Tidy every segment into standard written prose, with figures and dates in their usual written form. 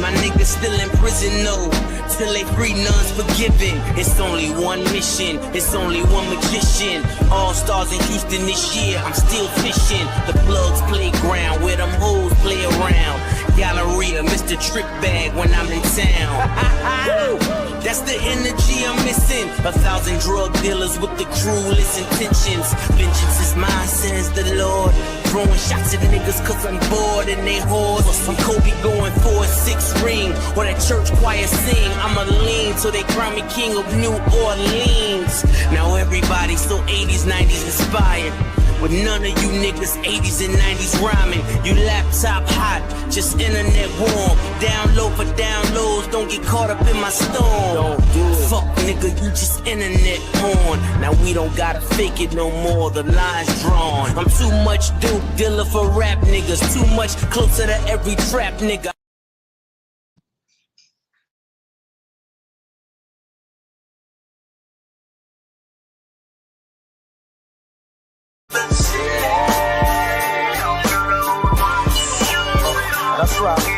My niggas still in prison, no. Till they free, none's forgiven. It's only one mission, it's only one magician. All stars in Houston this year, I'm still fishing. The Plugs playground where them hoes play around. Galleria, Mr. Trip Bag when I'm in town. That's the energy I'm missing. 1,000 drug dealers with the cruelest intentions. Vengeance is mine, says the Lord. Throwing shots at niggas cause I'm bored and they whores. I'm Kobe going for a 6 ring, or that church choir sing. I'm a lean, so they crown me king of New Orleans. Now everybody so 80s, 90s inspired, but none of you niggas 80s and 90s rhyming. You laptop hot, just internet warm. Down low for downloads, don't get caught up in my storm. Don't do it. Fuck nigga, you just internet porn. Now we don't gotta fake it no more, the line's drawn. I'm too much dope dealer for rap niggas, too much closer to every trap nigga. That's right.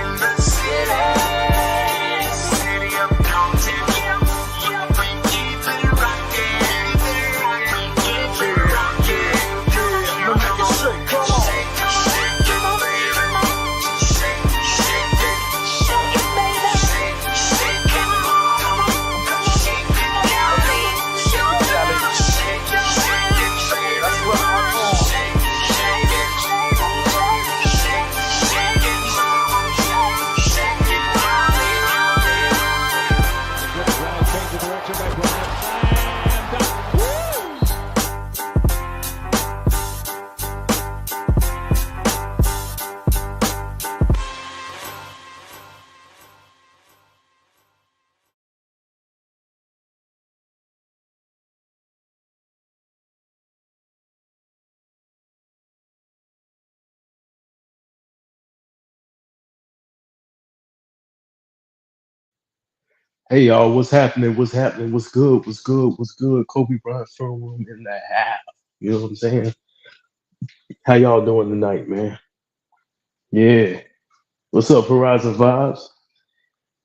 Hey y'all, what's happening? What's happening? What's good? What's good? What's good? Kobe Bryant showroom in the house. You know what I'm saying? How y'all doing tonight, man? Yeah. What's up, Horizon Vibes?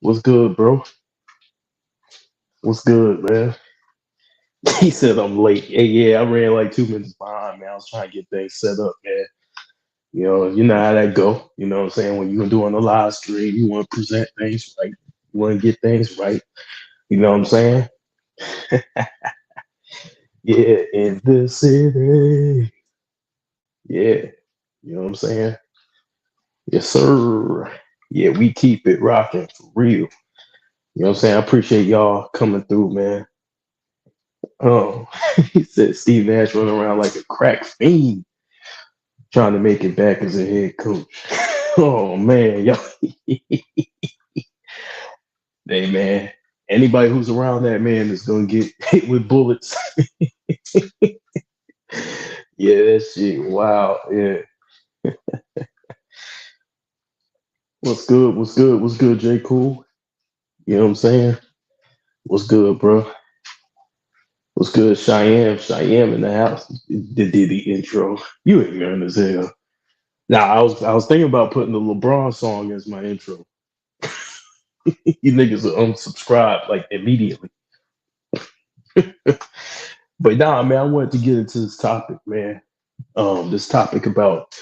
What's good, bro? What's good, man? He said I'm late. Hey, yeah, I ran like 2 minutes behind, man. I was trying to get things set up, man. You know how that go. You know what I'm saying? When you're doing a live stream, you want to present things right. You want to get things right. You know what I'm saying? Yeah, in the city. Yeah. You know what I'm saying? Yes, sir. Yeah, we keep it rocking for real. You know what I'm saying? I appreciate y'all coming through, man. Oh, he said Steve Nash running around like a crack fiend trying to make it back as a head coach. Oh man, y'all. Hey man, anybody who's around that man is gonna get hit with bullets. Yeah, that shit. Wow. Yeah. What's good? What's good? What's good, J. Cool? You know what I'm saying? What's good, bro? What's good, Cheyenne? Cheyenne in the house did the intro. You ignorant as hell. Now I was thinking about putting the LeBron song as my intro. You niggas will unsubscribe like immediately. But nah, man, I wanted to get into this topic, man. This topic about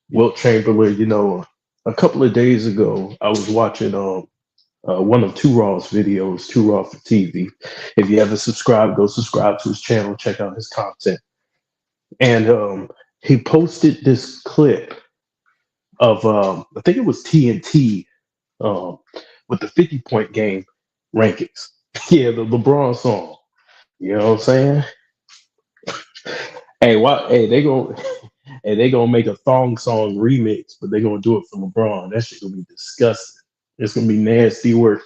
Wilt Chamberlain. A couple of days ago, I was watching one of Two Raw's videos, Two Raw for TV. If you haven't subscribed, go subscribe to his channel, check out his content. And he posted this clip of I think it was TNT with the 50-point game rankings. Yeah, the LeBron song. You know what I'm saying? Hey, what? Hey, they gonna make a thong song remix, but they gonna do it for LeBron. That shit gonna be disgusting. It's gonna be nasty work.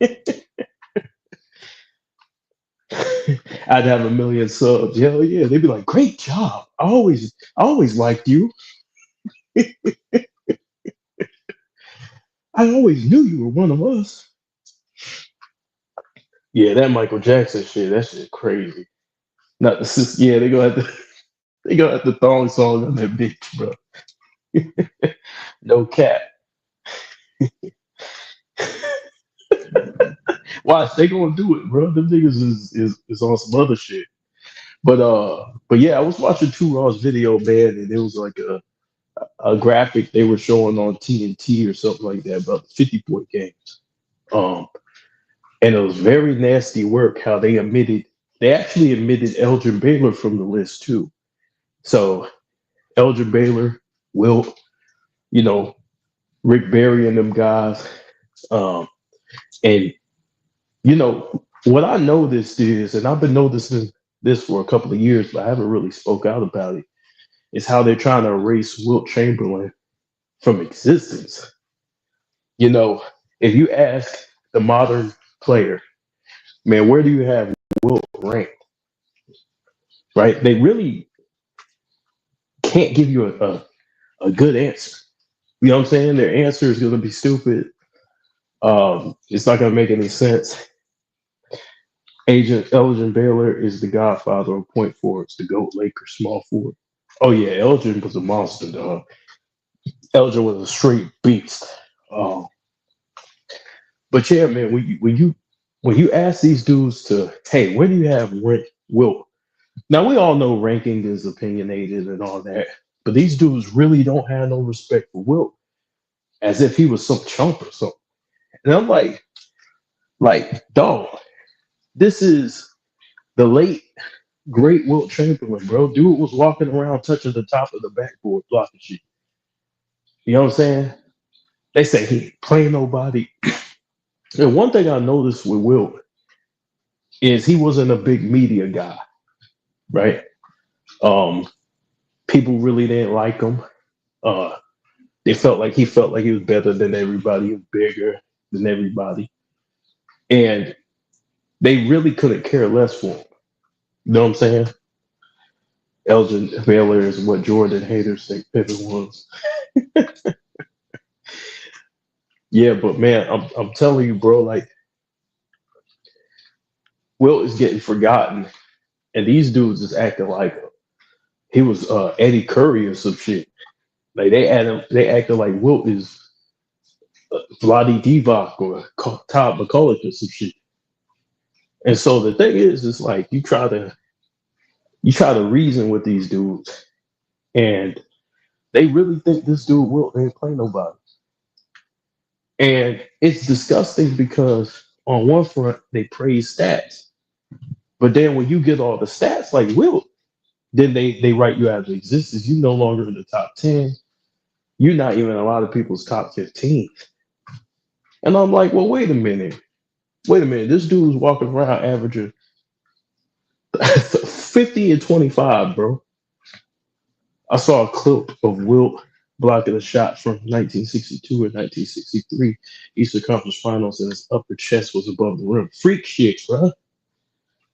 I'd have 1 million subs. Hell yeah, they'd be like, "Great job! I always liked you. I always knew you were one of us." Yeah, that Michael Jackson shit. That shit crazy. Not the yeah. They gonna have the thong song on that bitch, bro. No cap. Watch, they gonna do it, bro. Them niggas is on some other shit. But yeah, I was watching Two Raw's video, man, and it was like a graphic they were showing on TNT or something like that about the 50-point games. Um, and it was very nasty work how they actually omitted Elgin Baylor from the list too. So Elgin Baylor, Wilt, you know, Rick Barry and them guys. Um, and you know, what I noticed is, and I've been noticing this for a couple of years, but I haven't really spoke out about it, is how they're trying to erase Wilt Chamberlain from existence. You know, if you ask the modern player, man, where do you have Wilt ranked? Right? They really can't give you a good answer. You know what I'm saying? Their answer is going to be stupid. It's not going to make any sense. Agent Elgin Baylor is the godfather of point forwards, the GOAT Lakers small forward. Oh, yeah, Elgin was a monster, dog. Elgin was a straight beast. Um, but yeah, man, when you ask these dudes to, hey, where do you have Wilt? Now we all know ranking is opinionated and all that, but these dudes really don't have no respect for Wilt, as if he was some chump or something. And I'm like, dog, this is the late great Wilt Chamberlain, bro. Dude was walking around touching the top of the backboard blocking shit. You know what I'm saying? They say he ain't playing nobody. And one thing I noticed with Wilt is he wasn't a big media guy, right? Um, People really didn't like him. Uh, they felt like he was better than everybody, he was bigger than everybody, and they really couldn't care less for him. You know what I'm saying? Elgin Baylor is what Jordan haters think Pippen was. Yeah, but man, I'm telling you, bro, like Wilt is getting forgotten, and these dudes is acting like he was Eddie Curry or some shit. Like they acted like Wilt is Vladi Divac or Todd McCulloch or some shit. And so the thing is, it's like you try to reason with these dudes, and they really think this dude Wilt ain't play nobody. And it's disgusting because on one front they praise stats, but then when you get all the stats like Wilt, then they write you out of existence. You no longer in the top 10. You're not even a lot of people's top 15. And I'm like, well, wait a minute. Wait a minute. This dude's walking around averaging 50 and 25, bro. I saw a clip of Wilt blocking a shot from 1962 or 1963 Eastern Conference Finals, and his upper chest was above the rim. Freak shit, bro.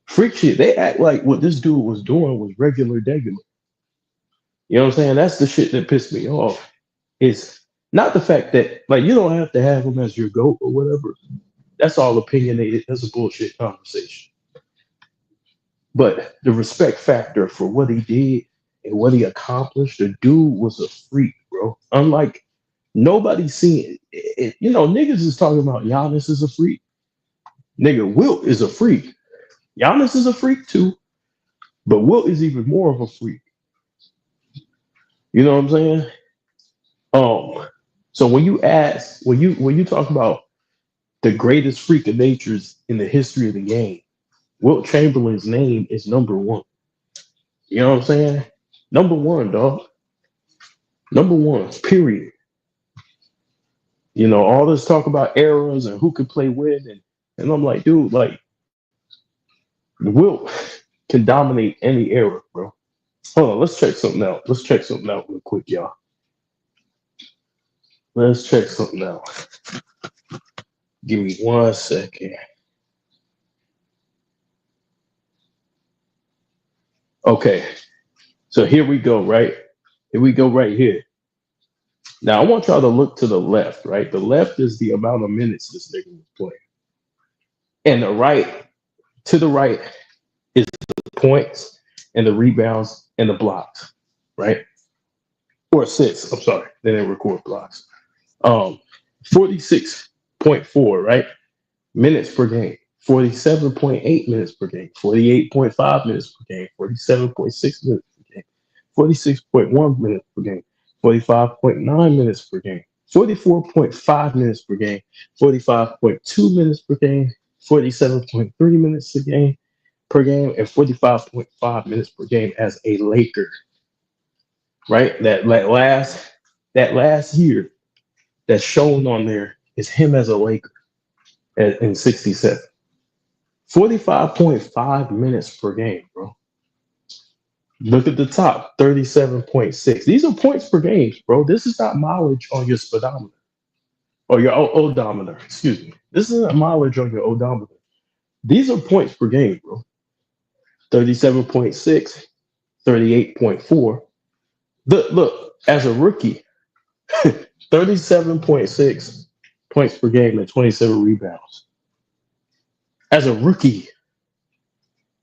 Freak shit. They act like what this dude was doing was regular degular. You know what I'm saying? That's the shit that pissed me off. It's not the fact that, like, you don't have to have him as your GOAT or whatever. That's all opinionated. That's a bullshit conversation. But the respect factor for what he did and what he accomplished, the dude was a freak, bro. Unlike nobody seen it. You know, niggas is talking about Giannis is a freak. Nigga, Wilt is a freak. Giannis is a freak too, but Wilt is even more of a freak. You know what I'm saying? So when you talk about the greatest freak of natures in the history of the game, Wilt Chamberlain's name is number one. You know what I'm saying? Number one, dog. Number one, period. You know, all this talk about eras and who could play with, and I'm like, dude, like, Wilt can dominate any era, bro. Hold on, let's check something out. Let's check something out real quick, y'all. Let's check something out. Give me 1 second. Okay, so here we go, right? Here we go right here. Now, I want y'all to look to the left, right? The left is the amount of minutes this nigga was playing. And to the right is the points and the rebounds and the blocks, right? Or assists, I'm sorry. They didn't record blocks. 46.4, right? Minutes per game. 47.8 minutes per game, 48.5 minutes per game, 47.6 minutes per game, 46.1 minutes per game, 45.9 minutes per game, 44.5 minutes per game, 45.2 minutes per game, 47.3 minutes per game, and 45.5 minutes per game as a Laker. Right? That last year that's shown on there is him as a Laker in 67. 45.5 minutes per game, bro. Look at the top, 37.6. These are points per game, bro. This is not mileage on your speedometer or your odometer. Excuse me. This isn't mileage on your odometer. These are points per game, bro. 37.6, 38.4. Look, as a rookie, 37.6 points per game and 27 rebounds. As a rookie,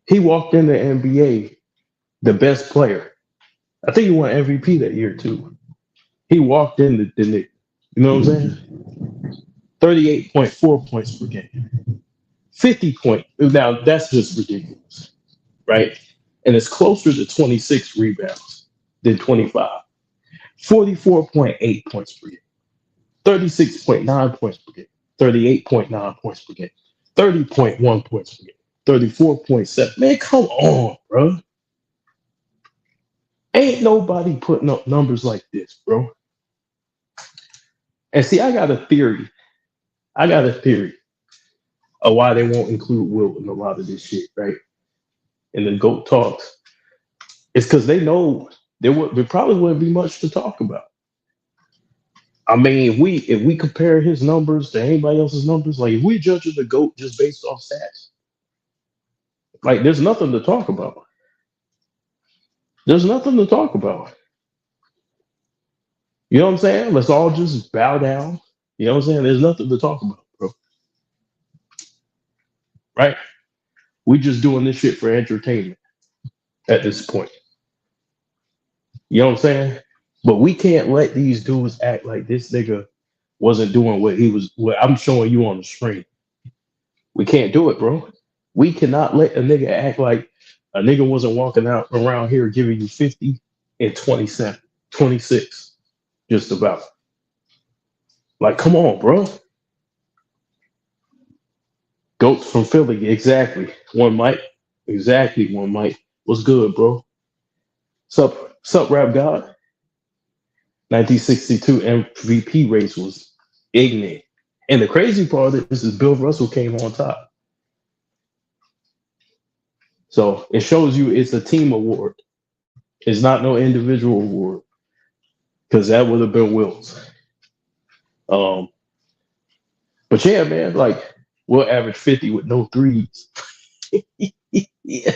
he walked in the NBA the best player. I think he won MVP that year too. He walked in the you know what I'm saying? 38.4 points per game. 50 point. Now that's just ridiculous, right? And it's closer to 26 rebounds than 25. 44.8 points per game. 36.9 points per game. 38.9 points per game. 30.1 points per game. 34.7. Man, come on, bro. Ain't nobody putting up numbers like this, bro. And see, I got a theory of why they won't include Wilt in a lot of this shit, right? In the GOAT talks. It's because they know there probably wouldn't be much to talk about. I mean, if we compare his numbers to anybody else's numbers, like if we judge the GOAT just based off stats, like there's nothing to talk about. There's nothing to talk about. You know what I'm saying? Let's all just bow down. You know what I'm saying? There's nothing to talk about, bro. Right? We just doing this shit for entertainment at this point. You know what I'm saying? But we can't let these dudes act like this nigga wasn't doing what I'm showing you on the screen. We can't do it, bro. We cannot let a nigga act like a nigga wasn't walking out around here giving you 50 and 27, 26, just about. Like, come on, bro. Goats from Philly, exactly. One mic. Exactly, one mic. What's good, bro? Sup, Rap God? 1962 MVP race was ignorant. And the crazy part of this is Bill Russell came on top. So it shows you it's a team award. It's not no individual award. Because that would have been Wilt's. But yeah, man, like we'll average 50 with no threes. Yeah.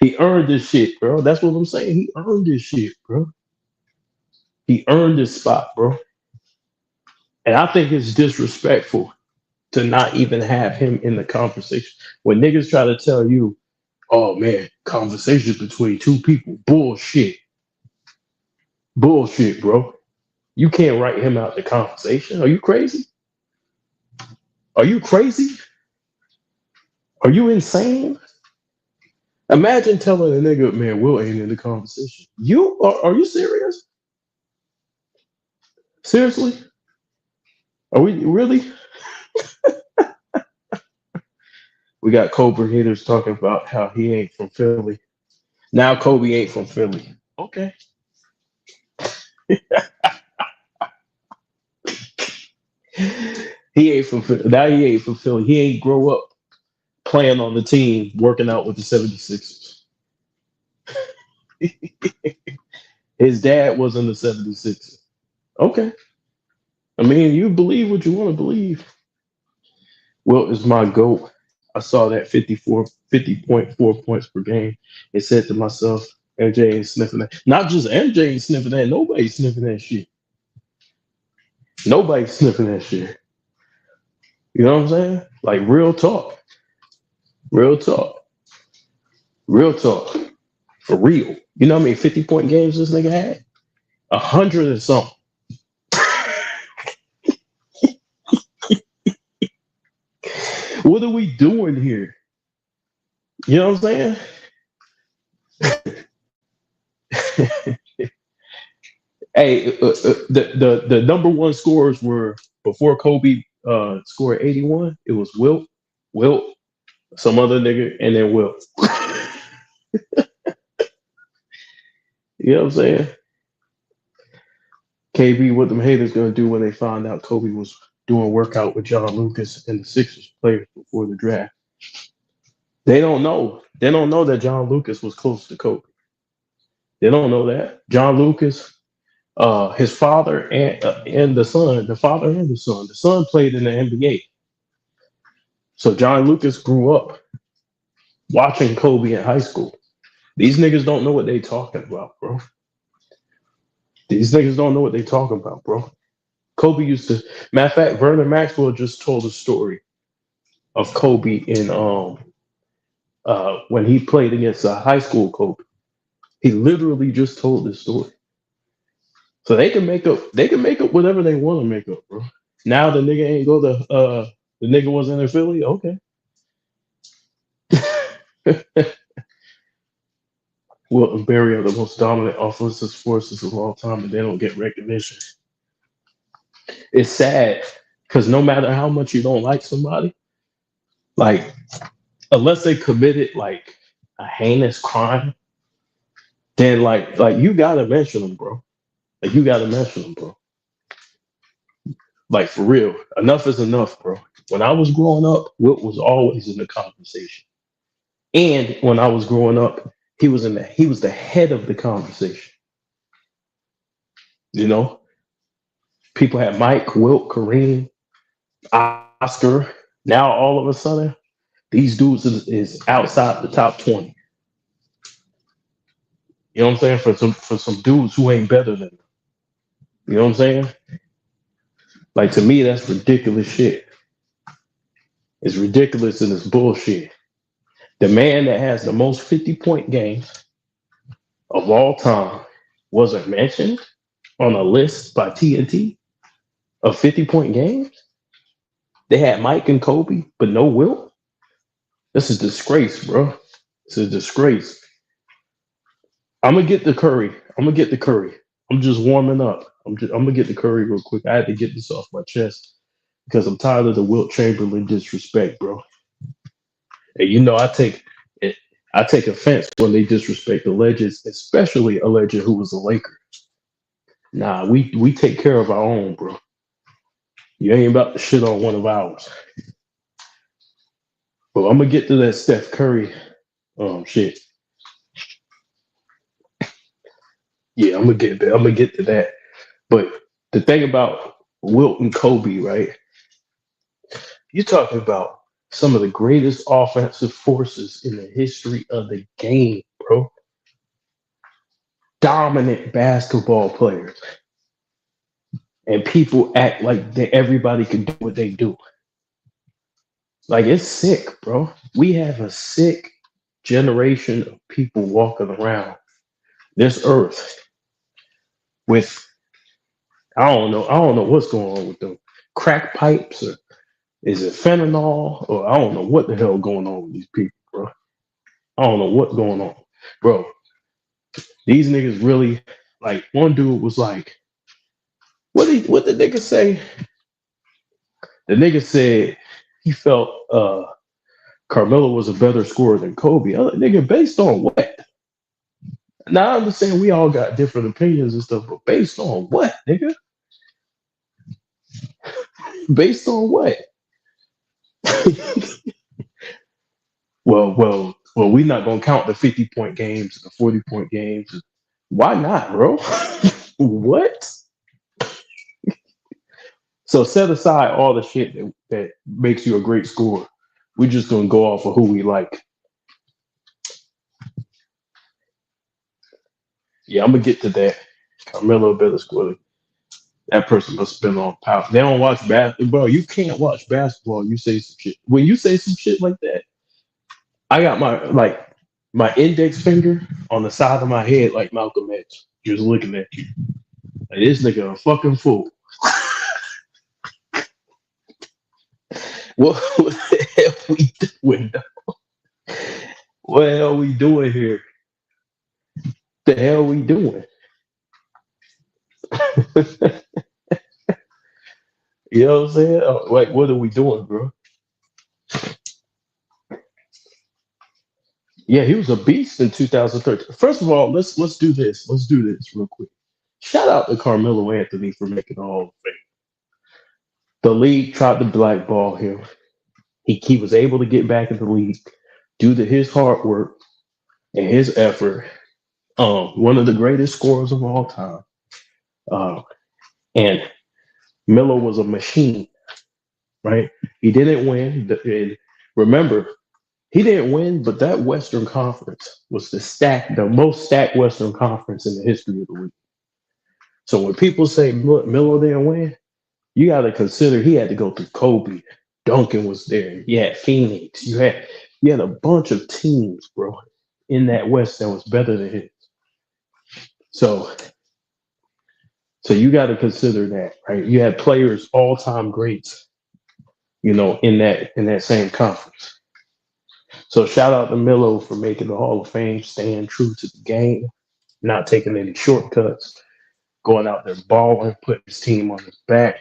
He earned this shit, bro. That's what I'm saying. He earned this shit, bro. He earned this spot, bro. And I think it's disrespectful to not even have him in the conversation. When niggas try to tell you, oh man, conversations between two people, bullshit. Bullshit, bro. You can't write him out the conversation. Are you crazy? Are you crazy? Are you insane? Imagine telling a nigga, man, Will ain't in the conversation. Are you serious? Seriously? Are we really? We got Cobra haters talking about how he ain't from Philly. Now Kobe ain't from Philly. Okay. He ain't from Philly. Now he ain't from Philly. He ain't grow up playing on the team, working out with the 76ers. His dad was in the 76ers. Okay. I mean, you believe what you want to believe. Wilt is my GOAT. I saw that 50.4 points per game. It said to myself, MJ ain't sniffing that. Not just MJ ain't sniffing that. Nobody's sniffing that shit. Nobody's sniffing that shit. You know what I'm saying? Like real talk. Real talk. Real talk. For real. You know how many 50-point games this nigga had? 100 and something. What do we doing here? You know what I'm saying? Hey, the number one scorers were before Kobe scored 81. It was Wilt, some other nigga, and then Wilt. You know what I'm saying? KB, what them haters gonna do when they find out Kobe was doing a workout with John Lucas and the Sixers players before the draft? They don't know. They don't know that John Lucas was close to Kobe. They don't know that John Lucas, his father and the son, the father and the son. The son played in the NBA. So John Lucas grew up watching Kobe in high school. These niggas don't know what they talking about, bro. These niggas don't know what they talking about, bro. Kobe used to. Matter of fact, Vernon Maxwell just told a story of Kobe in when he played against a high school Kobe. He literally just told this story. So they can make up. They can make up whatever they want to make up, bro. Now the nigga ain't go to. The nigga wasn't in Philly. Okay. Wilt and Barry are the most dominant offensive forces of all time, and they don't get recognition. It's sad because no matter how much you don't like somebody, like unless they committed like a heinous crime, then like you gotta mention them, bro. Like you gotta mention them, bro. Like for real, enough is enough, bro. When I was growing up, Wilt was always in the conversation, and when I was growing up, he was the head of the conversation. You know, people had Mike, Wilt, Kareem, Oscar. Now all of a sudden, these dudes is outside the top 20. You know what I'm saying? For some dudes who ain't better than them. You know what I'm saying? Like to me, that's ridiculous shit. It's ridiculous and it's bullshit. The man that has the most 50-point games of all time wasn't mentioned on a list by TNT of 50-point games. They had Mike and Kobe, but no Wilt. This is a disgrace, bro. It's a disgrace. I'm gonna get the Curry. I'm just warming up. I'm gonna get the Curry real quick. I had to get this off my chest because I'm tired of the Wilt Chamberlain disrespect, bro. And you know, I take offense when they disrespect the legends, especially a legend who was a Laker. Nah, we take care of our own, bro. You ain't about to shit on one of ours. But I'm gonna get to that Steph Curry shit. Yeah, I'm gonna get to that. But the thing about Wilt and Kobe, right? You're talking about some of the greatest offensive forces in the history of the game, bro. Dominant basketball players. And people act like everybody can do what they do. Like it's sick, bro. We have a sick generation of people walking around this earth with I don't know what's going on with them crack pipes or is it fentanyl or I don't know what the hell going on with these people, bro. I don't know what's going on, bro. These niggas really like one dude was like, what the nigga say? The nigga said he felt Carmelo was a better scorer than Kobe. I was like, nigga, based on what? Now I understand we all got different opinions and stuff, but based on what, nigga? Based on what? well, we're not gonna count the 50-point games, the 40-point games. Why not, bro? What? So set aside all the shit that makes you a great scorer. We're just gonna go off of who we like. Yeah, I'm gonna get to that. Carmelo better scorer. That person must have been on power. They don't watch basketball, bro. You can't watch basketball. You say some shit. When you say some shit like that, I got my index finger on the side of my head like Malcolm X, just looking at you. Like, this nigga a fucking fool. What the hell we doing? What the hell we doing here? The hell we doing? You know what I'm saying? Like, what are we doing, bro? Yeah, he was a beast in 2013. First of all, let's do this. Let's do this real quick. Shout out to Carmelo Anthony for making the Hall of Fame. The league tried to blackball him. He was able to get back in the league due to his hard work and his effort. One of the greatest scorers of all time. Uh, and Melo was a machine, right? He didn't win. And remember, he didn't win, but that Western Conference was the most stacked Western Conference in the history of the league. So when people say Melo didn't win, you got to consider he had to go through Kobe. Duncan was there. You had Phoenix. You had a bunch of teams, bro, in that West that was better than his. So you got to consider that, right? You had players, all-time greats, in that same conference. So shout out to Melo for making the Hall of Fame, staying true to the game, not taking any shortcuts, going out there balling, putting his team on his back.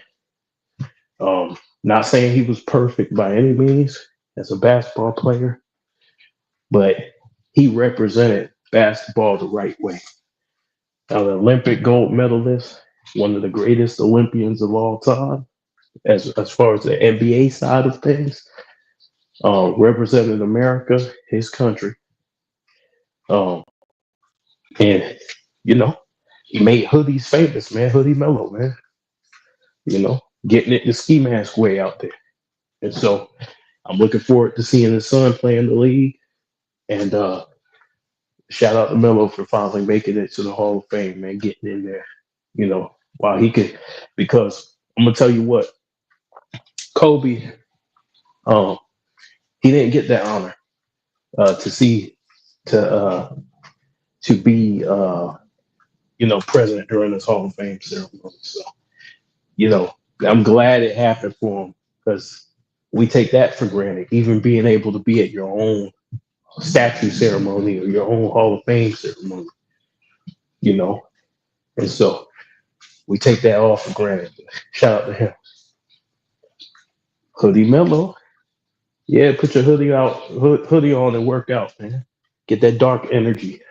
Not saying he was perfect by any means as a basketball player, but he represented basketball the right way. Now, the Olympic gold medalist, one of the greatest Olympians of all time, as far as the NBA side of things, represented America, his country. And, he made hoodies famous, man. Hoodie Mellow, man. Getting it the ski mask way out there. And so I'm looking forward to seeing his son play in the league. And shout out to Melo for finally making it to the Hall of Fame, man, getting in there, while he could, because I'm gonna tell you what, Kobe, he didn't get that honor to be president during this Hall of Fame ceremony. So, I'm glad it happened for him because we take that for granted, even being able to be at your own statue ceremony or your own Hall of Fame ceremony, and so we take that all for granted. Shout out to him. Hoodie Mellow. Yeah, put your hoodie on and work out, man. Get that dark energy,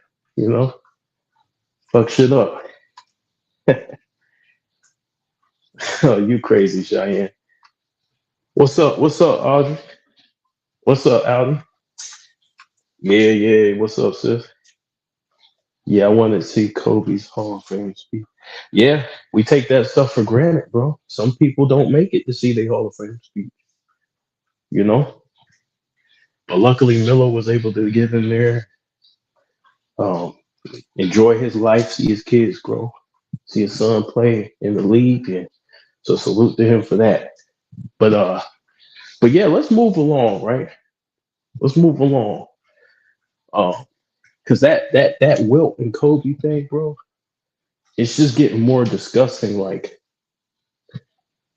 fuck shit up. Oh, you crazy, Cheyenne. What's up? What's up, Audrey? What's up, Audi? Yeah. What's up, sis? Yeah, I want to see Kobe's Hall of Fame speech. Yeah, we take that stuff for granted, bro. Some people don't make it to see their Hall of Fame speech, you know. But luckily, Miller was able to get in there, um, enjoy his life, see his kids grow, see his son play in the league, and so salute to him for that. But yeah, let's move along, right? Let's move along. Because that Wilt and Kobe thing, bro, it's just getting more disgusting. Like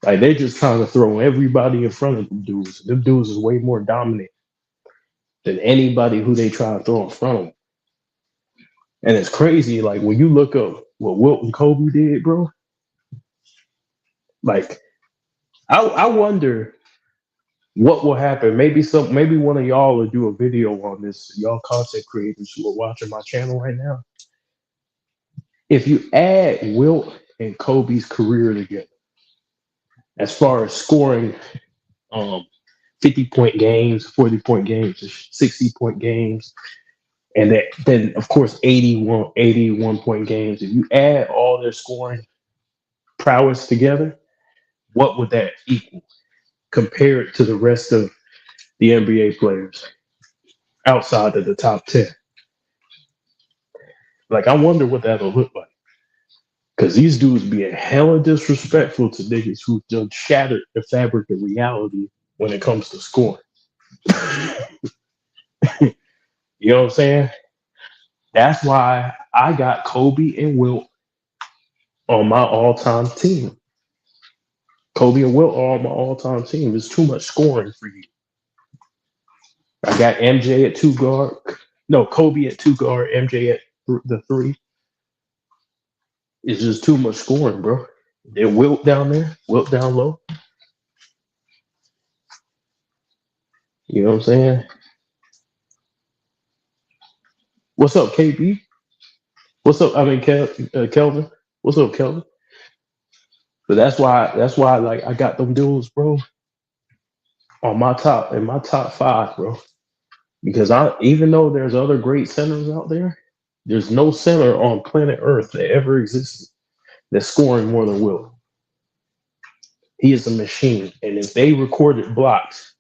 they're just trying to throw everybody in front of them dudes. Them dudes is way more dominant than anybody who they try to throw in front of them. And it's crazy, like when you look up what Wilt and Kobe did, bro. Like, I wonder what will happen. Maybe one of y'all will do a video on this. Y'all content creators who are watching my channel right now. If you add Wilt and Kobe's career together, as far as scoring 50-point games, 40-point games, 60-point games, and then of course 81-point games. If you add all their scoring prowess together, what would that equal compared to the rest of the NBA players outside of the top 10? Like, I wonder what that'll look like. Because these dudes being hella disrespectful to niggas who just shattered the fabric of reality when it comes to scoring. You know what I'm saying? That's why I got Kobe and Wilt on my all-time team. Kobe and Wilt are on my all-time team. There's too much scoring for you. I got MJ at two guard. No, Kobe at two guard, MJ at the three. It's just too much scoring, bro. Then Wilt down there, Wilt down low. You know what I'm saying? What's up, KB? What's up? I mean, Kelvin. What's up, Kelvin? But that's why like I got them dudes, bro, on my top five, bro. Because I even though there's other great centers out there, there's no center on planet Earth that ever existed that's scoring more than Will. He is a machine. And if they recorded blocks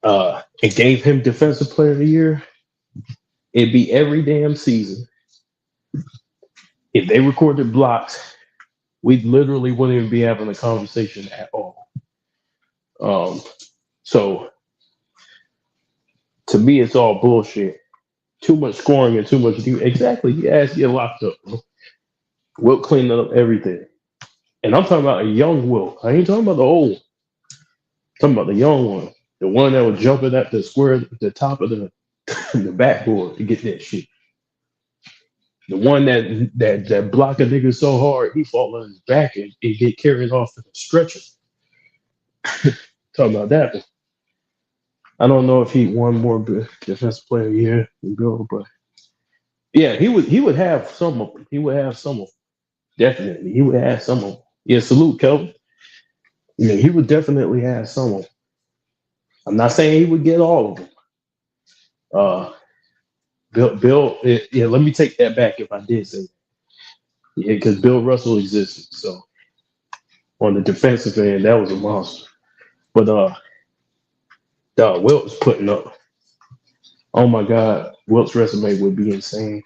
and gave him defensive player of the year, it'd be every damn season. If they recorded blocks, we literally wouldn't even be having a conversation at all. So to me, it's all bullshit. Too much scoring and too much defense. Exactly. Your ass get locked up, bro. Wilt cleaned up everything. And I'm talking about a young Wilt. I ain't talking about the old. I'm talking about the young one. The one that was jumping at the square at the top of the backboard to get that shit. The one that block a nigga so hard he fall on his back and get carried off in a stretcher. Talking about that one. I don't know if he won more defensive player of the year than Bill, but yeah, he would have some of them. He would have some of them. Definitely. He would have some of them. Yeah, salute, Kelvin. Yeah, he would definitely have some of them. I'm not saying he would get all of them. Bill, yeah, let me take that back if I did say that. Yeah, because Bill Russell existed. So on the defensive end, that was a monster. But Wilt's putting up. Oh my God, Wilt's resume would be insane.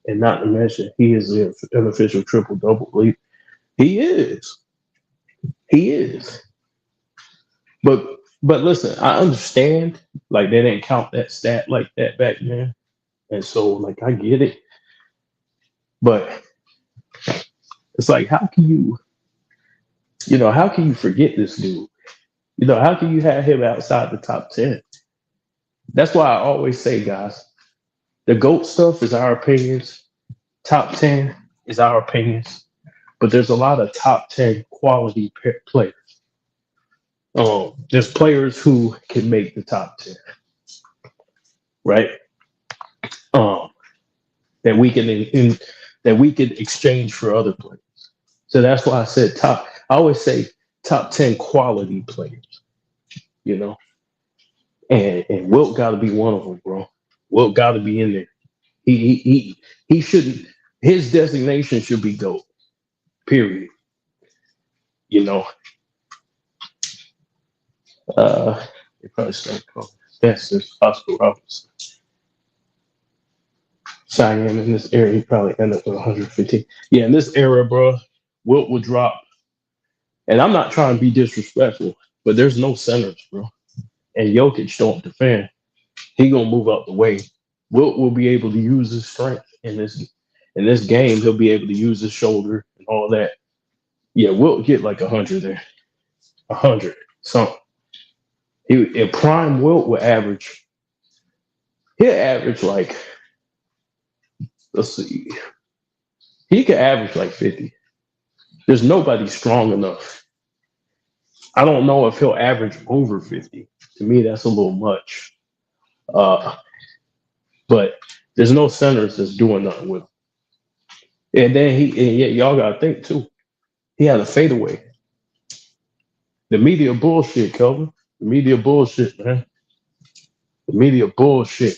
And not to mention, he is the unofficial triple double league. He is. He is. But listen, I understand. Like they didn't count that stat like that back then, and so like I get it. But it's like, how can you forget this dude? How can you have him outside the top 10? That's why I always say, guys, the GOAT stuff is our opinions. Top 10 is our opinions. But there's a lot of top 10 quality players. There's players who can make the top 10, right? That we can exchange for other players. So that's why I said top. I always say top 10 quality players, and Wilt got to be one of them, bro. Wilt got to be in there. He shouldn't. His designation should be GOAT. Period. They probably start calling that's just Oscar Robinson. Cheyenne in this area, he probably end up with 115. Yeah, in this era, bro, Wilt will drop. And I'm not trying to be disrespectful, but there's no centers, bro. And Jokic don't defend. He gonna move out the way. Wilt will be able to use his strength in this game. He'll be able to use his shoulder and all that. Yeah, Wilt get like 100 there, 100 something. In prime Wilt will average. He'll average like, let's see, he could average like 50. There's nobody strong enough. I don't know if he'll average over 50. To me, that's a little much. But there's no centers that's doing nothing with him. And then y'all gotta think too. He had a fadeaway. The media bullshit, Kelvin. The media bullshit, man. The media bullshit.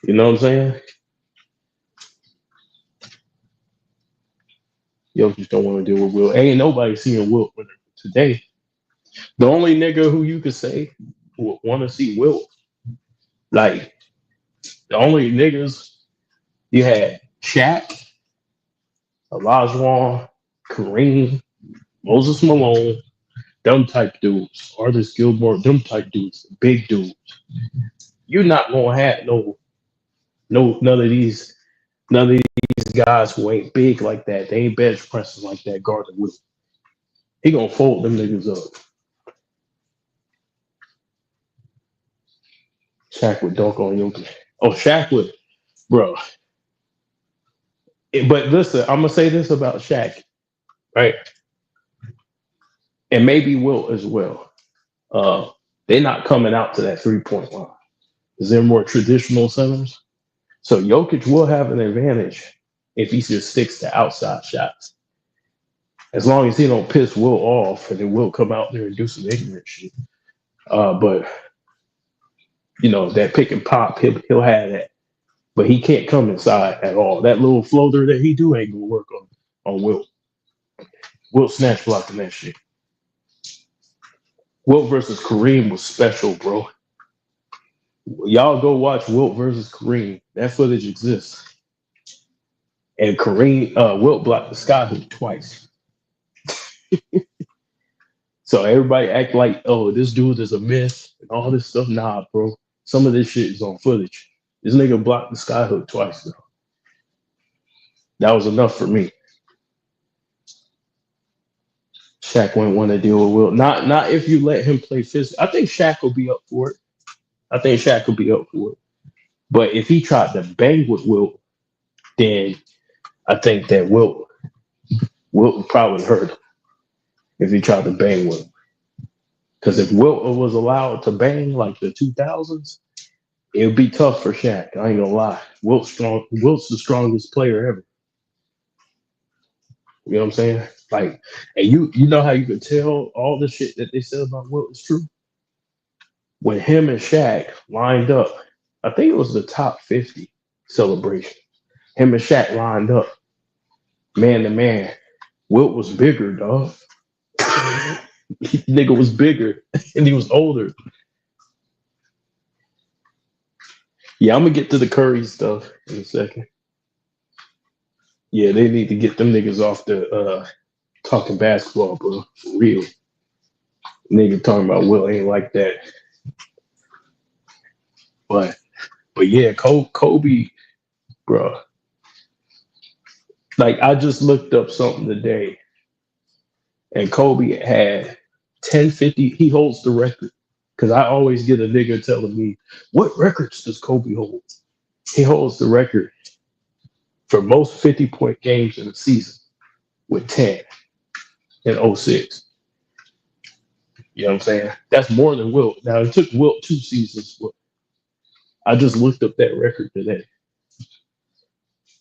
You know what I'm saying? Yo just don't want to deal with Wilt. Ain't nobody seeing Wilt today. The only nigga who you could say would want to see Wilt, like the only niggas you had Shaq, Olajuwon, Kareem, Moses Malone, them type dudes, Artis Gilmore, them type dudes, big dudes. You're not gonna have none of these guys who ain't big like that. They ain't bench pressing like that guarding Wilt. He gonna fold them niggas up. Shaq would dunk on Jokic. Oh, Shaq would, bro. But listen, I'm gonna say this about Shaq, right? And maybe Wilt as well. They're not coming out to that 3 point line because they're more traditional centers. So Jokic will have an advantage if he just sticks to outside shots. As long as he don't piss Wilt off, and then Wilt come out there and do some ignorant shit. But that pick and pop, he'll have that. But he can't come inside at all. That little floater that he do ain't gonna work on Wilt. Wilt snatch blocking that shit. Wilt versus Kareem was special, bro. Y'all go watch Wilt versus Kareem. That footage exists. And Wilt blocked the sky hook twice. So everybody act like, oh, this dude is a myth and all this stuff. Nah, bro. Some of this shit is on footage. This nigga blocked the sky hook twice, though. That was enough for me. Shaq wouldn't want to deal with Wilt. Not if you let him play physical. I think Shaq will be up for it. But if he tried to bang with Wilt, then I think that Wilt would probably hurt him if he tried to bang with him. Because if Wilt was allowed to bang like the 2000s, it would be tough for Shaq. I ain't gonna lie. Wilt's the strongest player ever. You know what I'm saying? Like, and you know how you could tell all the shit that they said about Wilt is true? When him and Shaq lined up, I think it was the top 50 celebration. Him and Shaq lined up, man to man. Wilt was bigger, dog. Nigga was bigger, and he was older. Yeah, I'm gonna get to the Curry stuff in a second. Yeah, they need to get them niggas off the talking basketball, bro. For real. Nigga talking about Will ain't like that. But yeah, Kobe, bro. Like, I just looked up something today, and Kobe had 1050. He holds the record. Because I always get a nigga telling me, what records does Kobe hold? He holds the record for most 50-point games in a season with 10 in 06. You know what I'm saying? That's more than Wilt. Now, it took Wilt 2 seasons, but I just looked up that record today.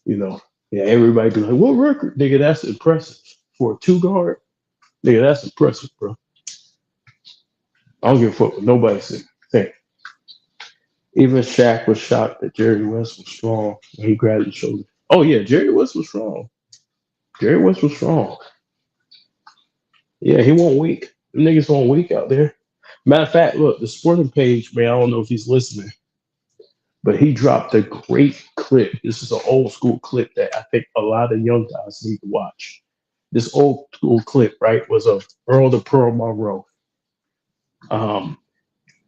Yeah, everybody be like, what record? Nigga, that's impressive. For a 2 guard, nigga, that's impressive, bro. I don't give a fuck what nobody said. Even Shaq was shocked that Jerry West was strong when he grabbed his shoulder. Oh, yeah, Jerry West was strong. Yeah, he won't weak. Them niggas won't weak out there. Matter of fact, look, the sporting page, man, I don't know if he's listening, but he dropped a great clip. This is an old school clip that I think a lot of young guys need to watch. This old school clip, right, was of Earl the Pearl Monroe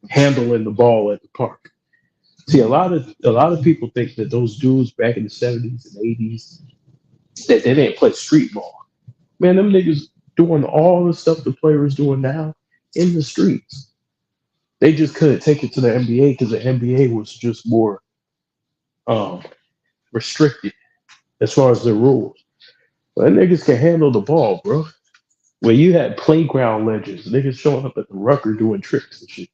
handling the ball at the park. See, a lot of people think that those dudes back in the 70s and 80s, that they didn't play street ball. Man, them niggas doing all the stuff the players doing now in the streets. They just couldn't take it to the NBA because the NBA was just more restricted as far as the rules. But niggas can handle the ball, bro. When you had playground legends, niggas showing up at the Rucker doing tricks and shit.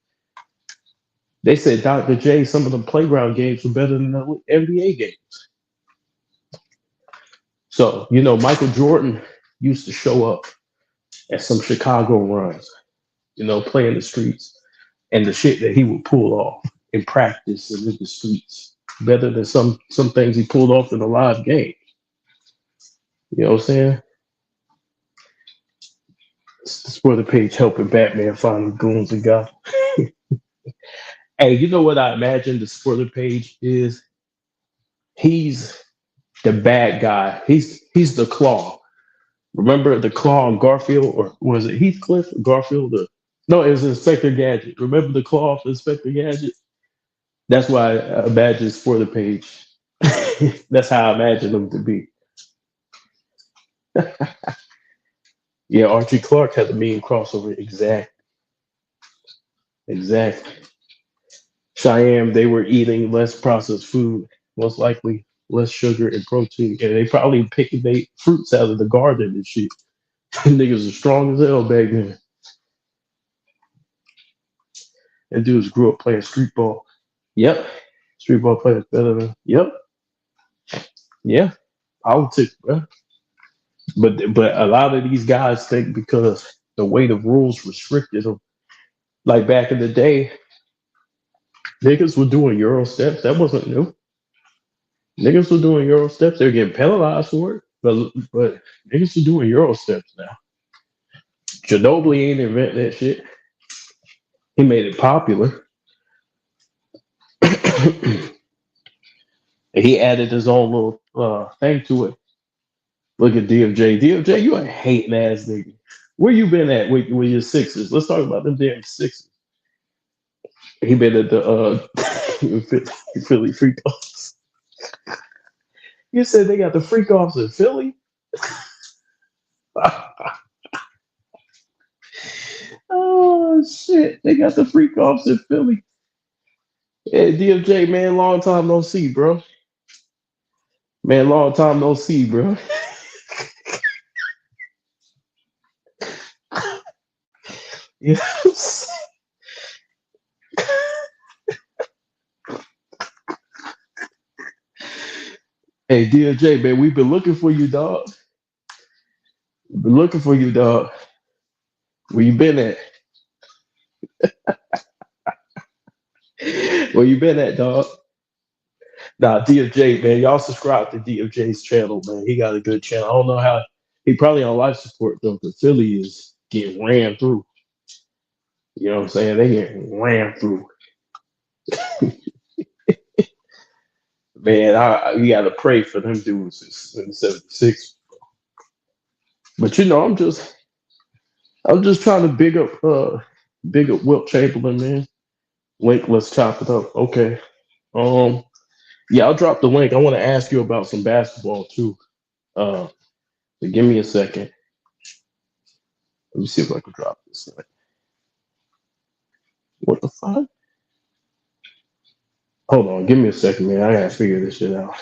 They said Dr. J, some of the playground games were better than the NBA games. So, Michael Jordan used to show up at some Chicago runs, playing the streets, and the shit that he would pull off in practice and in the streets, better than some things he pulled off in a live game. You know what I'm saying? It's for the page helping Batman find the goons and guys. Hey, you know what I imagine the spoiler page is? He's the bad guy. He's the Claw. Remember the Claw on Garfield, or was it Heathcliff or Garfield? No, it was Inspector Gadget. Remember the Claw for Inspector Gadget? That's why I imagine spoiler page. That's how I imagine them to be. Yeah, Archie Clark had the mean crossover. Exactly. Cheyenne, they were eating less processed food, most likely less sugar and protein, and they probably picked they fruits out of the garden and shit. Niggas are strong as hell back then. And dudes grew up playing street ball. Yep. Street ball players better than. Yep. Yeah. Politics, bro. But a lot of these guys think because the way the rules restricted them, like back in the day, niggas were doing Euro steps. That wasn't new. Niggas were doing Euro steps. They're getting penalized for it. But niggas are doing Euro steps now. Ginobili ain't invent that shit. He made it popular. And he added his own little thing to it. Look at DFJ. DFJ, you a hating ass nigga. Where you been at with your Sixers? Let's talk about them damn Sixers. He been at the Philly freak offs. You said they got the freak offs in Philly? Oh shit, they got the freak offs in Philly. Hey DFJ, man, long time no see, bro. Man, long time no see, bro. Yes. Hey DFJ, man, we've been looking for you, dog. We've been looking for you, dog. Where you been at? Where you been at, dog? Nah, DFJ, man, y'all subscribe to DFJ's channel, man. He got a good channel. I don't know how he probably on life support though, because Philly is getting ran through. You know what I'm saying? They getting ran through. Man, you gotta pray for them dudes in '76. But you know, I'm just trying to big up Wilt Chamberlain, man. Link, let's chop it up. Okay. Um, yeah, I'll drop the link. I want to ask you about some basketball too. Uh, so give me a second. Let me see if I can drop this link. What the fuck? Hold on, give me a second, man. I gotta figure this shit out.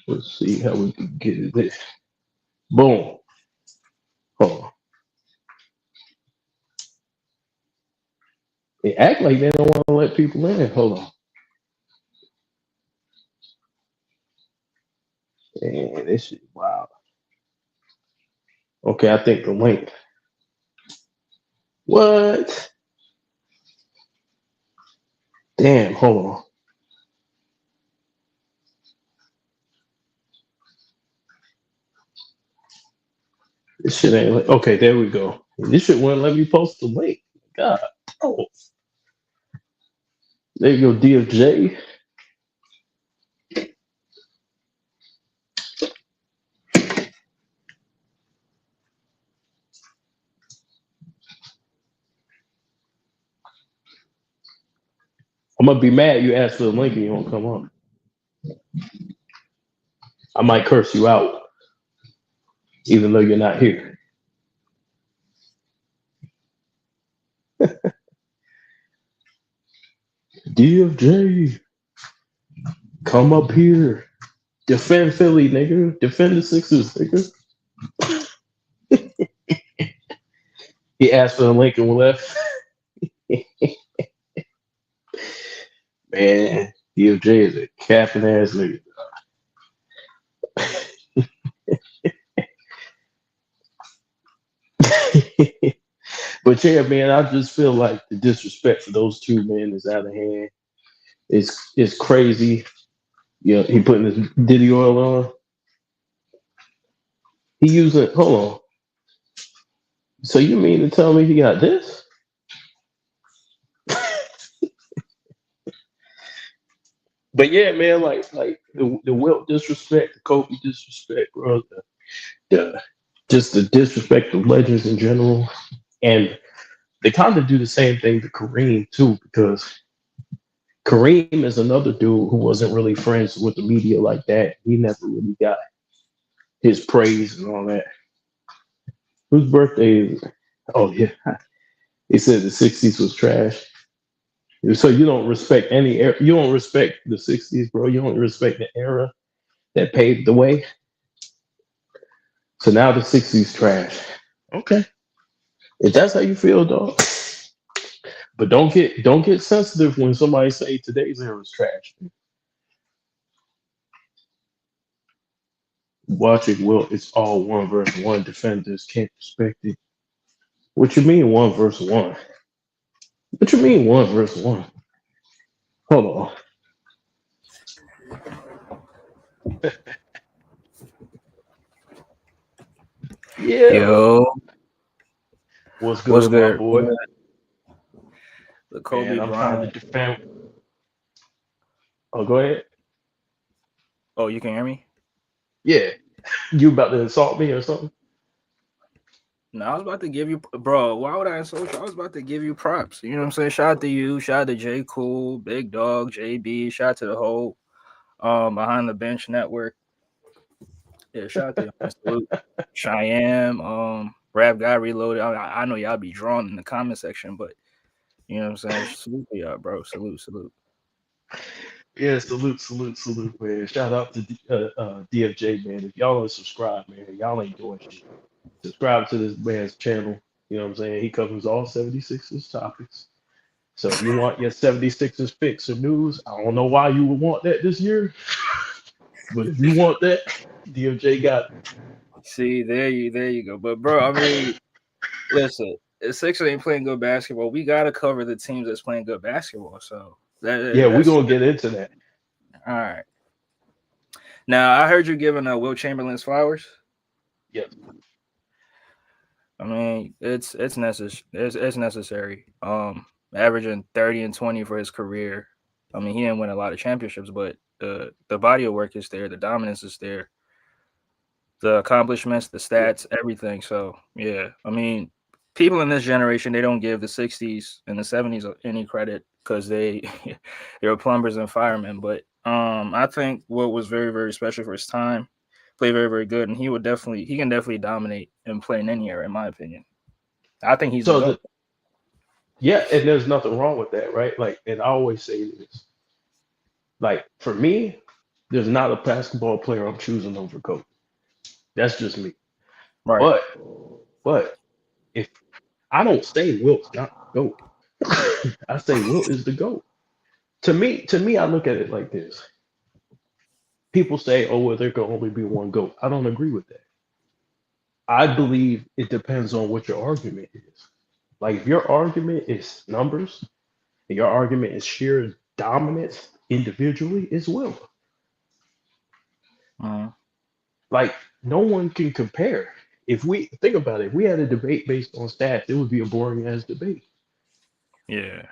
Let's see how we can get this. Boom. Hold on. They act like they don't want to let people in. Hold on. Man, this shit wow. Okay, I think the link. What? Damn, hold on. This shit ain't okay, there we go. This shit wouldn't let me post the link. God. Oh, there you go, DFJ. I'm gonna be mad you asked for the link and you won't come on. I might curse you out, even though you're not here. DFJ, come up here. Defend Philly, nigga. Defend the Sixers, nigga. He asked for the link and we left. Man, DFJ is a capping ass nigga. But yeah, man, I just feel like the disrespect for those two men is out of hand. It's crazy. You know, he putting his Diddy oil on. He using hold on. So you mean to tell me he got this? But yeah, man, like the Wilt disrespect, the Kobe disrespect, bro. The just the disrespect of legends in general, and they kind of do the same thing to Kareem too, because Kareem is another dude who wasn't really friends with the media like that. He never really got his praise and all that. Whose birthday is it? Oh yeah, he said the '60s was trash. So you don't respect any era. You don't respect the '60s, bro. You don't respect the era that paved the way. So now the '60s trash. Okay, if that's how you feel, dog. But don't get sensitive when somebody say today's era is trash. Watching Wilt, it's all one versus one. Defenders can't respect it. What you mean one versus one? What you mean one versus one? Hold on. Yeah. Yo, What's what's good, my good? boy? The Man, Kobe I'm trying to Bryant. defend. Oh, go ahead. Oh, you can hear me? Yeah. You about to insult me or something? No, I was about to give you, bro. Why would I insult you? I was about to give you props. You know what I'm saying? Shout out to you. Shout out to J. Cool, Big Dog, JB. Shout out to the whole Behind the Bench network. Yeah, shout out to you. Salute. Cheyenne, Rap Guy Reloaded. I know y'all be drawn in the comment section, but you know what I'm saying? Salute to y'all, bro. Salute, salute. Yeah, salute, man. Shout out to DFJ, man. If y'all don't subscribe, man, y'all ain't doing shit. Subscribe to this man's channel. You know what I'm saying? He covers all 76ers topics. So if you want your 76ers fix or news, I don't know why you would want that this year, but if you want that, DFJ got it. See, there you go. But bro, I mean, listen, if Sixers ain't playing good basketball, we gotta cover the teams that's playing good basketball. So Yeah, we're that's gonna get into that. all right. Now I heard you giving Will Chamberlain's flowers. Yeah. I mean, it's necessary. It's necessary. Averaging 30 and 20 for his career. I mean, he didn't win a lot of championships, but the body of work is there. The dominance is there. The accomplishments, the Yeah. stats, everything. So yeah, I mean, people in this generation they don't give the '60s and the '70s any credit because they were plumbers and firemen. But I think what was very very special for his time, played very very good, and he can definitely dominate and play in any era, in my opinion. I think he's the So goat. yeah, and there's nothing wrong with that, right? Like, and I always say this. Like for me, there's not a basketball player I'm choosing over Kobe. That's just me. Right. But but if I don't say Wilt's not the GOAT, I say Wilt is the GOAT. To me, I look at it like this. People say, oh, well, there can only be one GOAT. I don't agree with that. I believe it depends on what your argument is. Like if your argument is numbers, and your argument is sheer dominance individually, it's Wilt. Uh, Like no one can compare. If we think about it, if we had a debate based on stats, it would be a boring ass debate. yeah.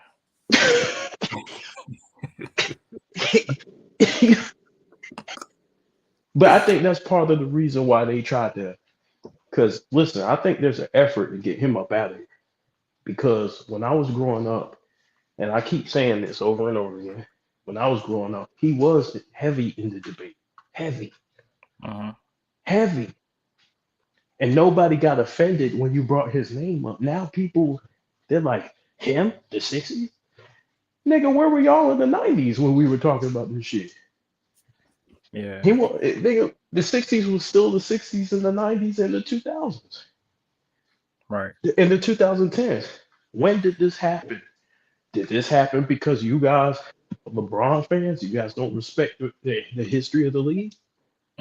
But I think that's part of the reason why they tried to. Because listen, I think there's an effort to get him up out of here. Because when I was growing up, and I keep saying this over and over again, when I was growing up, he was heavy in the debate, heavy, Uh, heavy, and nobody got offended when you brought his name up. Now people, they're like, him, the '60s, nigga, where were y'all in the '90s when we were talking about this shit? yeah. Nigga, the '60s was still the '60s and the '90s and the 2000s Right. and the 2010s. When did this happen? Did this happen because you guys, LeBron fans, you guys don't respect the history of the league?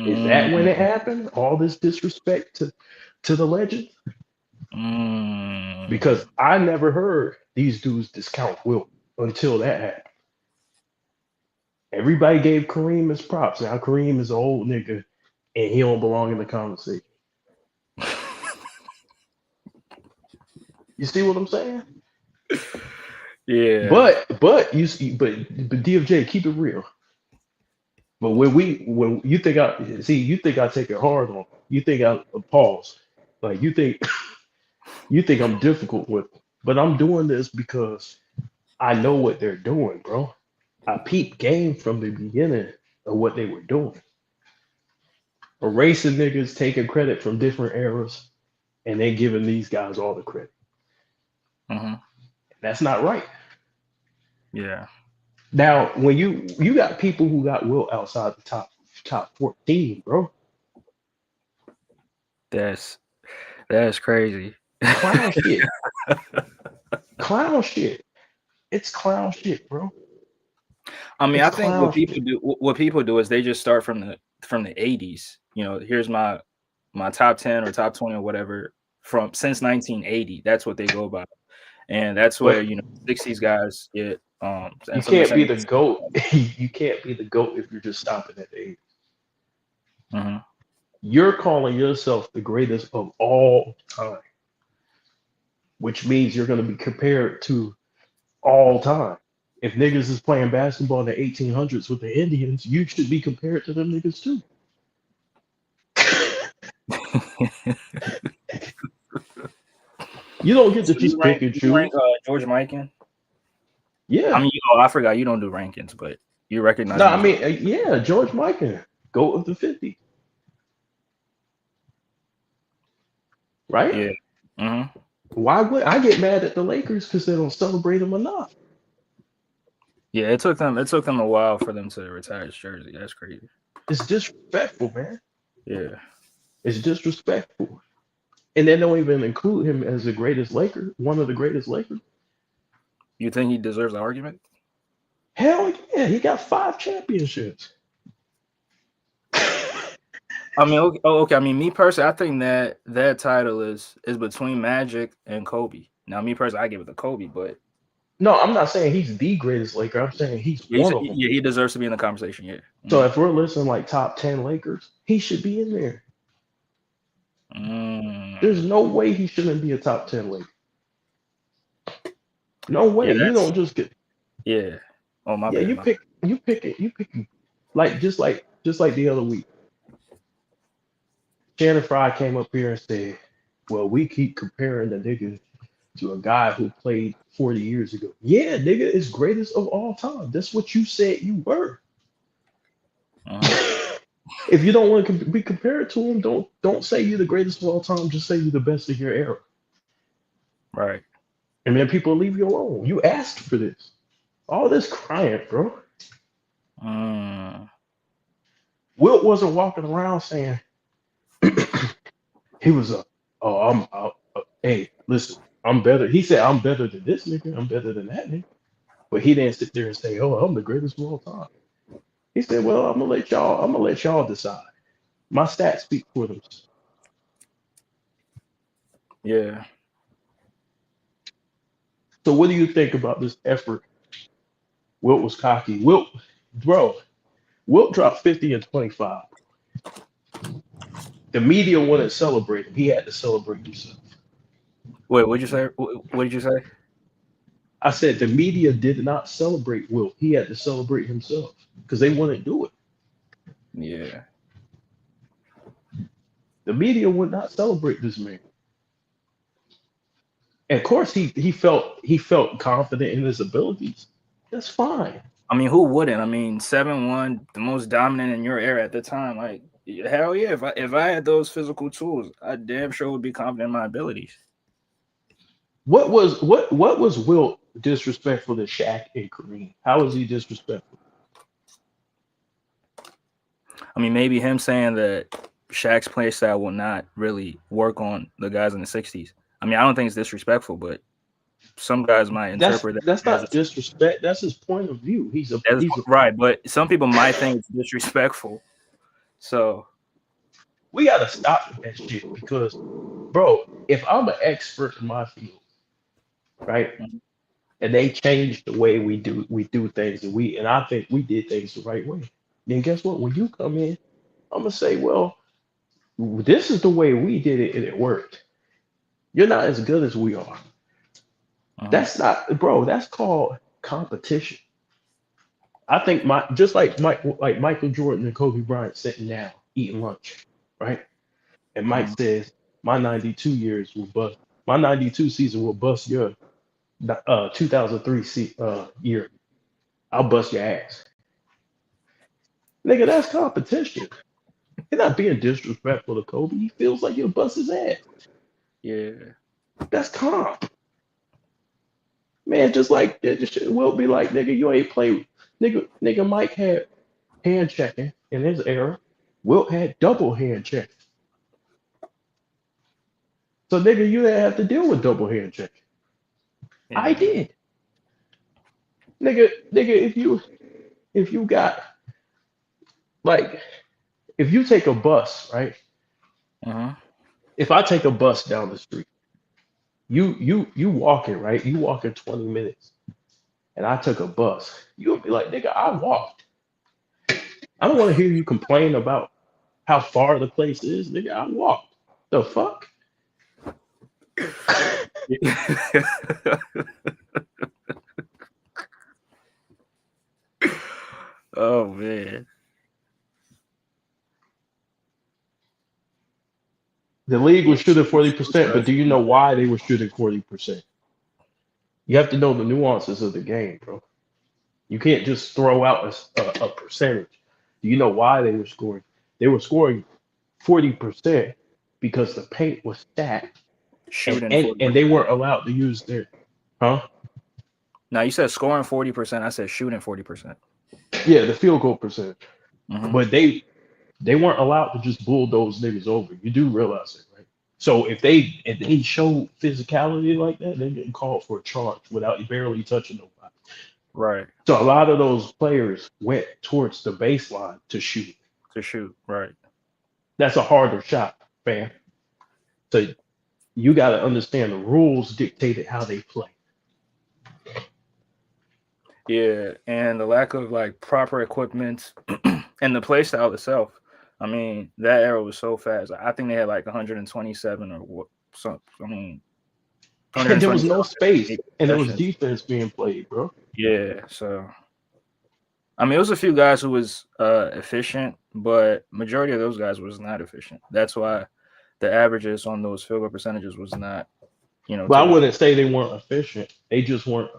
Is that when it Mm, happened? All this disrespect to the legend? Because mm. I never heard these dudes discount Wilt until that happened. Everybody gave Kareem his props. Now Kareem is an old nigga and he don't belong in the conversation. You see what I'm saying? Yeah. But you see, but DFJ, keep it real. But when you think I see, you think I take it hard on. You think I pause. Like you think I'm difficult with. But I'm doing this because I know what they're doing, bro. I peeped game from the beginning of what they were doing. Erasing niggas, taking credit from different eras, and then giving these guys all the credit. Mm-hmm. That's not right. Yeah, Now, when you got people who got Wilt outside the top 14, bro, that's that's crazy. clown shit, clown shit. It's clown shit, bro. I mean, It's I think what clown people shit. do, what people do is they just start from the 80s. You know, here's my top 10 or top 20 or whatever from since 1980. That's what they go by, and that's where But 60s guys get you and some of can't the be same. the goat. You can't be the goat if you're just stopping at the age. Hmm. You're calling yourself the greatest of all time, which means you're going to be compared to all time. If niggas is playing basketball in the 1800s with the Indians, you should be compared to them niggas too. You don't get to So just pick and you rank choose. George Mikan? I Yeah. mean, I forgot you don't do rankings, but you recognize No, him I as a mean, yeah, George Mikan, GOAT of the 50, right? yeah. Hmm. Why would I get mad at the Lakers because they don't celebrate him enough? Yeah, it took them a while for them to retire his jersey. That's crazy. It's disrespectful, man. Yeah. It's disrespectful. And they don't even include him as the greatest Laker, one of the greatest Lakers. You think he deserves the argument? Hell yeah, he got 5 championships. I mean, okay, okay. I mean, me personally, I think that title is between Magic and Kobe. Now, me personally, I give it to Kobe, but No, I'm not saying he's the greatest Laker. I'm saying he's yeah, one of them. yeah, he deserves to be in the conversation. Yeah. So Mm. if we're listening like top 10 Lakers, he should be in there. There's Mm. no way he shouldn't be a top 10 Laker. No Yeah, way. You that's don't just get yeah. Oh, my yeah, bad. you pick it. Like just like the other week. Shannon Fry came up here and said, well, we keep comparing the nigga to a guy who played 40 years ago. Yeah, nigga is greatest of all time. That's what you said you were. Uh-huh. If you don't want to be compared to him, don't say you're the greatest of all time. Just say you're the best of your era, Right. and then people will leave you alone. You asked for this. All this crying, bro. Mm. Wilt wasn't walking around saying he was a. Oh, hey, listen, I'm better. He said I'm better than this nigga. I'm better than that nigga. But he didn't sit there and say, oh, I'm the greatest of all time. He said, well, I'm gonna let y'all decide. My stats speak for themselves. Yeah. So what do you think about this effort? Wilt was cocky. Wilt dropped 50 and 25. The media wouldn't celebrate him. He had to celebrate himself. Wait, what'd you say? What did you say? I said the media did not celebrate Wilt. He had to celebrate himself because they wouldn't do it. Yeah. The media would not celebrate this man. And of course, he felt confident in his abilities. That's fine. I mean, who wouldn't? I mean, 7-1, the most dominant in your era at the time. Like, hell yeah! If I had those physical tools, I damn sure would be confident in my abilities. What was Wilt disrespectful to Shaq and Kareem? How was he disrespectful? I mean, maybe him saying that Shaq's play style will not really work on the guys in the '60s. I mean, I don't think it's disrespectful, but some guys might That's interpret that's that as not disrespect. That's his point of view. as He's a right. But some people might think it's disrespectful. So, we gotta stop that shit because, bro, if I'm an expert in my field, right, mhm. and they change the way we do things, and I think we did things the right way, then guess what? When you come in, I'm gonna say, well, this is the way we did it, and it worked. You're not as good as we are. Uh-huh. That's not, bro. That's called competition. I think my just like Michael Jordan and Kobe Bryant sitting down eating lunch, right? And Mike Uh-huh. says, my 92 years will bust. My 92 season will bust your 2003 year. I'll bust your ass. Nigga, that's competition. You're not being disrespectful to Kobe. He feels like you'll bust his ass. Yeah. That's comp. Man, just like that just shit will be like, nigga, you ain't play. Nigga Mike had hand checking in his era. Wilt had double hand checking. So nigga, you didn't have to deal with double hand checking. I Yeah. did. Nigga, if you got like if you take a bus, right? Uh-huh. If I take a bus down the street, you walking, right? You walking 20 minutes and I took a bus, you'll be like, nigga, I walked. I don't want to hear you complain about how far the place is, nigga. I walked. The fuck? Oh man. The league Yeah. was shooting Shoot 40%, but do you know why they were shooting 40%? You have to know the nuances of the game, bro. You can't just throw out a percentage. Do you know why they were scoring? They were scoring 40% because the paint was stacked and, shooting and, 40%. and they weren't allowed to use their, huh? Now you said scoring 40%. I said shooting 40%. Yeah, the field goal percentage. Mm-hmm. But they weren't allowed to just bulldoze niggas over. You do realize it, right? So if they show physicality like that, they're getting called for a charge without barely touching nobody. Right. So a lot of those players went towards the baseline to shoot. To shoot. Right. That's a harder shot, fam. So you got to understand the rules dictated how they play. Yeah. And the lack of like proper equipment and the play style itself. I mean, that era was so fast. I think they had like 127 or what. So I mean, And there was 127 no space, and there was possessions. defense being played, bro. Yeah. So I mean, it was a few guys who was efficient, but majority of those guys was not efficient. That's why the averages on those field goal percentages was not, But I to the. wouldn't say they weren't efficient. They just weren't.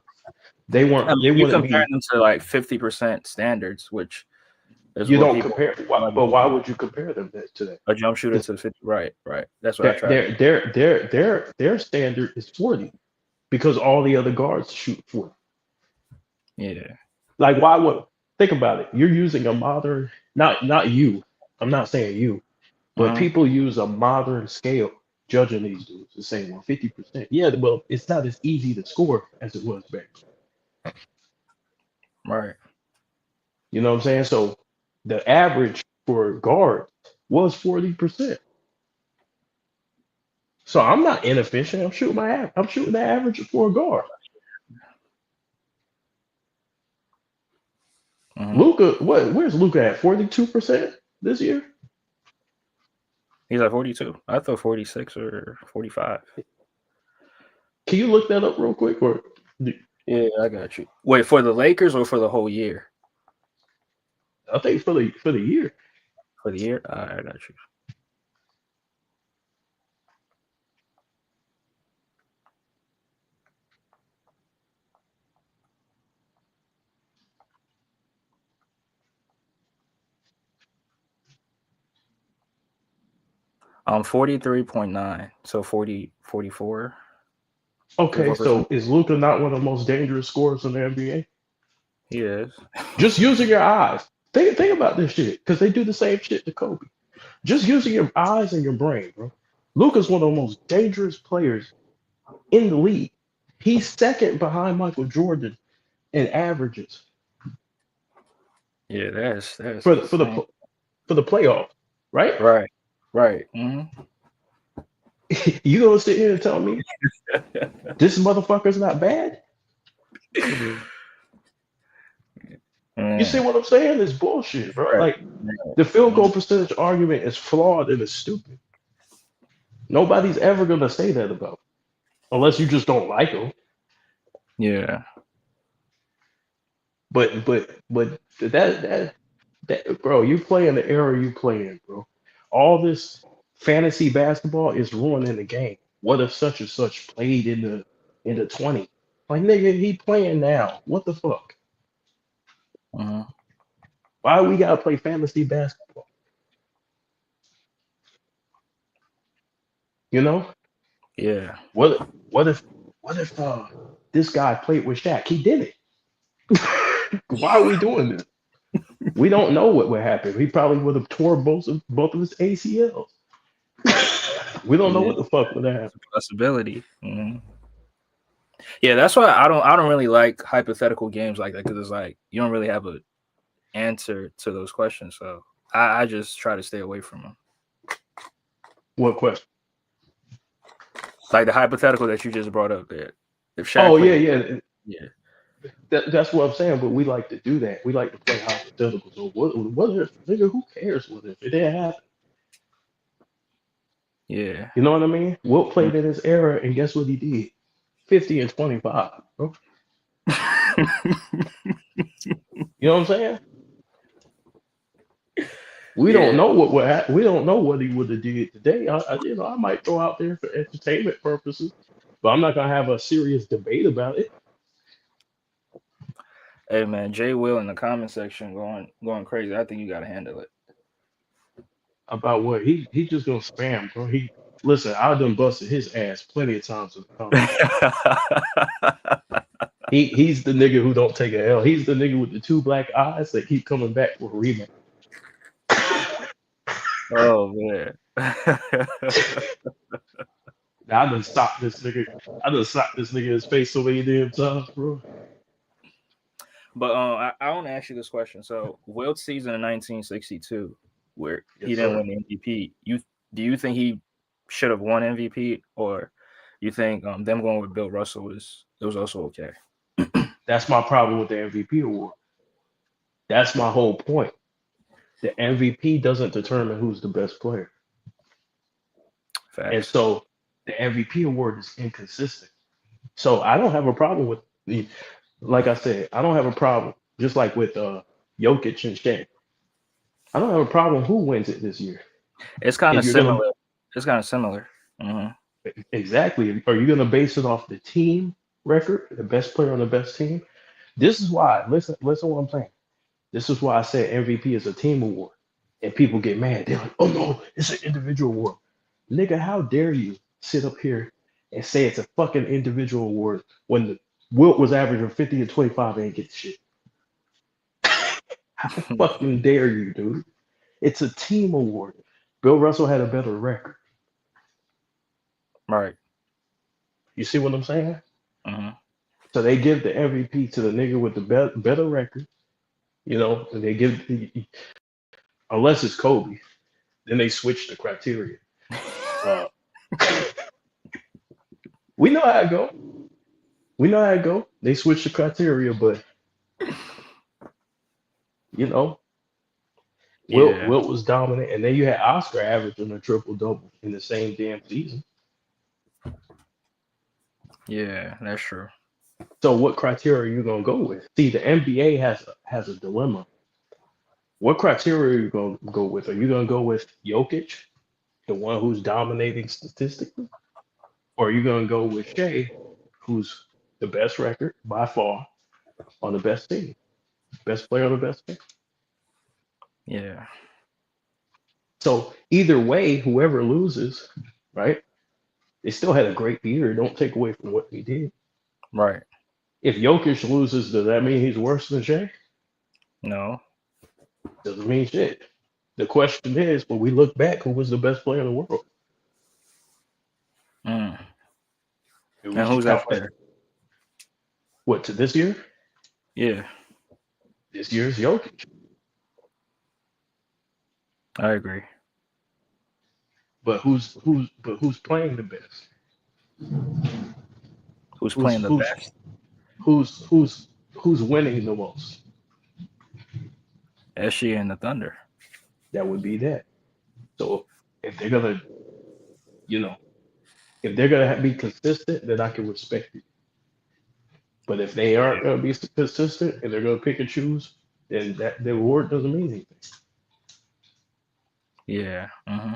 They I weren't. mean, They you wouldn't comparing be. them to like 50% standards, which is You what don't people compare. But why would you compare them to that? a jump shooter to 50. Right, right. That's what I Their tried. their their their their standard is 40 because all the other guards shoot 40. Yeah. Like why would think about it? You're using a modern not you. I'm not saying you, but Uh-huh. people use a modern scale judging these dudes and saying, well, 50%. Yeah, well, it's not as easy to score as it was back then. Right. You know what I'm saying? So the average for guards was 40%. So I'm not inefficient. I'm shooting the average for a guard. Uh-huh. Luca, where's Luca at? 42% this year? He's like 42. I thought 46 or 45. Can you look that up real quick? Or Yeah, I got you. Wait, for the Lakers or for the whole year? I think for the year. For the year? I got you. 43.9. So 44. Okay, 44%. so is Luca not one of the most dangerous scorers in the NBA? He is. Just using your eyes. Think about this shit, because they do the same shit to Kobe. Just using your eyes and your brain, bro. Luca's one of the most dangerous players in the league. He's second behind Michael Jordan in averages Yeah, that's for the, for insane. the for the playoffs, right? Right. Right. Mm-hmm. You gonna sit here and tell me this motherfucker's not bad? You see Man, what I'm saying? It's bullshit, bro. right. Like Right. the field Mhm. goal percentage argument is flawed and it's stupid. Nobody's ever gonna say that about him, unless you just don't like him. Yeah. But that bro, you play in the era you play in, bro. All this fantasy basketball is ruining the game. What if such and such played in the 20? Like nigga, he playing now. What the fuck? Mhm. Why we gotta play fantasy basketball? You know? Yeah. What what if what if this guy played with Shaq? He did it. Why are we doing this? We don't know what would happen. He probably would have tore both of his ACLs. We don't know Yeah. what the fuck would have It's a possibility. Yeah, that's why I don't really like hypothetical games like that, because it's like you don't really have a answer to those questions. So I just try to stay away from them. What question? Like the hypothetical that you just brought up there. If Shaq Oh yeah, played, yeah. yeah, That's what I'm saying. But we like to do that. We like to play hypotheticals. So what if, nigga? Who cares? What if it didn't happen? yeah. You know what I mean? Wilt Mm. played in his era, and guess what he did? 50 and 25. Bro. You know what I'm saying? We don't Yeah. know we don't know what he would have did today. I might throw out there for entertainment purposes, but I'm not gonna have a serious debate about it. Hey man, Jay Will in the comment section going crazy. I think you gotta handle it. About what he just gonna spam, bro. He listen. I done busted his ass plenty of times in the comments. He's the nigga who don't take a L. He's the nigga with the two black eyes that keep coming back for a rematch. Oh man. Now, I done stopped this nigga. I done stopped this nigga in his face so many damn times, bro. But I want to ask you this question. So Wilt's season in 1962, where he Yes, didn't sir. win the MVP, do you think he should have won MVP, or you think them going with Bill Russell was also okay? That's my problem with the MVP award. That's my whole point. The MVP doesn't determine who's the best player. And Facts. so the MVP award is inconsistent. So I don't have a problem with the, like I said, I don't have a problem, just like with Jokic and Shea. I don't have a problem who wins it this year. It's kind If of you're gonna similar. It's kind of similar. Hmm. exactly, are you gonna base it off the team record, the best player on the best team? This is why, listen what I'm saying. This is why I said MVP is a team award. And people get mad. They're like, oh no, it's an individual award. Nigga, how dare you sit up here and say it's a fucking individual award when the Wilt was averaging 50 and 25 and ain't get shit. How fucking dare you, dude? It's a team award. Bill Russell had a better record. Right. You see what I'm saying? Hmm. So they give the MVP to the nigga with the better record, and they give unless it's Kobe, then they switch the criteria. Uh, we know how it go. We know how it go. They switch the criteria, but you know, Wilt Yeah. Wilt was dominant, and then you had Oscar averaging a triple double in the same damn season. Yeah. That's true. So what criteria are you gonna go with? See, the NBA has a dilemma. What criteria are you gonna go with? Are you gonna go with Jokic, the one who's dominating statistically, or are you gonna go with Shea, who's the best record by far on the best team, best player on the best team? Yeah. So either way, whoever loses, right? They still had a great year. Don't take away from what he did. Right. If Jokic loses, does that mean he's worse than Shea? No. Doesn't mean shit. The question is, when we look back, who was the best player in the world? Mm. And we And just who's that count that. player? What to this year? Yeah. This year's Jokic. I agree. But who's playing the best? Who's Who's playing the who's best? who's winning the most? SG and the Thunder. That would be that. So if they're gonna, you know, if they're gonna be consistent, then I can respect it. But if they aren't gonna be consistent and they're gonna pick and choose, then that the award doesn't mean anything. Yeah. Hmm.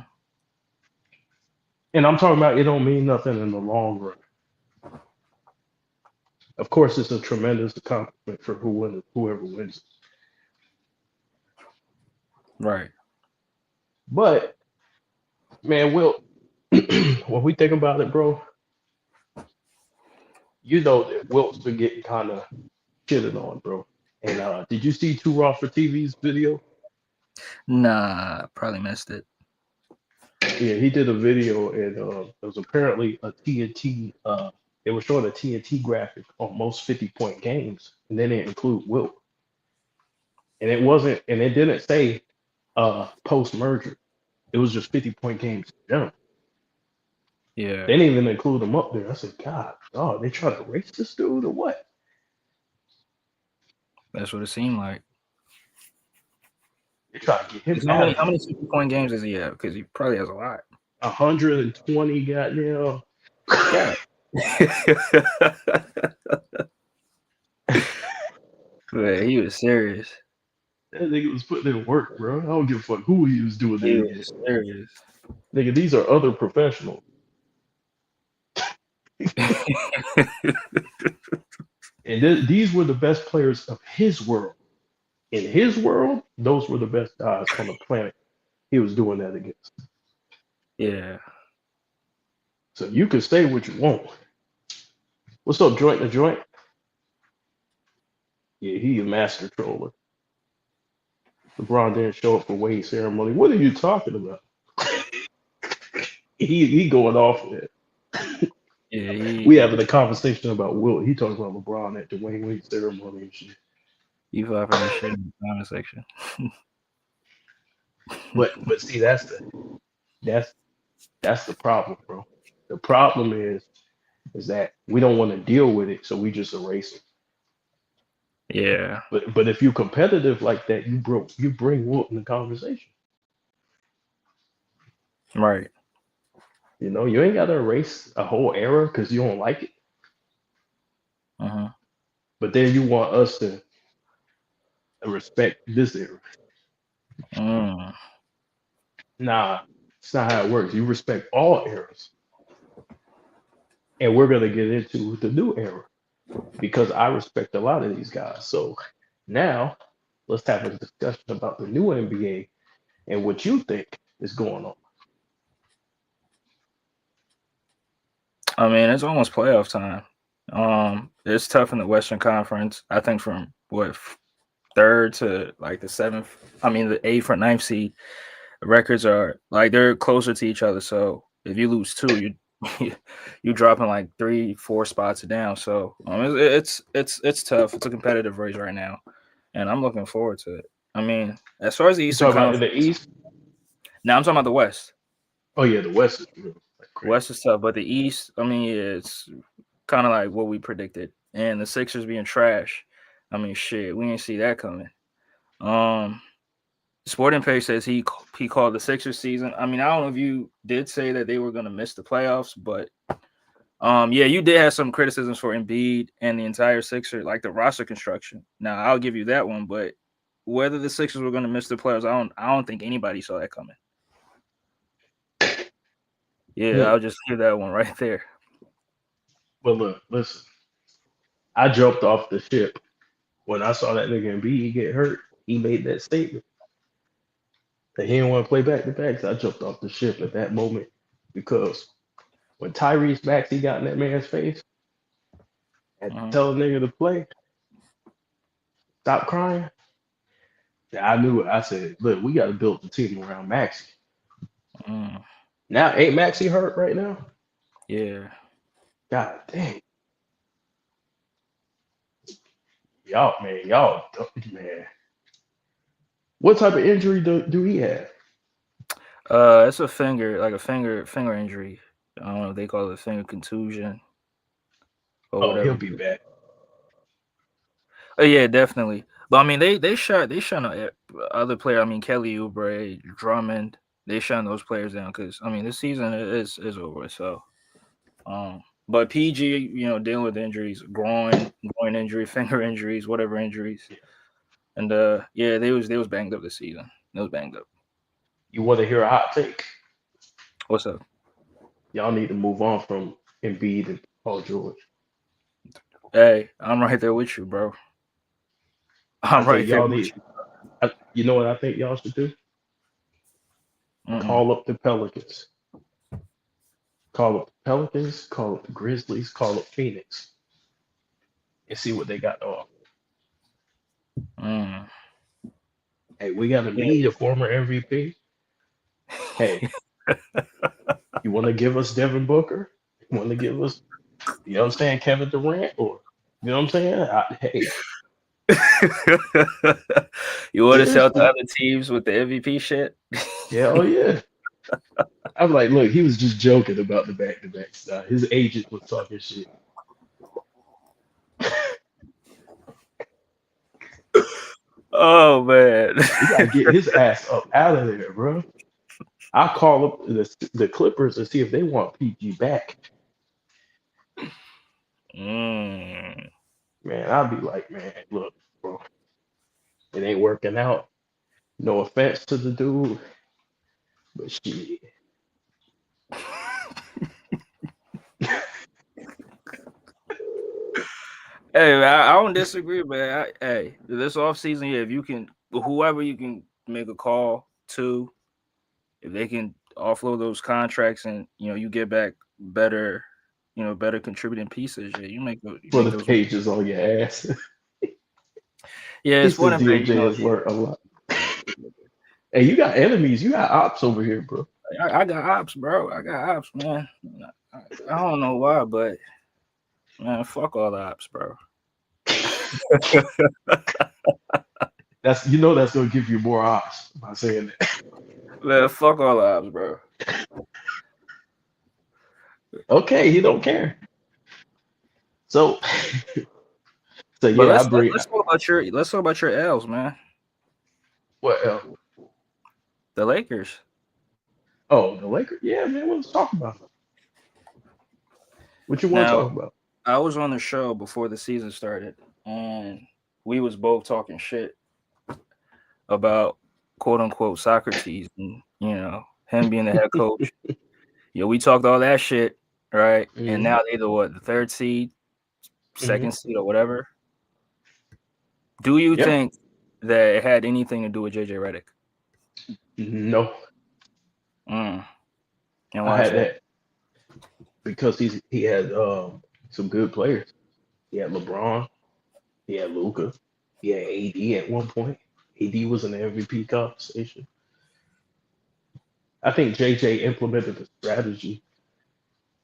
And I'm talking about it don't mean nothing in the long run. Of course, it's a tremendous accomplishment for whoever wins. Right. But man, Wilt, when we think about it, bro, you know that Wilt's been getting kind of shitted on, bro. And did you see Two Raw for TV's video? Nah, probably missed it. Yeah, he did a video, and it was apparently a TNT. It was showing a TNT graphic on most 50-point games, and then it include Wilt, and it wasn't, and it didn't say post merger. It was just 50-point games in general. Yeah, They didn't even include him up there. I said, God, oh, they trying to erase this dude or what? that's what it seemed like. They trying to get him 'Cause out of how there. many 50-point games does he have? Because he probably has a lot. 120 goddamn. God. Man, he was serious. That nigga was putting in work, bro. I don't give a fuck who he was doing He that was against. serious. Nigga, these are other professionals. And these were the best players of his world. In his world, those were the best guys on the planet he was doing that against. Yeah. So you can say what you want. What's up, Joint the Joint? Yeah, he a master troller. LeBron didn't show up for Wade ceremony. What are you talking about? he going off there. Yeah, We having a conversation about Wilt. He talking about LeBron at the Wayne Wade ceremony and shit. you flopping this shit in the comment section. But see, that's that's the problem, bro. The problem is that we don't want to deal with it, so we just erase it. Yeah. But if you're competitive like that, you bring Wilt in the conversation. Right. You know, you ain't got to erase a whole era because you don't like it. Uh-huh. But then you want us to respect this era. Mm. Nah, it's not how it works. You respect all eras, and we're gonna get into the new era because I respect a lot of these guys. So now let's have a discussion about the new NBA and what you think is going on. I mean, it's almost playoff time. It's tough in the Western Conference. I think from third to like the seventh. I mean, the eighth or ninth seed records are like they're closer to each other. So if you lose two, you dropping like 3-4 spots down. So it's tough. It's a competitive race right now, and I'm looking forward to it. I mean, as far as the You Eastern talking about in Conference, the East? now I'm talking about the West. Oh yeah, the West is real like crazy. West is tough, but the East, I mean, it's kind of like what we predicted. And the Sixers being trash, I mean, shit, we didn't see that coming. Sporting Page says he called the Sixers season. I mean, I don't know if you did say that they were going to miss the playoffs, but yeah, you did have some criticisms for Embiid and the entire Sixers, like the roster construction. Now, I'll give you that one, but whether the Sixers were going to miss the playoffs, I don't think anybody saw that coming. Yeah, I'll just give that one right there. Well, look, listen. I jumped off the ship when I saw that nigga Embiid get hurt. He made that statement that he didn't want to play back to backs. I jumped off the ship at that moment because when Tyrese Maxey got in that man's face and tell the nigga to play, stop crying. I knew it. I said, look, we got to build the team around Maxey. Now, ain't Maxey hurt right now? Yeah. God dang. Y'all, man. What type of injury do he have? It's a finger injury. I don't know if they call it a finger contusion or whatever. He'll be back. Oh yeah, definitely. But I mean, they shut other player. I mean, Kelly Oubre, Drummond. They shut those players down because I mean, this season is over. So, but PG, you know, dealing with injuries, groin injury, finger injuries, whatever injuries, and yeah, they was banged up this season. They was banged up. You want to hear a hot take? What's up? Y'all need to move on from Embiid and Paul George. Hey, I'm right there with you, bro. I'm right there with you. You know what I think y'all should do? Mm-mm. Call up the Pelicans. Call up the Pelicans. Call up the Grizzlies. Call up Phoenix and see what they got to offer. Mm. Hey, we got a need a former MVP. Hey, you want to give us Devin Booker? You want to give us, you know what I'm saying, Kevin Durant? Or, you know what I'm saying? Hey, You want to sell to seriously. other teams with the MVP shit? Yeah, oh yeah. I'm like, look, he was just joking about the back-to-back stuff. His agent was talking shit. Oh man. We gotta get his ass up out of there, bro. I'll call up the Clippers and see if they want PG back. Mm. Man, I'll be like, man, look, bro, it ain't working out. No offense to the dude, but shit. Hey, man, I don't disagree, man. Hey, this offseason, yeah, if you can, whoever you can make a call to, if they can offload those contracts and you get back better, better contributing pieces, yeah, you For make the those. pages on your ass. Yeah, He it's one said of them. DMJ has worked a lot. Hey, you got enemies. You got ops over here, bro. I got ops, bro. I got ops, man. I don't know why, but man, fuck all the ops, bro. That's gonna give you more ops by saying that. Man, fuck all the ops, bro. Okay, he don't care. So so But yeah, I bring let's talk about your L's, man. what else? The Lakers. Oh, the Lakers. Yeah, man, what was talking about? What you want to Now, talk about? I was on the show before the season started, and we was both talking shit about quote unquote Socrates and him being the head coach. We talked all that shit, right? And Hmm. now they the third seed, Hmm. second seed, or whatever. Do you Yeah. think that it had anything to do with JJ Redick? No, Mm. And I why is had that? that because he had some good players. He had LeBron. He had Luca. He had AD at one point. AD was in the MVP conversation. I think JJ implemented the strategy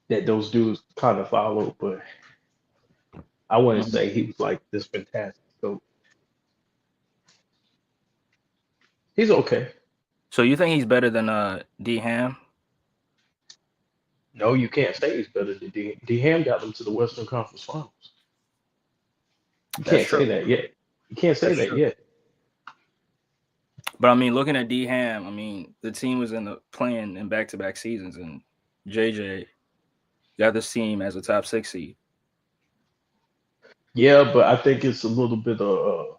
that those dudes kind of followed, but I wouldn't Mhm. say he was like this fantastic. So he's okay. So you think he's better than D Ham? No, you can't say he's better than D. D Ham got them to the Western Conference Finals. You That's can't true. say that yet. You can't say That's that true. yet. But I mean, looking at D Ham, I mean, the team was playing in back-to-back seasons, and JJ got this team as a top 6 seed. Yeah, but I think it's a little bit of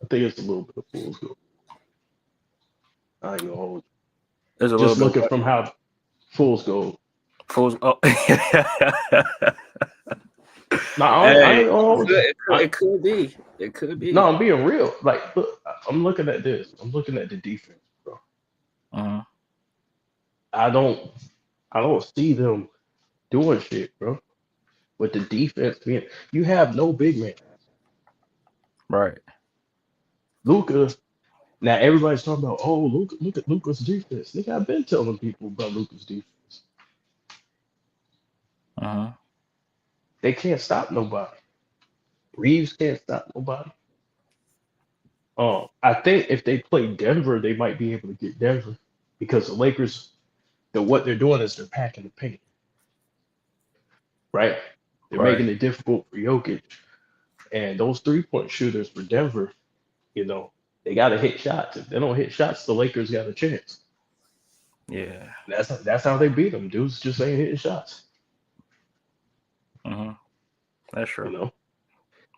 I think it's a little bit of fool's gold. I ain't gonna hold There's a you. little Just bit of looking what? from how fool's gold. Fools. Oh, No, I hey, ain't gonna hold you. it could be. It could No, be. I'm being real. Like, look, I'm looking at this. I'm looking at the defense, bro. Uh-huh. I don't, I don't see them doing shit, bro. With the defense being, you have no big man. Right. Luca. Now everybody's talking about, oh, Luca, look at Luca's defense. Nigga, I've been telling people about Luca's defense. Uh-huh. They can't stop nobody. Reeves can't stop nobody. I think if they play Denver, they might be able to get Denver because the Lakers, what they're doing is they're packing the paint, right? They're Right. making it difficult for Jokic, and those 3-point shooters for Denver, you know, they got to hit shots. If they don't hit shots, the Lakers got a chance. Yeah. That's how they beat them. Dudes just ain't hitting shots. Uh-huh. That's You true. know,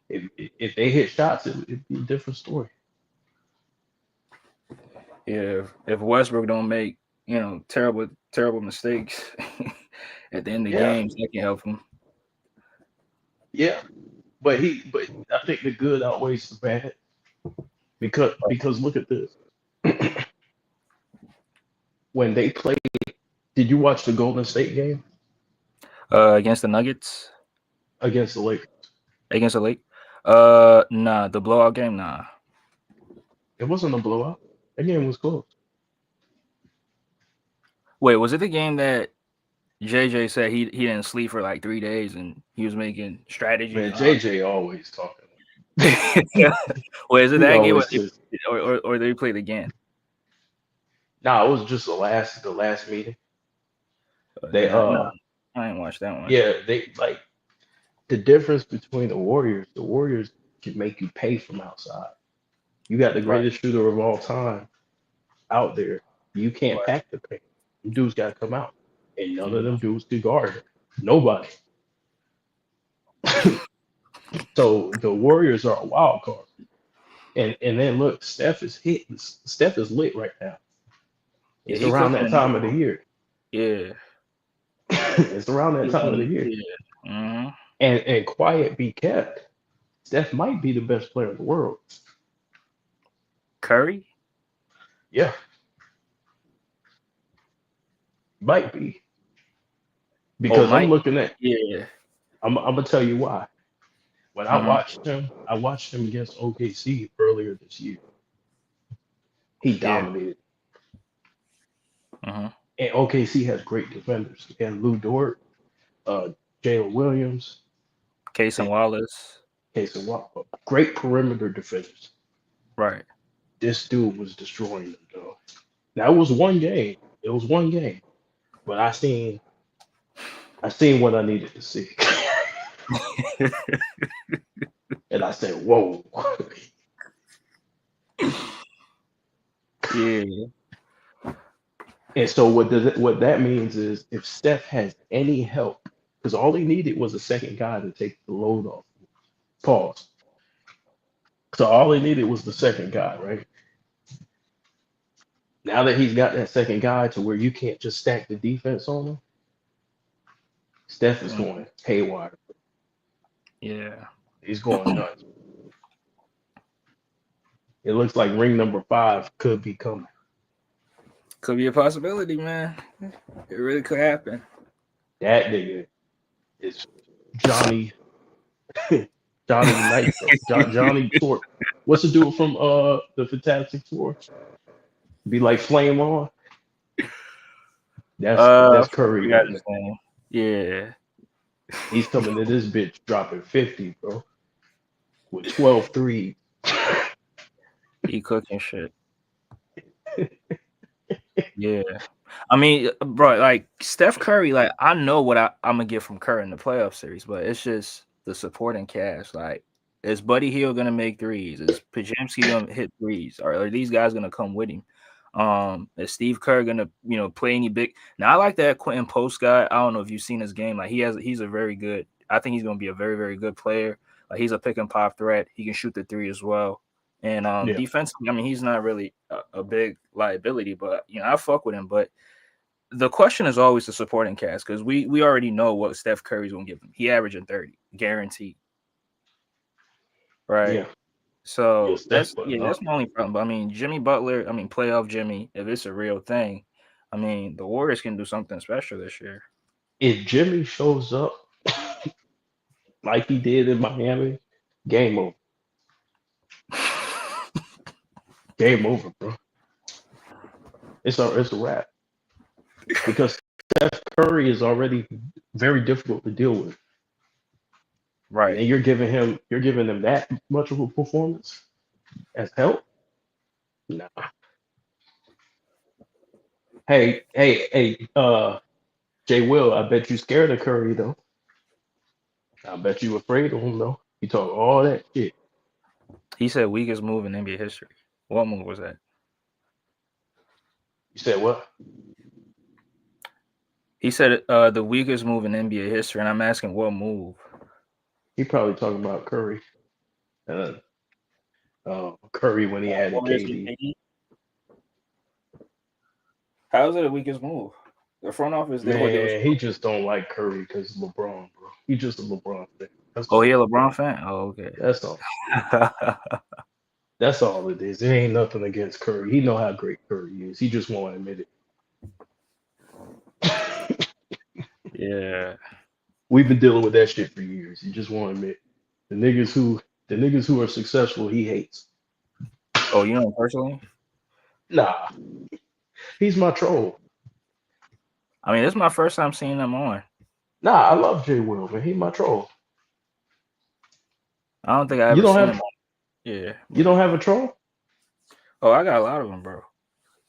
if they hit shots, it'd be a different story. Yeah. If Westbrook don't make, terrible mistakes at the end of Yeah, games, that can help him. yeah, but I think the good outweighs the bad because look at this. when they played. Did you watch the Golden State game Against the Nuggets, against the Lakers? against the Lake. Nah, the blowout game, nah. It wasn't a blowout. That game was close. Wait, was it the game that JJ said he didn't sleep for like 3 days and he was making strategies? Man, JJ always talking. Wait, is it He that game always just or they played again? nah. It was just the last meeting. They No, I didn't watch that one. yeah, they like the difference between the Warriors. The Warriors can make you pay from outside. You got the Right, greatest shooter of all time out there. You can't right. pack the paint. Them dudes got to come out, and none of Mhm. them dudes could guard it. Nobody. So the Warriors are a wild card. And then look, Steph is hit. Steph is lit right now. Yeah, It's he around cooking that in the time of the booth. year. Yeah. It's around that time of the year. Yeah. Mm-hmm. And quiet be kept. Steph might be the best player in the world. Curry? Yeah, might be. Oh, Because I'm Mike? looking at Yeah. I'm gonna tell you why. When I Mm-hmm. watched him against OKC earlier this year. He Yeah. dominated. Mm-hmm. And OKC has great defenders. And Lou Dort, Jalen Williams, Case and and Wallace. Casey Walker. Great perimeter defenders. Right. This dude was destroying them, though. Now it was one game. It was one game. But I seen what I needed to see. And I said, whoa. Yeah. And so what that means is if Steph has any help, because all he needed was a second guy to take the load off. Pause. So all he needed was the second guy, right? Now that he's got that second guy to where you can't just stack the defense on him, Steph is Mm, going haywire. yeah. He's going nuts. It looks like ring number 5 could be coming. Could be a possibility, man. It really could happen. That nigga is Johnny Nitro. Johnny Torque. What's the dude from the Fantastic Four? Be like Flame On. That's Curry Forgot right his now. name. Yeah. He's coming to this bitch dropping 50, bro. With 12 threes. He cooking shit. Yeah. I mean, bro, like Steph Curry, like I know what I'm gonna get from Curry in the playoff series, but it's just the supporting cast. Like, is Buddy Hield gonna make threes? Is Pajemski gonna hit threes? Or are these guys gonna come with him? Is Steve Kerr gonna play any big? Now I like that Quentin Post guy. I don't know if you've seen his game. Like he's a very good. I think he's gonna be a very very good player. Like he's a pick and pop threat. He can shoot the three as well. And Yeah. defensively, I mean, he's not really a big liability, but I fuck with him. But the question is always the supporting cast because we already know what Steph Curry's gonna give him. He averaging 30, guaranteed. Right. Yeah. So Steph that's my only problem. But I mean, Jimmy Butler, I mean, playoff Jimmy, if it's a real thing, I mean, the Warriors can do something special this year. If Jimmy shows up like he did in Miami, game over. Game over, bro. It's a wrap. Because Steph Curry is already very difficult to deal with. Right. And you're giving him that much of a performance as help? Nah. Hey, Jay Will, I bet you scared of Curry though. I bet you afraid of him though. He talk all that shit. He said weakest move in NBA history. What move was that? You said what? He said the weakest move in NBA history, and I'm asking what move. He probably talking about Curry. Curry when he added KD. How is it a weakest move? The front office. Man, he just don't like Curry because LeBron, bro. He's just a LeBron fan. Oh, he a LeBron fan? Oh, okay. That's all. That's all it is. It ain't nothing against Curry. He know how great Curry is. He just won't admit it. Yeah. We've been dealing with that shit for years. You just won't admit the niggas who are successful, he hates. Oh, you know him personally? Nah, he's my troll. I mean, this is my first time seeing them on. Nah, I love Jay Will, man. He my troll. I don't think I You ever don't seen have them. Yeah, you but don't have a troll? I got a lot of them, bro.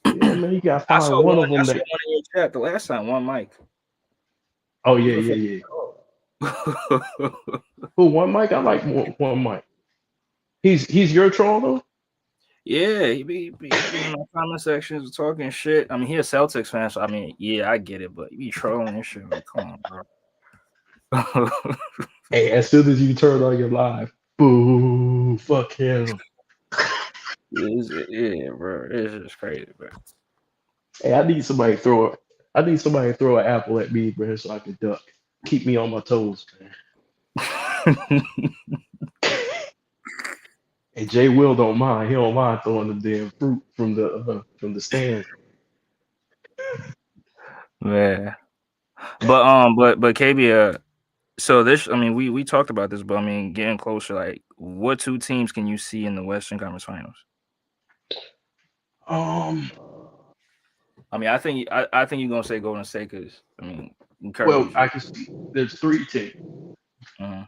Yeah, man. You gotta I find saw one one. of I them saw that. one in your chat the last time. One mic. Oh Who's yeah, the yeah, fuck? yeah. Oh. Who one mic? I like one mic. He's your troll though. Yeah, he be in my comment sections talking shit. I mean, he a Celtics fan, so I mean, yeah, I get it, but he be trolling and shit. Like, come on, bro. Hey, as soon as you turn on your live, boo, fuck him. Yeah, bro. It's just crazy, bro. Hey, I need somebody to throw an apple at me, bro, so I can duck. Keep me on my toes, man. And Jay Will don't mind. He don't mind throwing the damn fruit from the stands. Man. But KB, so this, I mean, we talked about this, but I mean, getting closer, like, what two teams can you see in the Western Conference Finals? Um, I mean, I think you're gonna say Golden State because I mean, Curry well, is I just. can see there's three teams. Uh,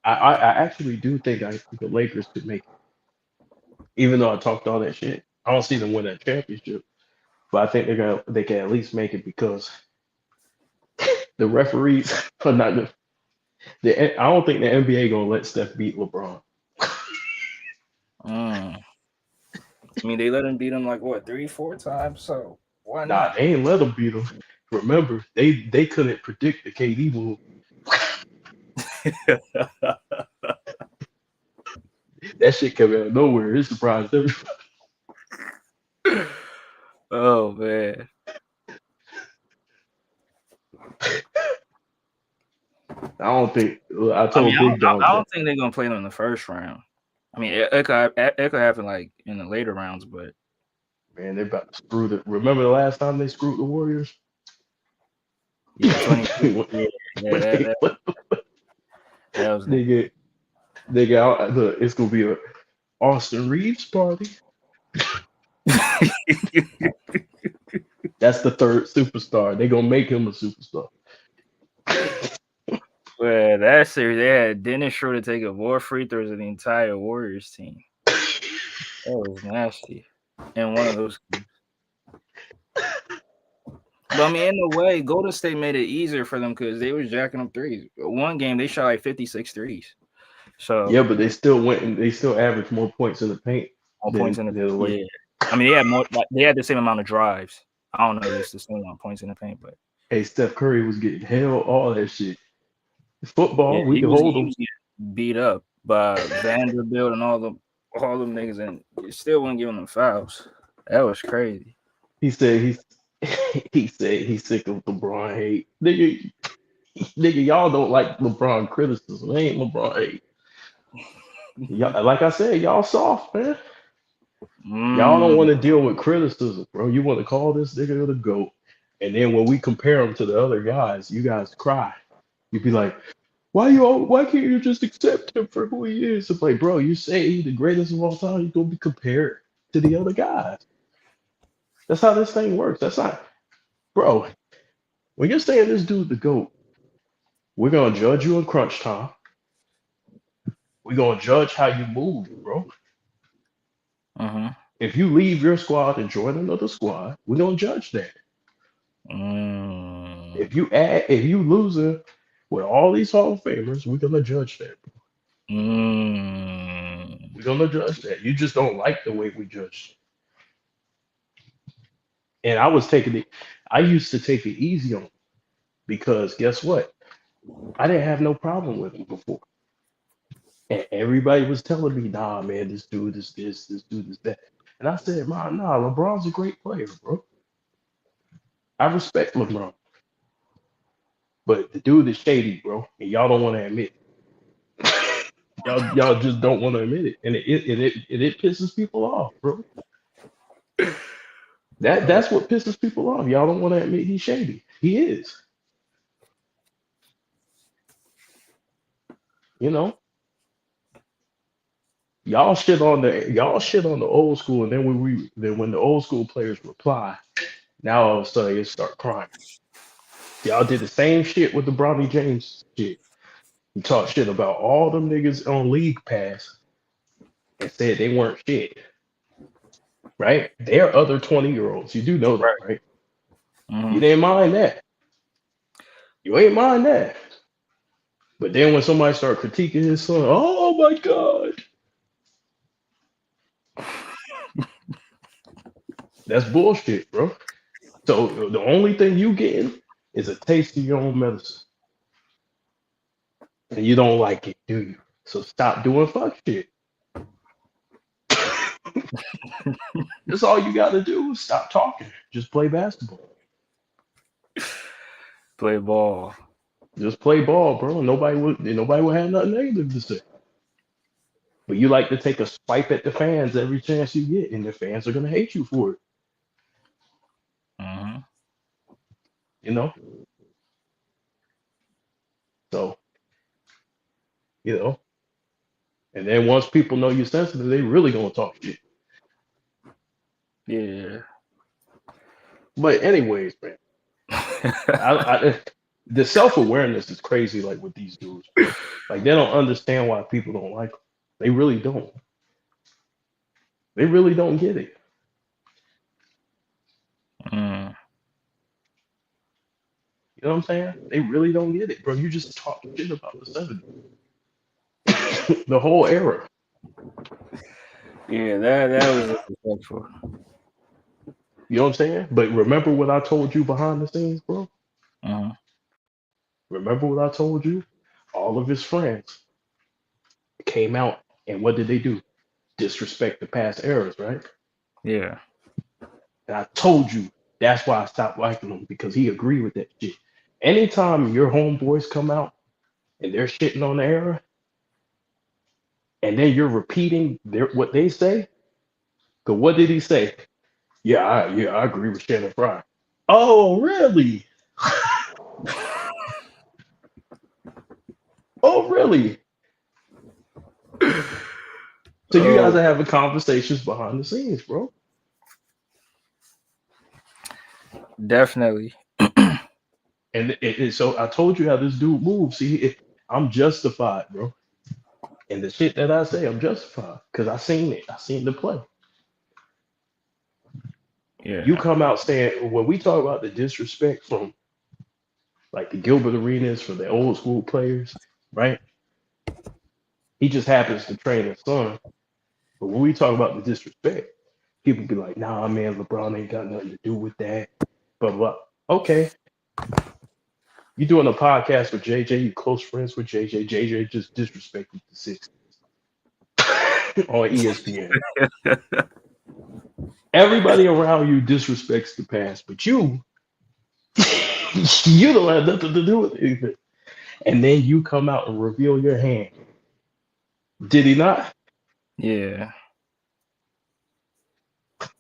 I actually do think the Lakers could make it, even though I talked all that shit. I don't see them win that championship, but I think they can at least make it because the referees are not I don't think the NBA gonna let Steph beat LeBron. I mean, they let him beat him like what 3, 4 times, so why Nah, not? they ain't let them beat him. Remember, they couldn't predict the KD move. That shit came out of nowhere. It surprised everybody. Oh man. I don't think. I I mean, told Big Dog I that. don't think they're gonna play them in the first round. I mean, it could happen like in the later rounds, but Man, they about to screw the. Remember the last time they screwed the Warriors? yeah, 20. When Yeah, yeah, when they that was that. nigga, look, it's gonna be a Austin Reeves party. That's the third superstar. They gonna make him a superstar. Well, that series they had Dennis Schroeder taking more free throws than the entire Warriors team. That was nasty. In one of those games. But I mean, in a way, Golden State made it easier for them because they was jacking up threes. One game they shot like 56 threes. So Yeah, but they still went and they still averaged more points in the paint more points in the than the Lakers. yeah. I mean, they had more. Like, they had the same amount of drives. I don't know if it's the same amount of points in the paint, but Hey, Steph Curry was getting hell, all that shit. It's yeah, football. We can hold he them. was getting beat up by Vanderbilt and all them niggas, and they still wasn't giving them fouls. That was crazy. He said he said he's sick of LeBron hate. Nigga, y'all don't like LeBron criticism. It ain't LeBron hate. Y'all, like I said, y'all soft, man. Y'all don't Mm. want to deal with criticism, bro. You want to call this nigga the GOAT. And then when we compare him to the other guys, you guys cry. You be like, why can't you just accept him for who he is? It's like, bro, you say he's the greatest of all time, you're gonna be compared to the other guys. That's how this thing works. That's not, bro. When you're saying this dude the GOAT, we're gonna judge you in crunch time. We're gonna judge how you move, bro. Uh-huh. If you leave your squad and join another squad, we're gonna judge that. Mm. If you losing with all these Hall of Famers, we're gonna judge that. Mm. We're gonna judge that. You just don't like the way we judge. And I used to take it easy on him because guess what? I didn't have no problem with him before. And everybody was telling me, nah, man, this dude is this dude is that. And I said, man, nah, LeBron's a great player, bro. I respect LeBron. But the dude is shady, bro. And y'all don't want to admit it. Y'all just don't want to admit it. And it pisses people off, bro. Oh, That's what pisses people off. Y'all don't want to admit he's shady. He is. You know, y'all shit on the old school, and then when the old school players reply, now all of a sudden you start crying. Y'all did the same shit with the Bronny James shit. You talk shit about all them niggas on League Pass and said they weren't shit, right? They're other 20-year-olds. You do know that, Right. right? Hmm. You didn't mind that. You ain't mind that. But then when somebody start critiquing his son, oh my God, that's bullshit, bro. So the only thing you getting is a taste of your own medicine. And you don't like it, do you? So stop doing fuck shit. That's all you got to do. Stop talking. Just play basketball. Play ball. Just play ball, bro. Nobody would have nothing negative to say. But you like to take a swipe at the fans every chance you get, and the fans are gonna hate you for it. Hmm. You know. So you know. And then once people know you're sensitive, they really gonna talk shit. Yeah. But anyways, man, I the self awareness is crazy. Like with these dudes, bro. Like they don't understand why people don't like them. They really don't. They really don't get it. Mm. You know what I'm saying? They really don't get it, bro. You just talk shit about the '70s, the whole era. Yeah, that was disrespectful. You know what I'm saying? But remember what I told you behind the scenes, bro? Hmm. Remember what I told you? All of his friends came out, and what did they do? Disrespect the past eras, right? Yeah. And I told you that's why I stopped liking him because he agreed with that shit. Anytime your homeboys come out and they're shitting on the era, and then you're repeating what they say, because what did he say? Yeah, I agree with Shannon Fry. Oh, really? Oh, really? So you guys Oh, are having conversations behind the scenes, bro. definitely. So I told you how this dude moves. See, I'm justified, bro. And the shit that I say, I'm justified because I seen it. I seen the play. You Yeah. come out saying when we talk about the disrespect from like the Gilbert Arenas for the old school players, right? He just happens to train his son. But when we talk about the disrespect, people be like, "Nah, man, LeBron ain't got nothing to do with that." But okay, you doing a podcast with JJ? You close friends with JJ? JJ just disrespected the six on ESPN. Everybody around you disrespects the past, but you, you don't have nothing to do with anything. And then you come out and reveal your hand. Did he not? Yeah.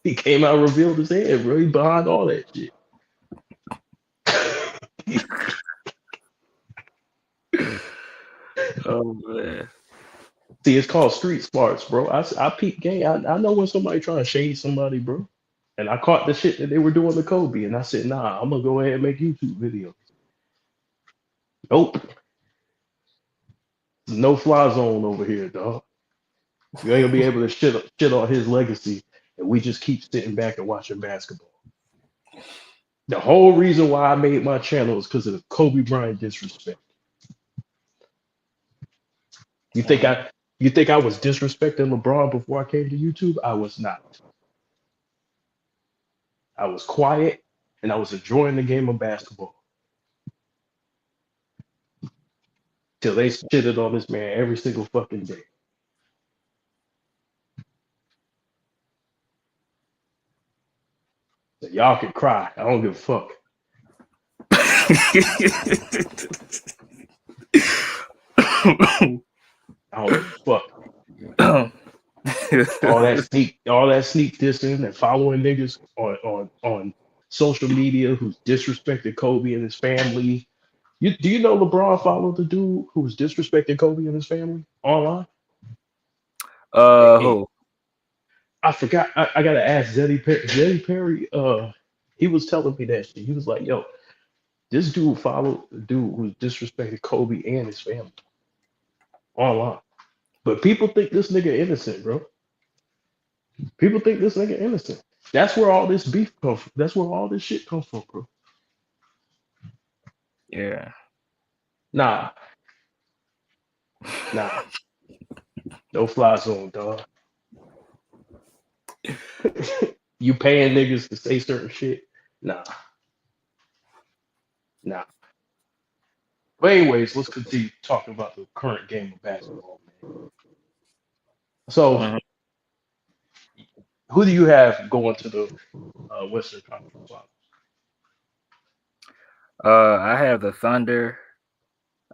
He came out and revealed his hand, bro. He behind all that shit. Oh man. See, it's called street smarts, bro. I peep game. I know when somebody trying to shade somebody, bro. And I caught the shit that they were doing to Kobe, and I said, nah, I'm gonna go ahead and make YouTube videos. Nope, no fly zone over here, dog. You ain't gonna be able to shit on his legacy, and we just keep sitting back and watching basketball. The whole reason why I made my channel is because of the Kobe Bryant disrespect. You think Mhm. I you think I was disrespecting LeBron before I came to YouTube? I was not. I was quiet and I was enjoying the game of basketball till they shitted on this man every single fucking day. So y'all can cry. I don't give a fuck. I don't give a fuck. All that sneak dissing and following niggas on social media who's disrespected Kobe and his family. Do you know LeBron followed the dude who was disrespecting Kobe and his family online? And Who? I forgot. I gotta ask Zeddy Perry. Zeddy Perry. He was telling me that shit. He was like, "Yo, this dude followed the dude who disrespected Kobe and his family online." But people think this nigga innocent, bro. People think this nigga innocent. That's where all this beef comes from. That's where all this shit comes from, bro. Yeah. Nah, nah, no fly zone, dog. You paying niggas to say certain shit? Nah, nah. But anyways, let's continue talking about the current game of basketball, man. So, Mhm. who do you have going to the Western Conference Finals? I have the Thunder.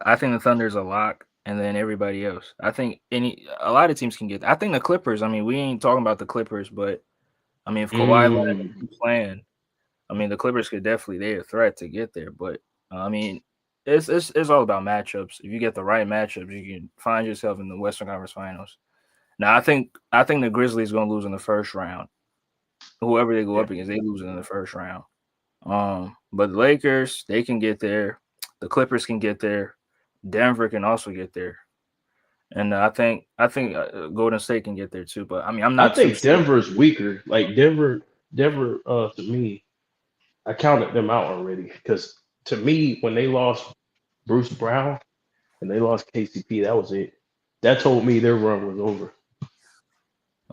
I think the Thunder's a lock, and then everybody else. I think a lot of teams can get. I think the Clippers. I mean, we ain't talking about the Clippers, but I mean, if Kawhi Leonard Mm, keeps playing, I mean, the Clippers could definitely they're a threat to get there. But I mean, it's all about matchups. If you get the right matchups, you can find yourself in the Western Conference Finals. Now, I think the Grizzlies gonna lose in the first round. Whoever they go yeah, up against, they losing in the first round. But the Lakers, they can get there. The Clippers can get there. Denver can also get there, and I think Golden State can get there too. But I mean, I'm I not too think sure. Denver's weaker. Like Denver. To me, I counted them out already because to me, when they lost Bruce Brown and they lost KCP, that was it. That told me their run was over.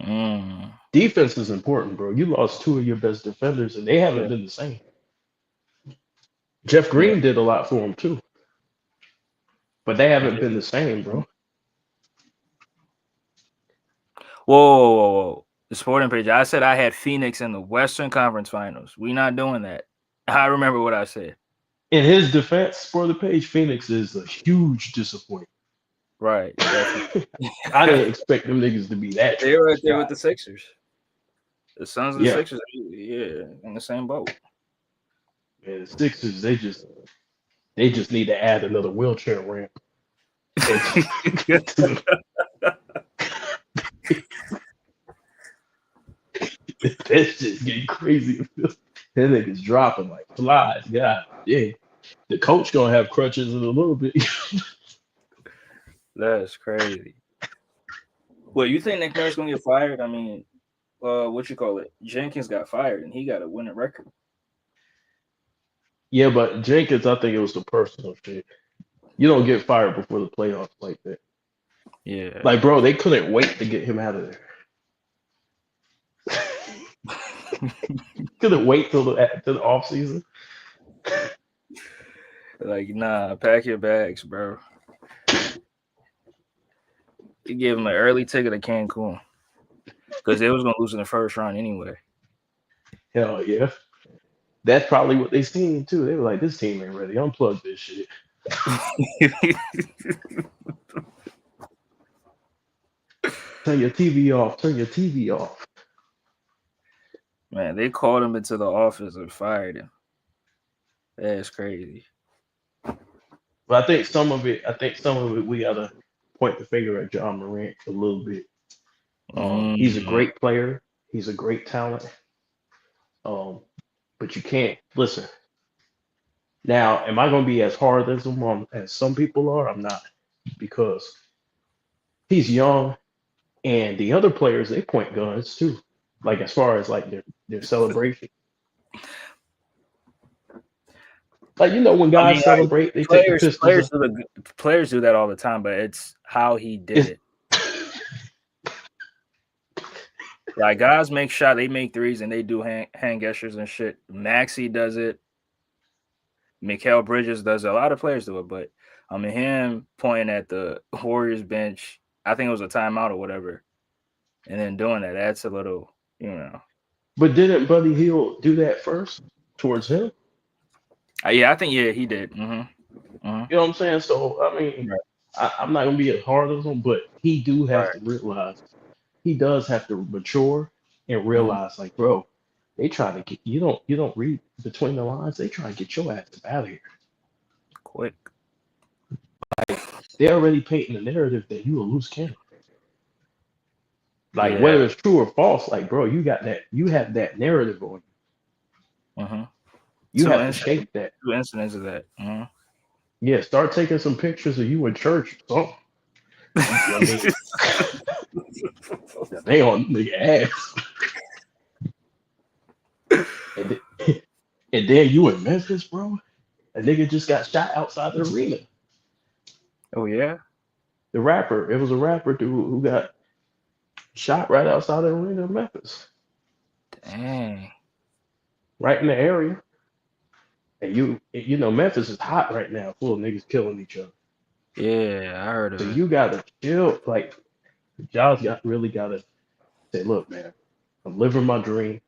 Mm, Defense is important, bro. You lost two of your best defenders, and they haven't yeah, been the same. Jeff yeah. Green did a lot for him too, but they haven't Yeah. been the same, bro. Whoa. The sporting page. I said I had Phoenix in the Western Conference Finals. We not doing that. I remember what I said. In his defense, for the page, Phoenix is a huge disappointment. Right, definitely. I didn't expect them niggas to be that They're right trash. there with God, the Sixers. The Suns and the yeah, Sixers, yeah, in the same boat. man. The Sixers, they just need to add another wheelchair ramp. And to that's just getting crazy. That nigga's dropping like flies. God, yeah. The coach gonna have crutches in a little bit. That's crazy. Well, you think Nick Nurse gonna get fired? I mean, what you call it? Jenkins got fired, and he got a winning record. Yeah, but Jenkins, I think it was the personal shit. You don't get fired before the playoffs like that. Yeah. Like, bro, they couldn't wait to get him out of there. Couldn't wait till the off season. Like, nah, pack your bags, bro. You gave him an early ticket to Cancun because they was gonna lose in the first round anyway. Hell yeah. That's probably what they seen too. They were like, this team ain't ready. Unplug this shit. Turn your TV off. Turn your TV off. Man, they called him into the office and fired him. That's crazy. But I think some of it we gotta point the finger at John Morant a little bit. He's a Mm, great player. He's a great talent. Um, but you can't listen. Now, am I gonna be as hard as him as some people are? I'm not because he's young and the other players they point guns too. Like as far as like their celebration. Like when I mean, guys like celebrate, they take the players, pistols players up. do players do that all the time, but it's how he did It's, it. Like guys make shot, they make threes, and they do hand gestures and shit. Maxi does it. Mikal Bridges does it. A lot of players do it, but I mean him pointing at the Warriors bench. I think it was a timeout or whatever, and then doing that. That's a little, you know. but didn't Buddy Hield do that first towards him? Yeah, I think he did. You know what I'm saying? So I mean, Right, I'm not gonna be as hard as him, but he do have right. to realize he does have to mature and hmm realize, like, bro, they try to get you don't read between the lines. They try to get your ass out of here. Quick. They're already painting the narrative that you a loose cannon. Like Yeah. whether it's true or false, like bro, you got that. You have that narrative on you. Mm-hmm. You have to shape that. 2 incidents of that. Mm-hmm. Yeah, start taking some pictures of you in church or something. I mean, they on nigga ass. And then, and then you in Memphis, bro. A nigga just got shot outside the arena. Oh yeah. The rapper, it was a rapper dude who got shot right outside the arena in Memphis, Dang. right in the area. And you know, Memphis is hot right now, full of niggas killing each other. Yeah, I heard of So it. you gotta chill. Like, y'all really gotta say, look, man, I'm living my dream.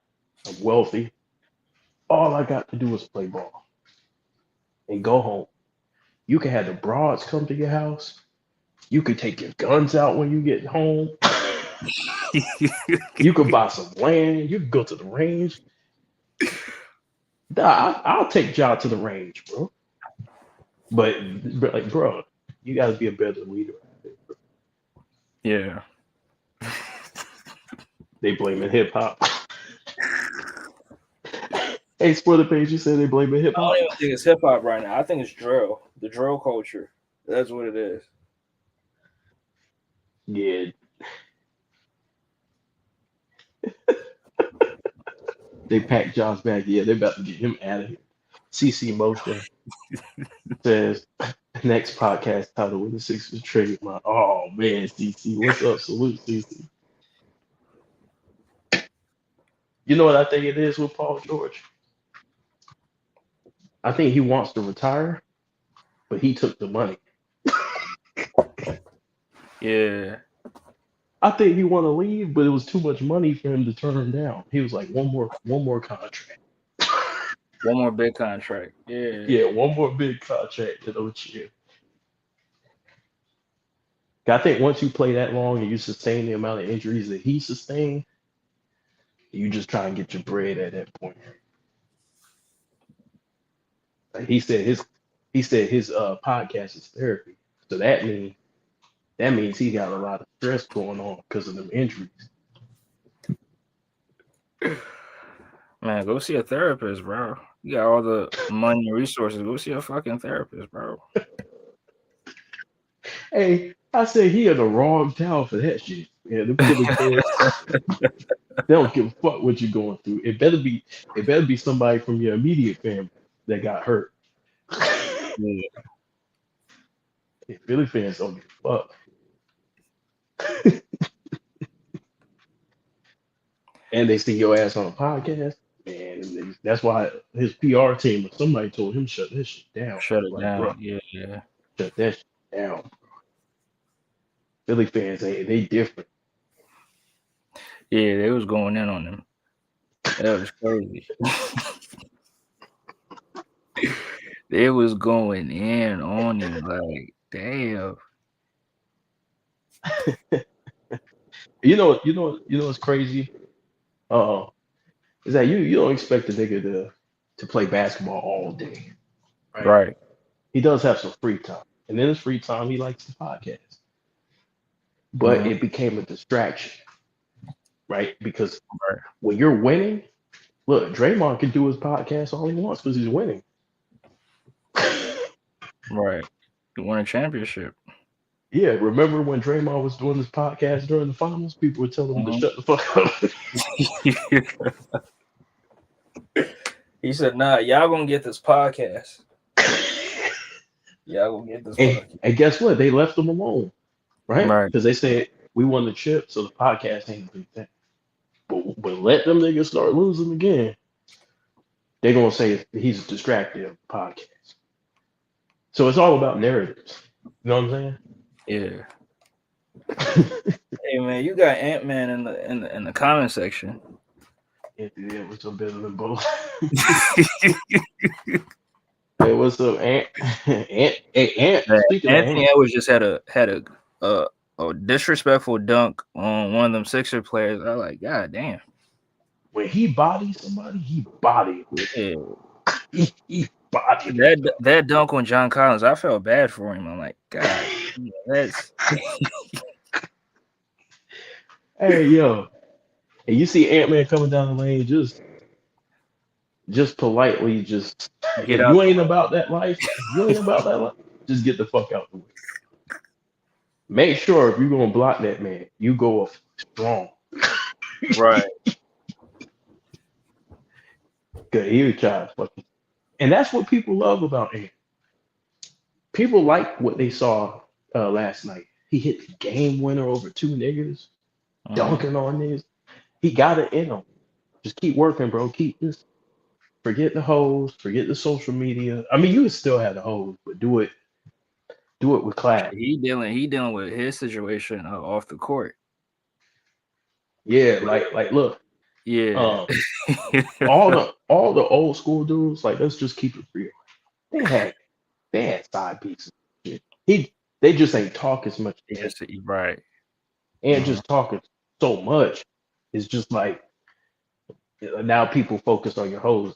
I'm wealthy. All I got to do is play ball and go home. You can have the broads come to your house. You could take your guns out when you get home. You could buy some land. You could go to the range. Nah, I'll take y'all to the range, bro. But like, bro, you gotta be a better leader. Yeah. They blaming hip hop. Hey, spoiler page, you said they blaming hip I hop. don't even think it's hip hop right now. I think it's drill. The drill culture. That's what it is. Yeah. They packed Josh back. Yeah, they about to get him out of here. CC Motion says next podcast title with the Sixers trade. My oh man, CC, what's up? Salute, CC. You know what I think it is with Paul George? I think he wants to retire, but he took the money. Yeah. I think he want to leave, but it was too much money for him to turn him down. He was like, one more contract. One more big contract. Yeah. Yeah, one more big contract to those year. I think once you play that long and you sustain the amount of injuries that he sustained, you just try and get your bread at that point. Like he said his podcast is therapy. So that means he got a lot of stress going on because of them injuries. Man, go see a therapist, bro. You got all the money and resources. Go see a fucking therapist, bro. Hey, I said he in the wrong town for that shit. Yeah, them Philly fans, they don't give a fuck what you're going through. It better be somebody from your immediate family that got hurt. Yeah. Yeah, Philly fans don't give a fuck. And they see your ass on a podcast, man. That's why his PR team or somebody told him shut this shit down. Shut it Like, down. bro, Yeah. shut that shit down. Philly fans, they different. Yeah, they was going in on him. That was crazy. They was going in on him. Like, damn. You know what's crazy? Is that you don't expect a nigga to play basketball all day, right? Right. He does have some free time, and in his free time, he likes the podcast. But Mhm. it became a distraction, right? Because Right. when you're winning, look, Draymond can do his podcast all he wants because he's winning. Right. He won a championship. Yeah, remember when Draymond was doing this podcast during the finals? People were telling him to shut the fuck up. He said, "Nah, y'all gonna get this podcast. Y'all gonna get this podcast." And guess what? They left him alone, right? Right. Because they said we won the chip, so the podcast ain't a big thing. But let them niggas start losing again. They're gonna say he's distracted of the podcast. So it's all about narratives. You know what I'm Yeah. saying? Hey man, you got Ant-Man in the comment section. Yeah, what's up, better than both? Hey, what's up, Ant? Ant. Speaking of Anthony Ant, Edwards just had a disrespectful dunk on one of them Sixer players. I was like, God damn. when he bodies somebody, he bodied. Yeah. He body. That dunk on John Collins, I felt bad for him. I'm like, God, that's Hey, yo. And you see Ant-Man coming down the lane, just politely, get if out you the ain't way. about that life, just get the fuck out the way. Make sure if you're gonna block that man, you go up strong. Right. Cause he was trying to fucking, and that's what people love about Ant. People like what they saw last night. He hit the game winner over two niggas, dunking on niggas. He got it in him. Just keep working, bro. Keep this. Forget the hoes. Forget the social media. I mean, you would still have the hoes, but do it with class. He dealing with his situation off the court. Yeah, look, Yeah. um, all the old school dudes, like let's just keep it real. They had they had side pieces. Shit. They just ain't talk as much as Ant. Yes, right. Ant just talking so much. It's just like now people focus on your hoes.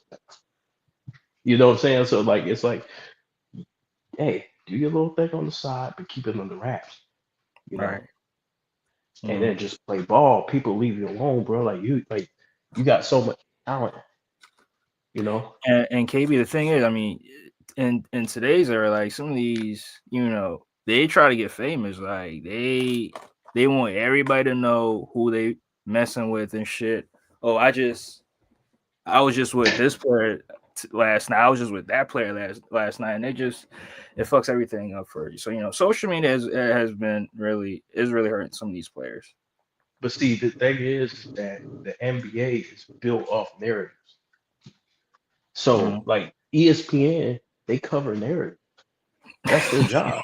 You know what I'm saying? So like it's like, hey, do your little thing on the side, but keep it under wraps. You know, Right. and then just play ball. People leave you alone, bro. You got so much talent. You know. And KB, the thing is, I mean, in today's era, like some of these, they try to get famous. Like they want everybody to know who they messing with and shit. Oh, I was just with this player last night. I was just with that player last night, and it fucks everything up for you. So social media has been really hurting some of these players. But see, the thing is that the NBA is built off narratives. So, like ESPN, they cover narrative. That's their job.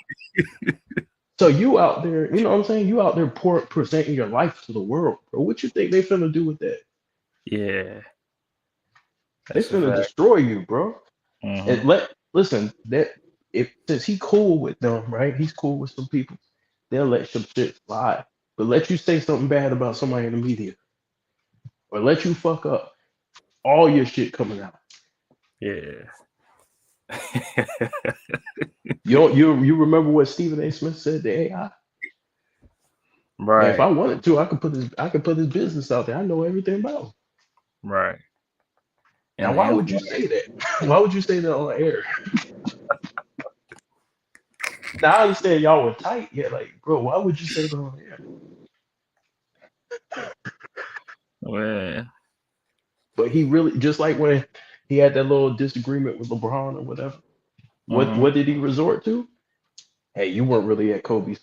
So you out there, you know what I'm saying? You out there presenting your life to the world, bro. What you think they finna do with that? Yeah, They that's a finna fact. destroy you, bro. And Mm-hmm. listen, that if since he cool with them, right? He's cool with some people. They'll let some shit slide. But let you say something bad about somebody in the media, or let you fuck up, all your shit coming out. Yeah. You remember what Stephen A. Smith said to AI? Man, if I Right. wanted to, I could put his business out there. I know everything about him. Right. Now, And why the would you say that? Why would you say that on air? Now I understand y'all were tight. Yeah, like, bro, why would you say that on air? man. But he really, just like when he had that little disagreement with LeBron or whatever. Mm-hmm. What did he resort to? Hey, you weren't really at Kobe's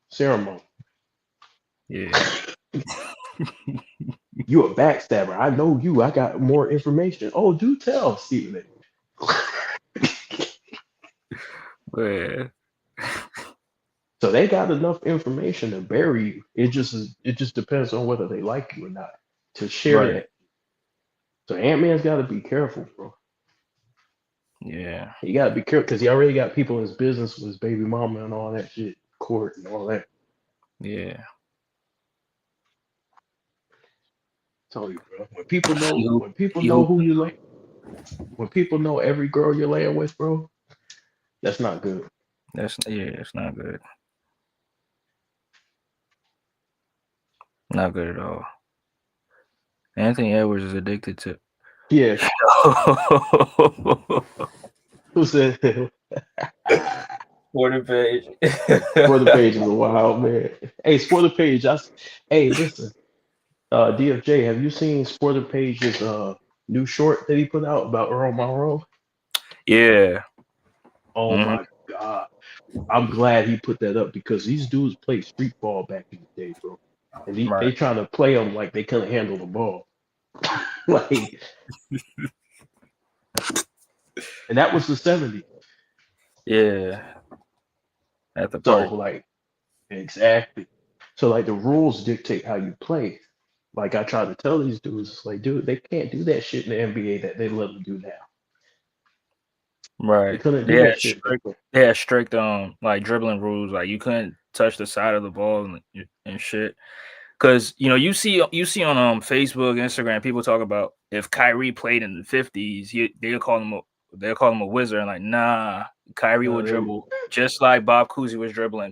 ceremony. Yeah. You a backstabber. I know you. I got more information. Oh, do tell, Stephen A. Man. So they got enough information to bury you. It just depends on whether they like you or not to share Right. that. So Ant-Man's got to be careful, bro. Yeah. He got to be careful because he already got people in his business with his baby mama and all that shit, court and all that. Yeah. Tell you, bro. He, When people he, know who you like, when people know every girl you're laying with, bro, that's not good. it's not good. Not good at all. Anthony Edwards is addicted to. Yeah. Who said For the page. For the Page is a wild man? Hey, For the Page. Hey, listen. DFJ, have you seen For the Page's new short that he put out about Earl Monroe? Yeah. Oh Mm-hmm. my god. I'm glad he put that up because these dudes played street ball back in the day, bro. And Right. they trying to play them like they couldn't handle the ball. Like, and that was the 70s. Yeah. At the So park. like, exactly. So like the rules dictate how you play. Like I try to tell these dudes, it's like, dude, they can't do that shit in the NBA that they let them do now. They Right. couldn't do that shit back then. They had strict like dribbling rules. Like you couldn't touch the side of the ball and shit. Cause you see on Facebook, Instagram, people talk about if Kyrie played in the 50s, they'll call him They'll call him a wizard, and like, nah, Kyrie will they were- dribble just like Bob Cousy was dribbling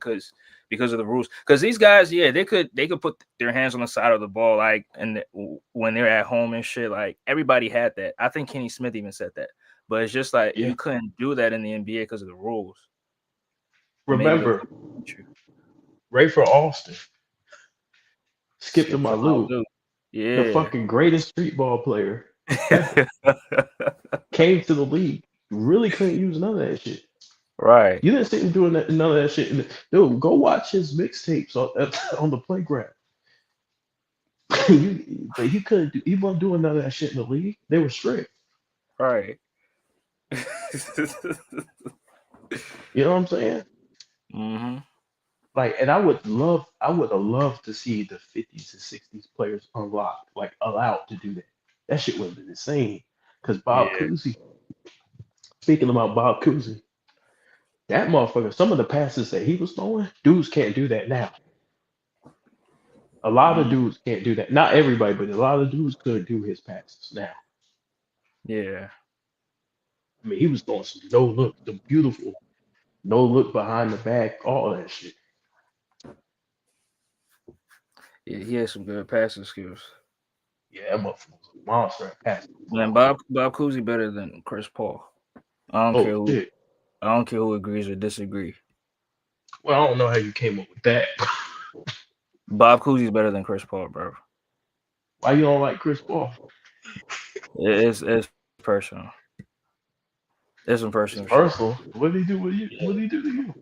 because of the rules. Because these guys, yeah, they could put their hands on the side of the ball, like, and when they're at home and shit, like everybody had that. I think Kenny Smith even said that, but it's just like Yeah. you couldn't do that in the NBA because of the rules. Or maybe the Remember, Rayford Austin, Skip to my Lou, the yeah. fucking greatest street ball player ever, came to the league. Really couldn't use none of that shit. Right. You didn't see him doing none of that shit. Dude, go watch his mixtapes on the playground. But he couldn't do. He wasn't doing none of that shit in the league. They were strict. Right. You know what I'm saying? Mm-hmm. Like, and I would have loved to see the 50s and 60s players unlocked, like allowed to do that. That shit would have been insane. Because Bob Yeah. Cousy, speaking about Bob Cousy, that motherfucker, some of the passes that he was throwing, dudes can't do that now. A lot of dudes can't do that. Not everybody, but a lot of dudes could do his passes now. Yeah. I mean, he was throwing some no look, the beautiful no look behind the back, all that shit. Yeah, he has some good passing skills. Yeah, that motherfucker was a monster at passing. Man, Bob Cousy better than Chris Paul. I don't care Oh who shit. I don't care who agrees or disagree. Well, I don't know how you came up with that. Bob Cousy's better than Chris Paul, bro. Why you don't like Chris Paul? It's personal. It's some It's personal shit. personal. What did he do with you? What did he do to you?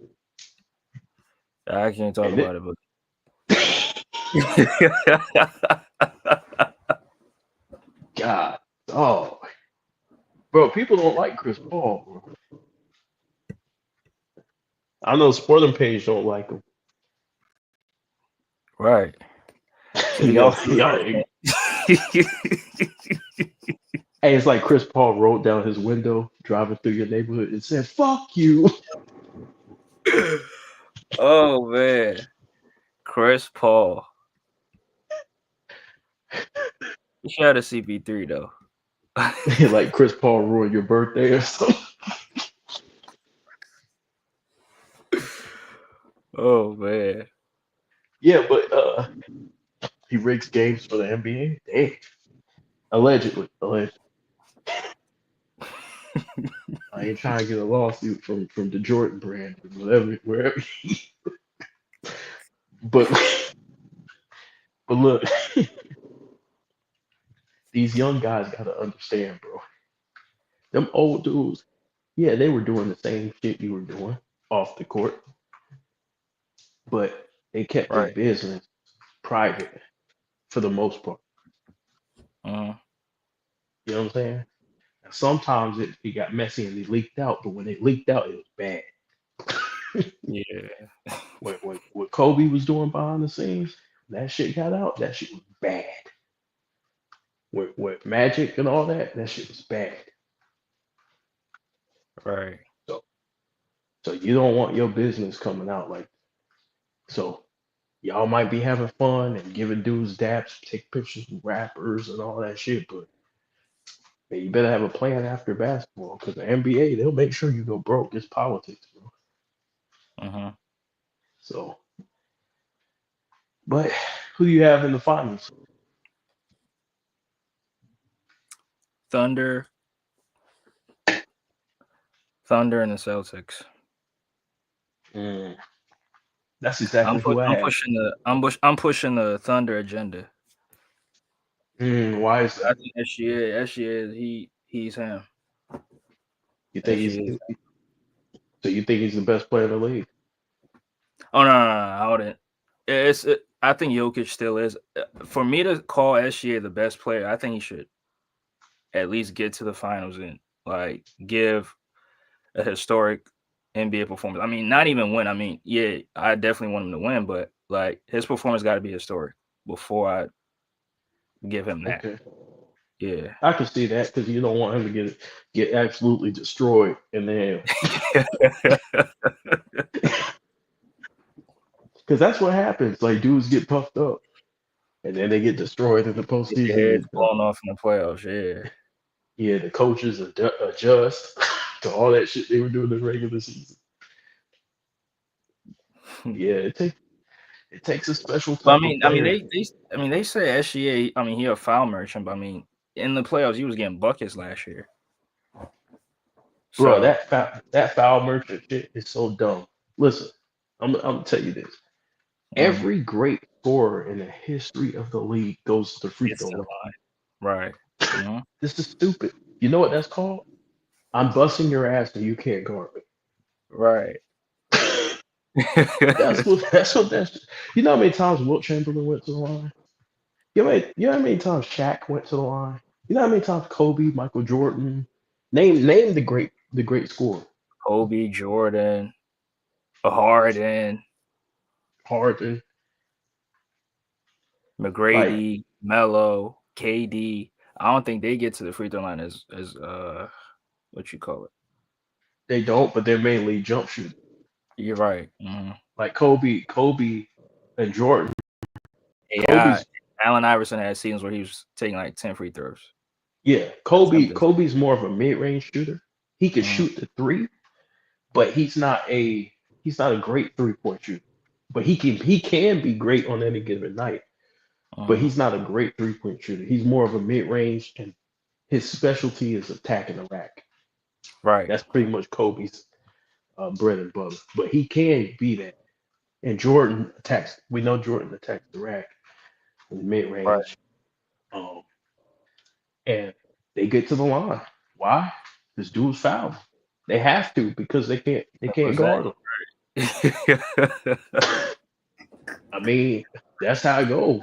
I can't talk And about it, but God, oh, bro, people don't like Chris Paul, bro. I know Sporting Page don't like him. right. Y'all, hey, it's like Chris Paul rolled down his window driving through your neighborhood and said, "Fuck you." Oh man, Chris Paul. Shout out to CP3 though. Like Chris Paul ruined your birthday or something. Oh man. Yeah, but he rigs games for the NBA. Damn. Allegedly. I ain't trying to get a lawsuit from the Jordan brand or whatever, wherever. But look, these young guys gotta understand, bro. Them old dudes, yeah, they were doing the same shit you were doing off the court, but they kept their Right. business private for the most part. Uh-huh. You know what I'm saying? And sometimes it got messy and they leaked out, but when they leaked out, it was bad. Yeah. What Kobe was doing behind the scenes, that shit got out, that shit was bad. With Magic and all that shit was bad. Right. So you don't want your business coming out like that. So y'all might be having fun and giving dudes daps, take pictures with rappers and all that shit, but man, you better have a plan after basketball because the NBA, they'll make sure you go broke. It's politics, bro. Uh-huh. So, but who do you have in the finals? Thunder and the Celtics. That's exactly who I I'm have. I'm pushing the Thunder agenda. Why is I that? think SGA he's him. You think he's SGA. so you think he's the best player in the league? Oh no, I wouldn't. I think Jokic still is. For me to call SGA the best player, I think he should at least get to the finals and like give a historic NBA performance. I mean, not even win. I mean, yeah, I definitely want him to win, but like his performance got to be historic before I give him that. Okay. Yeah. I can see that because you don't want him to get absolutely destroyed and then because that's what happens. Like dudes get puffed up, and then they get destroyed in the Your head's postseason. blown off in the playoffs. Yeah. Yeah, the coaches adjust to all that shit they were doing in the regular season. Yeah, it takes a special But type of player. they say SGA. I mean, he a foul merchant, but I mean, in the playoffs, he was getting buckets last year. Bro, So that foul merchant shit is so dumb. Listen, I'm gonna tell you this. mm, Every great scorer in the history of the league goes to the free it's throw to the line. line, right? Mhm. This is stupid. You know what that's called? I'm busting your ass and you can't guard me. Right. That's you know how many times Wilt Chamberlain went to the line? You know how many times Shaq went to the line? You know how many times Kobe, Michael Jordan? Name the great scorer. Kobe, Jordan, Harden, Harden. Like McGrady, Melo, KD. I don't think they get to the free throw line as what you call it. they don't, but they're mainly jump shooters. You're right. Mhm. Like Kobe and Jordan. AI Kobe's Allen Iverson had seasons where he was taking like 10 free throws. yeah, Attempted. Kobe's more of a mid-range shooter. He could Mhm. shoot the three, but he's not a great three-point shooter. But he can be great on any given night. But Mhm. he's not a great three-point shooter. He's more of a mid-range, and his specialty is attacking the rack. Right. That's pretty much Kobe's bread and butter. But he can be that. And Jordan attacks. We know Jordan attacks the rack in Right. mid-range. Um, and they get to the line. Why? This dude's foul. They have to because they can't Was that? guard him. I mean, that's how it goes.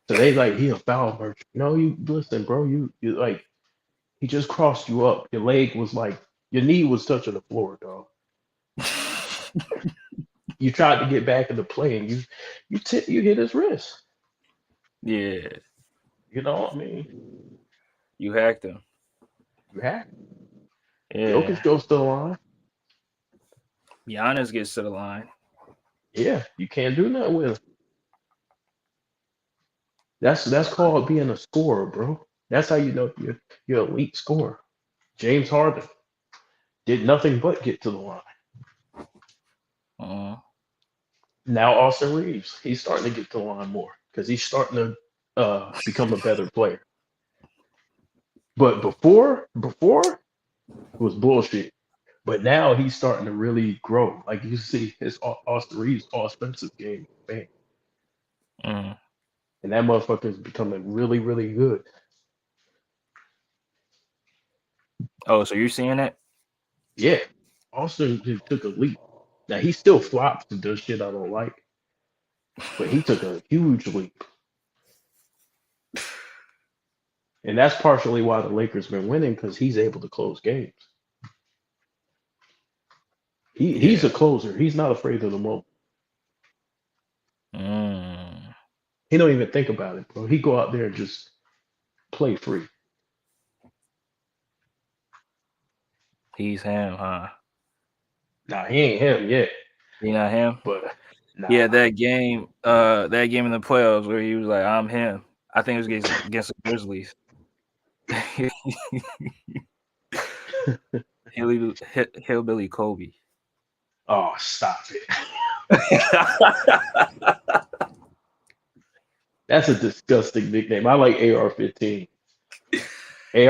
So they like he a foul merchant. No, you listen, bro. You like he just crossed you up. Your leg was like your knee was touching the floor, dog. You tried to get back into play and you hit his wrist. Yeah. You know what I mean? You hacked him. You have Jokic Yeah. goes to the line. Giannis gets to the line. Yeah, you can't do nothing with him. That's called being a scorer, bro. That's how you know you're elite scorer. James Harden did nothing but get to the line. Uh, Now Austin Reeves, he's starting to get to the line more because he's starting to become a better player. But before it was bullshit. But now he's starting to really grow. Like you see his Austin Reeves offensive game, man, mm. and that motherfucker is becoming really, really good. Oh, so you're seeing it? Yeah, Austin just took a leap. Now he still flops and does shit I don't like, but he took a huge leap, and that's partially why the Lakers been winning because he's able to close games. He's Yeah. a closer. He's not afraid of the moment. Mm. He don't even think about it, bro. He go out there and just play free. He's him, huh? Nah, he ain't him yet, You not him? but nah. Yeah, that game in the playoffs where he was like, "I'm him." I think it was against the Grizzlies. Hillbilly Kobe. Oh, stop it. That's a disgusting nickname. I like AR-15. Yeah,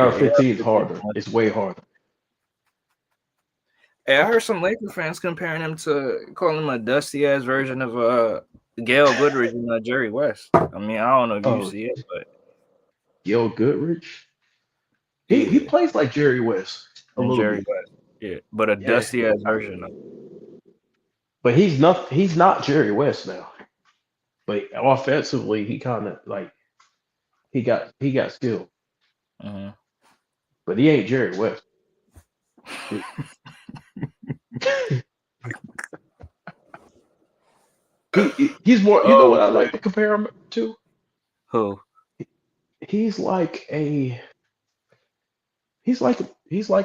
AR-15 is harder. It's way harder. hey, I heard some Laker fans comparing him to calling him a dusty ass version of Gail Goodrich and Jerry West. I mean, I don't know if you Oh, see it, but Gil Goodrich. He yeah, plays like Jerry West a and little Jerry bit. West, yeah, but a Yeah, dusty ass version of. but he's not Jerry West now. But offensively, he kind of like he got skill, Uh-huh. but he ain't Jerry West. He's more. You know Oh what I man, like to compare him to? who? He's like a he's like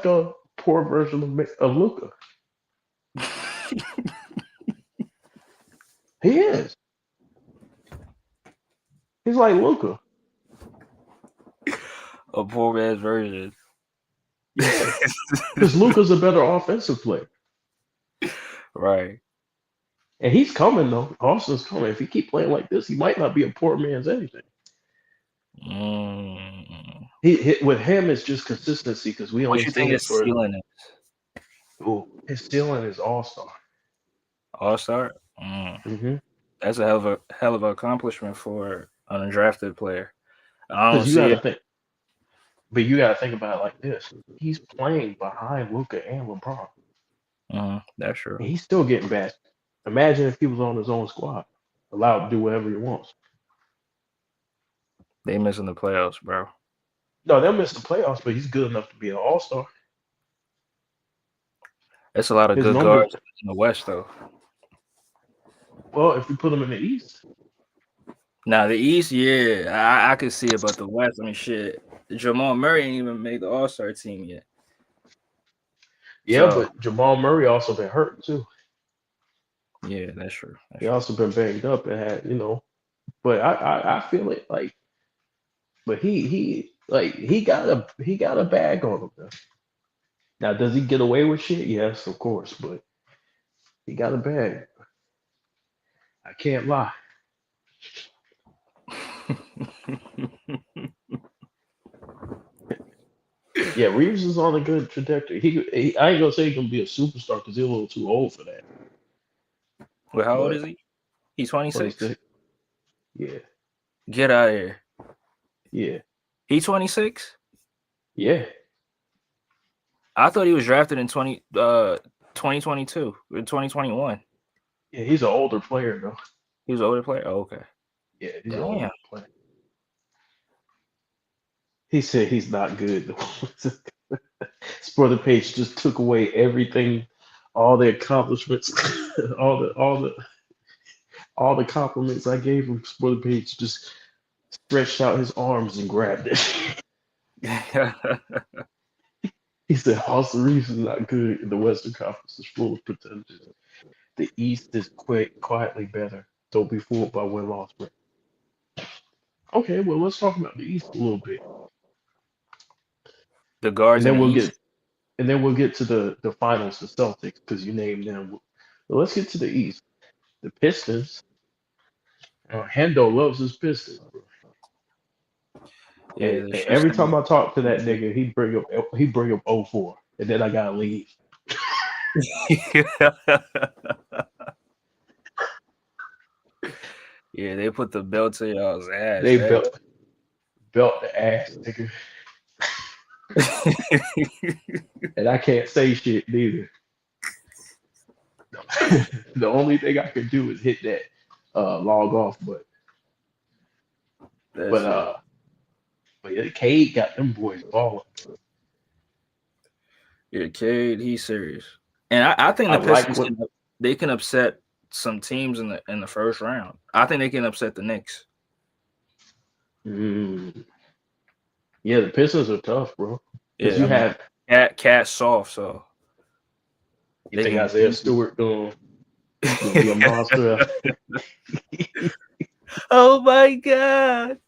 a poor version of Luca. He is. He's like Luca. A poor man's version. Yeah, because Luka's a better offensive player, Right. and he's coming though. Austin's coming. If he keep playing like this, he might not be a poor man's anything. Mm. With him, it's just consistency because we What only you think seen it his for ceiling is? his ceiling is all star. All star? Mm. Mm-hmm. That's a hell of an accomplishment for an undrafted player. I don't Because see it. you gotta think about it like this: he's playing behind Luka and LeBron, That's true. and he's still getting back. Imagine if he was on his own squad, allowed to do whatever he wants. They missing the playoffs, bro. No, they'll miss the playoffs, but he's good enough to be an all star. It's a lot of His good number, guards in the West, though. well, if you put him in the East, Now the East, yeah, I could see it, but the West, I mean, shit. Jamal Murray ain't even made the All Star team yet. yeah, So but Jamal Murray also been hurt too. yeah, that's true. He also been banged up and had, but I feel it like, but he got a bag on him. Though. Now, does he get away with shit? Yes, of course, but he got a bag. I can't lie. Yeah, Reeves is on a good trajectory. I ain't gonna say he can be a superstar because he's a little too old for that. Well, how old But is he? He's 26. 26, yeah, Get out of here. yeah, He 26? yeah, I thought he was drafted in 2022 or 2021. yeah. He's an older player though. He was an older player. Oh, okay. Yeah, he's an older Damn. player. He said he's not good. Though. Brother Page just took away everything, all the accomplishments, all the all the all the compliments I gave him. Brother Page just stretched out his arms and grabbed it. He said Austin Reeves is not good. The Western Conference is full of pretenders. The East is quietly better. Don't be fooled by win-loss record. Okay, well let's talk about the East a little bit, The guards and in then the we'll East. get to the finals, the Celtics, because you named them. But let's get to the East. The Pistons. Hendo loves his Pistons, bro. Yeah, And the every Tristan. time I talk to that nigga, he bring up 04, and then I gotta leave. Yeah, they put the belt to y'all's ass. They belt the ass, nigga, and I can't say shit neither. The only thing I can do is hit that log off, but That's but it. uh but yeah, Cade got them boys balling. Yeah, Cade, he's serious. And I think I the like Pistons what can upset some teams in the first round. I think they can upset the Knicks. mm, yeah, the Pistons are tough, bro. Because Yeah, you I mean, have Cat's soft, so you they think can Isaiah easily. Stewart gonna be a monster. Oh my god.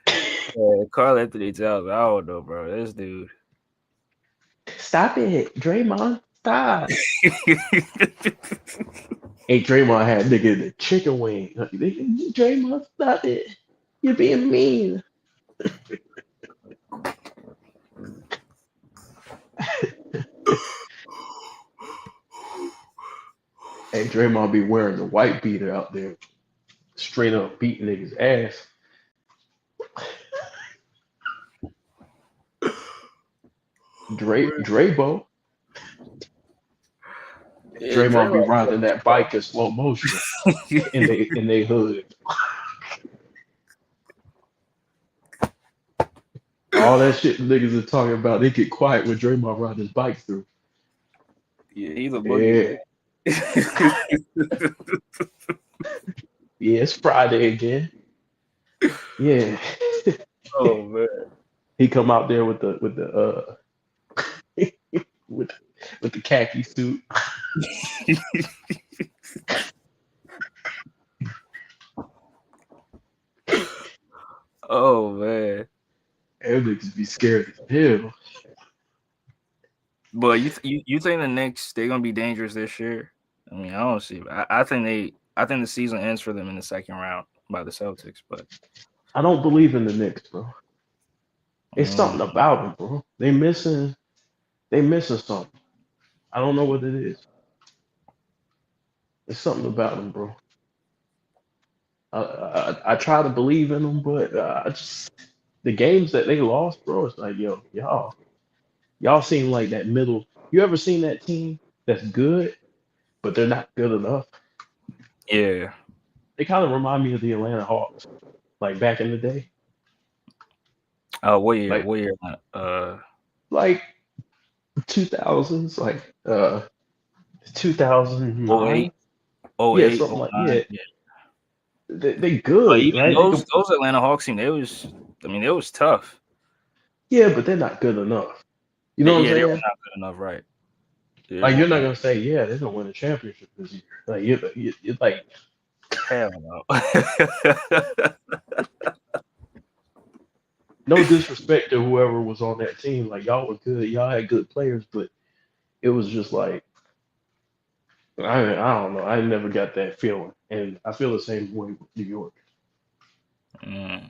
Yeah, Carl Anthony Towns. I don't know, bro. This dude. Stop it, Draymond. Stop. Hey, Draymond had nigga the chicken wing. Draymond, stop it. You're being mean. Hey, Draymond be wearing the white beater out there, straight up beating niggas ass. Drabo. Yeah, Draymond be Draymond. riding that bike in slow motion in they hood. All that shit the niggas are talking about, they get quiet when Draymond ride his bike through. Yeah, he's a Yeah. boogeyman. Yeah, it's Friday again. Yeah. Oh man. He come out there with with the khaki suit. Oh man. It Them niggas be scared as hell. But you think the Knicks they're gonna be dangerous this year? I mean, I don't see. I think the season ends for them in the second round by the Celtics. But I don't believe in the Knicks, bro. It's mm, something about them, bro. They missing something. I don't know what it is. It's something about them, bro. I try to believe in them, but I just the games that they lost, bro. It's like, yo, y'all seem like that middle. You ever seen that team that's good, but they're not good enough? yeah. They kind of remind me of the Atlanta Hawks, like back in the day, What year? like What year? like 2000s, like 08, 2009. Yeah, 08, something like 09. yeah. Yeah. They But good, even right? They could, those Atlanta Hawks team, it was tough. yeah, but they're not good enough. You know what I'm Yeah, they were saying? not good enough, right? They Like you're weren't not good. gonna say, yeah, they're gonna win a championship this year. Like you're like, Hell no. no disrespect to whoever was on that team. Like y'all were good, y'all had good players, but it was just like I don't know. I never got that feeling, and I feel the same way with New York Mm.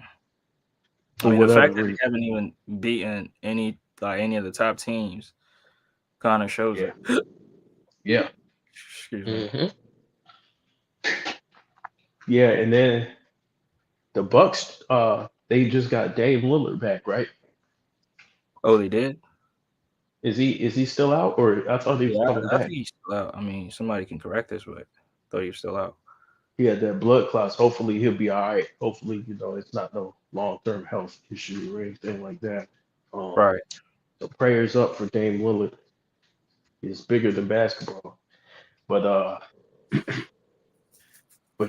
I for mean, the whatever fact that they reason. haven't even beaten any of the top teams kind of shows Yeah, it. yeah, Excuse me. hmm yeah. And then the Bucks, they just got Dave Lillard back, right? Oh, they did. Is he still out, or I thought he was Yeah, coming I think back? he's still out. I mean, somebody can correct this, but I thought he was still out. He had that blood clots. Hopefully he'll be all right. Hopefully, it's not no long-term health issue or anything like that. Um, Right. so prayers up for Dame Lillard. He's bigger than basketball. But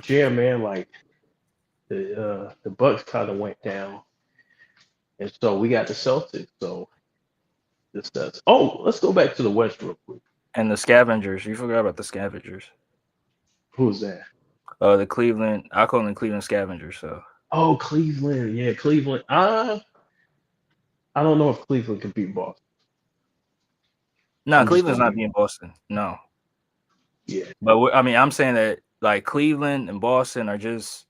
yeah, man, like the Bucks kind of went down, and so we got the Celtics. So this does. Oh, let's go back to the West real quick. And the Scavengers, you forgot about the Scavengers. Who's that? The Cleveland, I call them Cleveland Scavengers. So Oh, Cleveland. Yeah, Cleveland. I don't know if Cleveland can beat Boston. no, I'm just Cleveland's gonna not be being Boston. No, yeah, but I mean, I'm saying that like Cleveland and Boston are just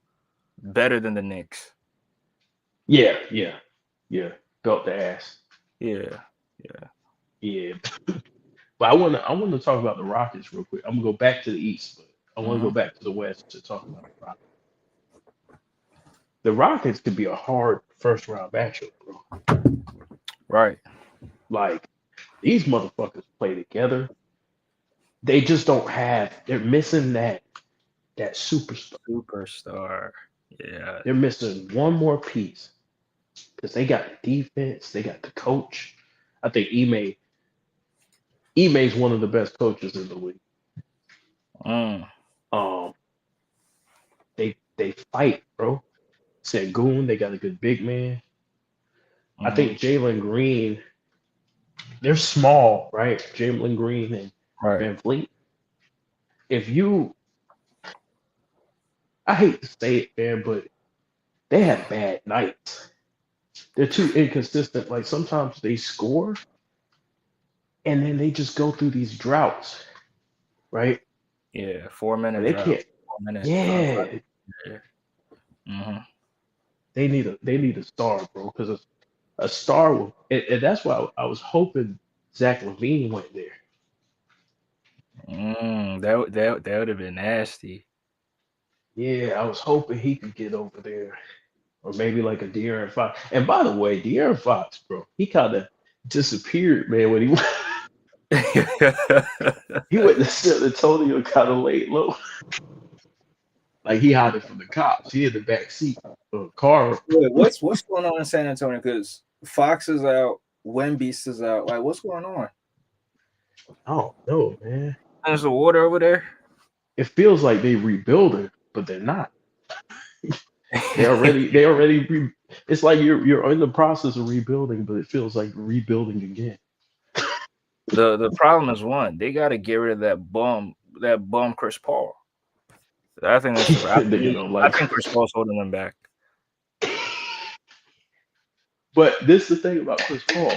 better than the Knicks. yeah, yeah, yeah. Belt the ass. Yeah, yeah. Yeah, but I want to talk about the Rockets real quick. I'm gonna go back to the East, but I want to go Hmm. back to the West to talk about the Rockets. The Rockets could be a hard first round matchup, bro. Right. Like these motherfuckers play together. They just don't have. They're missing that superstar. Superstar. Yeah. They're missing one more piece because they got the defense. They got the coach. I think Ime's one of the best coaches in the league. Mm. Um, they fight, bro. Sengun, they got a good big man. I Hmm. think Jalen Green, they're small, right? Jalen Green and Right. Van Fleet. If you, I hate to say it, man, but they have bad nights. They're too inconsistent. Like sometimes they score and then they just go through these droughts, right? Yeah. Where 4 minute they drought. can't. 4 minute. Five. Yeah, Yeah. Hmm. they need a star, bro. Because a star will, and that's why I was hoping Zach Levine went there. That would have been nasty. Yeah, I was hoping he could get over there, or maybe like a De'Aaron Fox. And by the way, De'Aaron Fox, bro, he kind of disappeared, man. When he he went to San Antonio, kind of laid low, like he hiding from the cops. He in the back seat of a car. Wait, what's going on in San Antonio? Because Fox is out, Wembeast is out. Like, what's going on? I don't know, man. There's the water over there. It feels like they rebuilding, but they're not. It's like you're in the process of rebuilding, but it feels like rebuilding again. The problem is one. They got to get rid of that bum Chris Paul. I think that's the. Nigga don't I like. think Chris Paul's holding them back. But this is the thing about Chris Paul.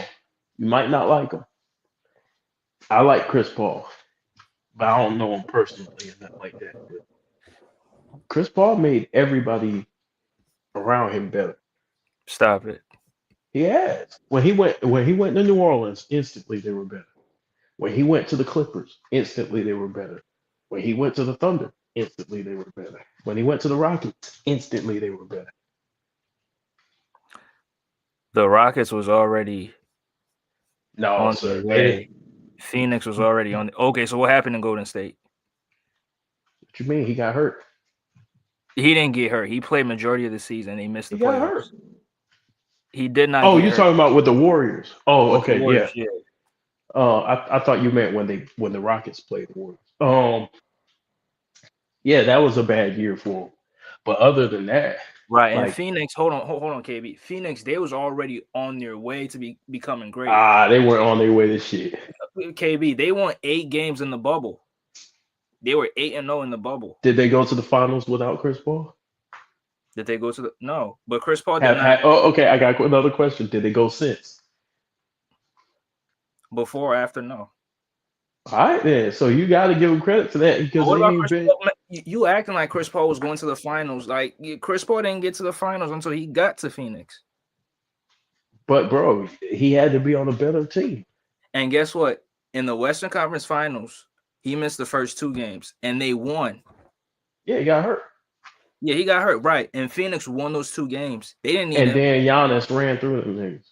You might not like him. I like Chris Paul, but I don't know him personally and not like that. But Chris Paul made everybody around him better. Stop it. He has. When he went to New Orleans, instantly they were better. When he went to the Clippers, instantly they were better. When he went to the Thunder, instantly they were better. When he went to the Rockets, instantly they were better. The Rockets was already No, on sir. their way. Phoenix was already on. Okay, so what happened in Golden State? What you mean? He got hurt. He didn't get hurt. He played majority of the season. He missed the He got playoffs. hurt. He did not Oh, get you're hurt talking about with the Warriors. Oh, with the okay, yeah. Warriors. Yeah. I thought you meant when the Rockets played the Warriors. Yeah, that was a bad year for him. But other than that, Right. And like Phoenix, hold on, KB. Phoenix, they was already on their way to becoming great. they weren't on their way to shit. KB, they won 8 games in the bubble. They were 8-0 in the bubble. Did they go to the finals without Chris Paul? Did they go to the no? But Chris Paul did not Okay. I got another question. Did they go since? before or after. No. All right, then. So you got to give him credit for that because What they about ain't Chris been. Paul? You acting like Chris Paul was going to the finals. Like Chris Paul didn't get to the finals until he got to Phoenix. But bro, he had to be on a better team. And guess what? In the Western Conference Finals, he missed the first 2 games, and they won. Yeah, he got hurt. Yeah, he got hurt, right? And Phoenix won those 2 games. They didn't need And him. then Giannis ran through them niggas.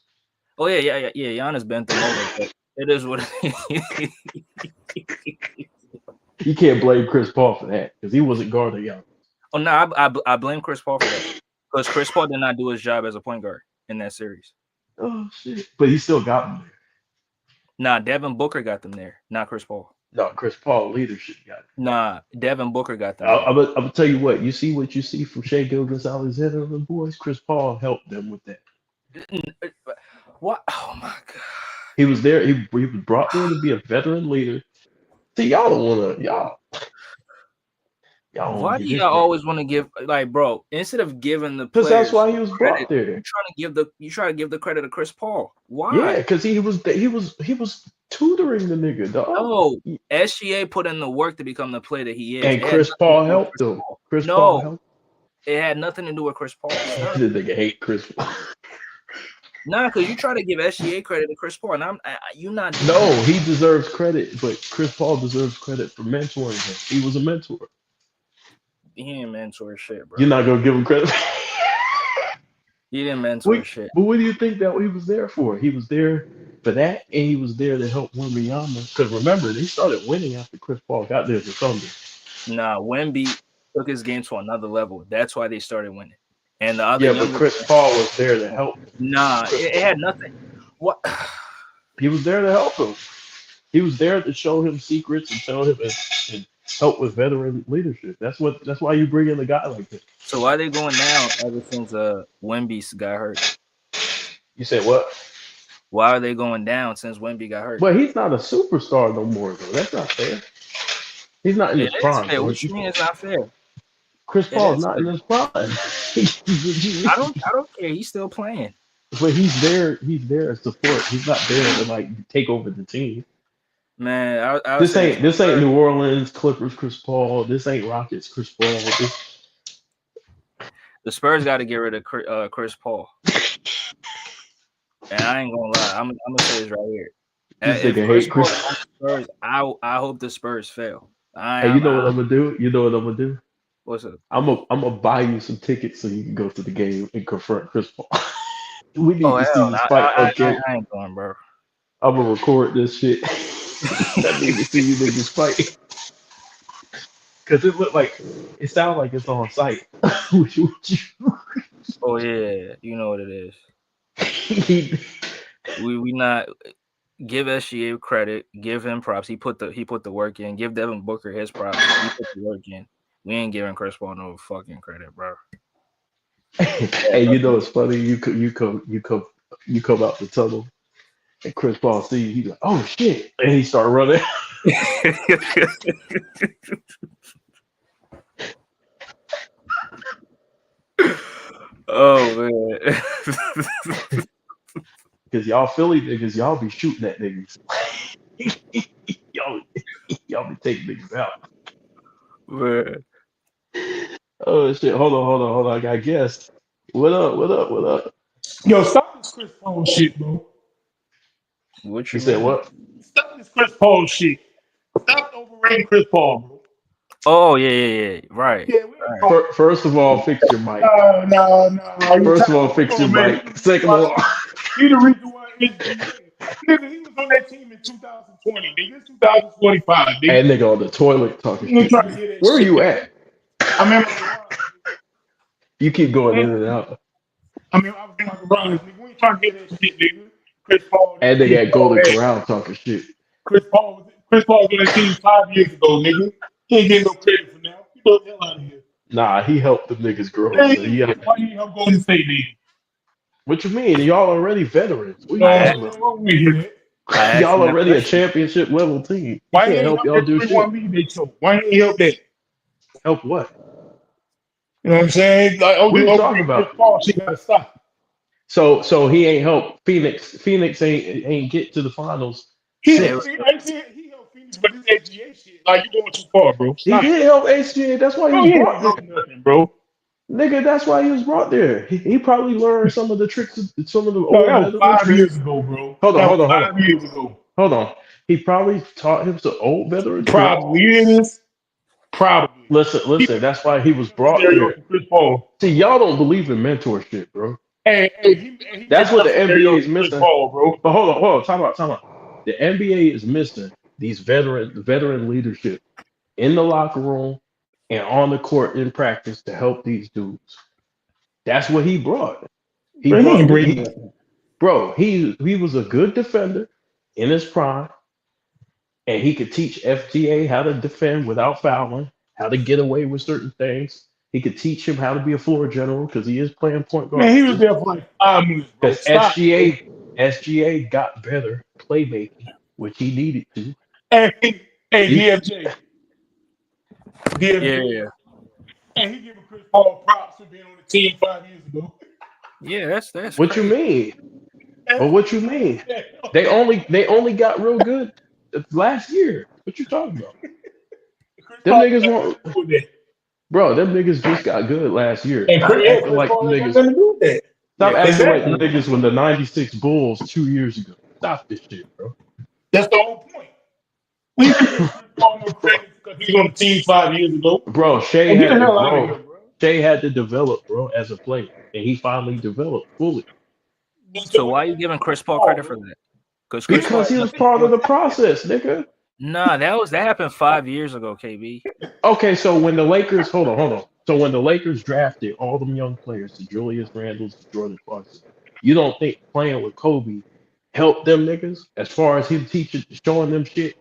Oh yeah. Giannis bent them over. But it is what it is. You can't blame Chris Paul for that because he wasn't guarding Giannis. Oh no, I blame Chris Paul for that because Chris Paul did not do his job as a point guard in that series. Oh shit! But he still got them there. Nah, Devin Booker got them there, not Chris Paul. No, Chris Paul leadership got it. Nah, Devin Booker got them. I'm gonna tell you what you see from Shea Gilgeous-Alexander and the boys. Chris Paul helped them with that. What? Oh my god! He was there. He was brought there to be a veteran leader. See, y'all don't want to y'all. Why do y'all always want to give bro? Instead of giving the because players that's why he was credit, brought there. you try to give the credit to Chris Paul. Why? Yeah, because he was tutoring the nigga, dog. No, SGA put in the work to become the player that he is. And Chris Paul helped him. Paul helped. It had nothing to do with Chris Paul. The nigga hate Chris Paul. Nah, because you try to give SGA credit to Chris Paul, and you not. No, he deserves credit, but Chris Paul deserves credit for mentoring him. He was a mentor. He didn't mentor shit, bro. You're not gonna give him credit. He didn't mentor shit. But what do you think that he was there for? He was there for that, and he was there to help Wembanyama. Because remember, they started winning after Chris Paul got there to Thunder. Nah, Wemby took his game to another level. That's why they started winning. And the other, yeah, but Chris Paul was there to help. Nah, it had nothing. What? He was there to help him. He was there to show him secrets and tell him and help with veteran leadership. That's why you bring in a guy like this. So why are they going down ever since Wemby got hurt? You said what? Why are they going down since Wemby got hurt? But he's not a superstar no more, though. That's not fair. He's not in his prime. What you mean it's not fair? Chris Paul's not in his prime. I don't care. He's still playing. But he's there to support. He's not there to take over the team. Man, this ain't New Orleans Clippers Chris Paul. This ain't Rockets Chris Paul. The Spurs got to get rid of Chris Paul. And I ain't gonna lie, I'm gonna say this right here. If Chris Paul Spurs, I hope the Spurs fail. Hey, you know what I'm gonna do? You know what I'm gonna do? What's up? I'm gonna buy you some tickets so you can go to the game and confront Chris Paul. We need to see this fight. Okay, I ain't going, bro. I'm gonna record this shit. I need to see you niggas fight. Cause it sounds like it's on site. Oh yeah, you know what it is. we not give SGA credit, give him props. He put the work in. Give Devin Booker his props. He put the work in. We ain't giving Chris Paul no fucking credit, bro. Hey, you know it's funny. You come out the tunnel, and Chris Paul see you. He's like, "Oh shit!" and he start running. Oh man. Because y'all Philly niggas, y'all be shooting at niggas. y'all, y'all be taking niggas out. Man. Oh shit! Hold on. I got guessed. What up? What up? What up? Yo, stop this Chris Paul shit, bro. What You you said mean? what? Stop this Chris Paul shit. Stop overrating Chris Paul, bro. Oh yeah. Right. Yeah, we ain't going. First of all, fix your mic. No. You First of trying all, to fix your man? mic. Second of all, He the reason why SGA. Nigga, he was on that team in 2020. Nigga, it's 2025. hey Nigga, nigga on the toilet talking you ain't shit. trying to hear that Where are shit. you Nigga. at? I mean, I You keep going in and was out. in my garage. Nigga, we ain't trying to hear that shit, nigga. Chris Paul, And this they got Paul, Golden that. Corral talking shit. Chris Paul was on that team 5 years ago, nigga. He ain't getting no credit for now. Get the hell out of here. Nah, he helped the niggas grow. Hey, So yeah. why you help Golden State, nigga? What you mean? Y'all already veterans. What are you I talking asked, about? What we hear that? I asked Y'all him that already a question. championship level team. He Why he can't ain't help help y'all that do 3-1 shit. lead they took? Why he ain't help that? Help what? You know what I'm saying? Like, oh, What are this you talking Chris about? Paul shit gotta stop. So he ain't helped Phoenix. Phoenix ain't get to the finals He They helped was since. he helped Phoenix, but this HGA shit, like you going too far, bro. He Stop it. did help HGA. That's why he Bro, was he ain't brought there. help nothing, bro. Nigga, that's why he was brought there. He probably learned some of the tricks, some of the No, old that was veteran 5 years tricks. ago, bro. Hold on, That was hold on, hold on, 5 years ago. hold on. He probably taught him some old veteran tricks. Probably. You hear this? Probably. Listen. Keep That's why he was that brought scenario there. for Chris Paul. See, y'all don't believe in mentorship, bro. He That's made what the that NBA scenario is for Chris missing. Paul, bro. But hold on. Time out. The NBA is missing these veteran leadership in the locker room and on the court in practice to help these dudes. That's what he brought. He Bro, he ain't brought bring he nothing. bro. He was a good defender in his prime, and he could teach FGA how to defend without fouling, how to get away with certain things. He could teach him how to be a floor general because he is playing point Man, guard. he was there for like 5 minutes, bro. Because Stop, bro. SGA got better playmaking, which he needed to. Hey, He, DFJ. DFJ. yeah. And he giving Chris Paul props for being on the team 5 years ago. Yeah, that's what you crazy. mean? And But what you mean? They only got real good last year. What you talking about? Chris Them Paul niggas got nothing won't, to do with that. bro. Them niggas just got good last year. And Stop acting Chris like Paul them ain't got niggas. nothing to do with that. Stop Yeah, acting like them Exactly. niggas when the '96 Bulls 2 years ago. Stop this shit, bro. That's the whole point. We ain't gonna give Chris Paul no credit because he was on the team 5 years ago. Bro, Shea And get had the to hell out of grow. here, bro. Shea had to develop, bro, as a player, and he finally developed fully so why are you giving Chris Paul credit for that? Because Chris Paul because had he was nothing to part do of with the process, nigga. Nah, that happened 5 years ago, KB. Okay, so when the Lakers, hold on. So when the Lakers drafted all them young players, the Julius Randles, the Jordan Clarkson, you don't think playing with Kobe helped them niggas as far as him teaching, showing them shit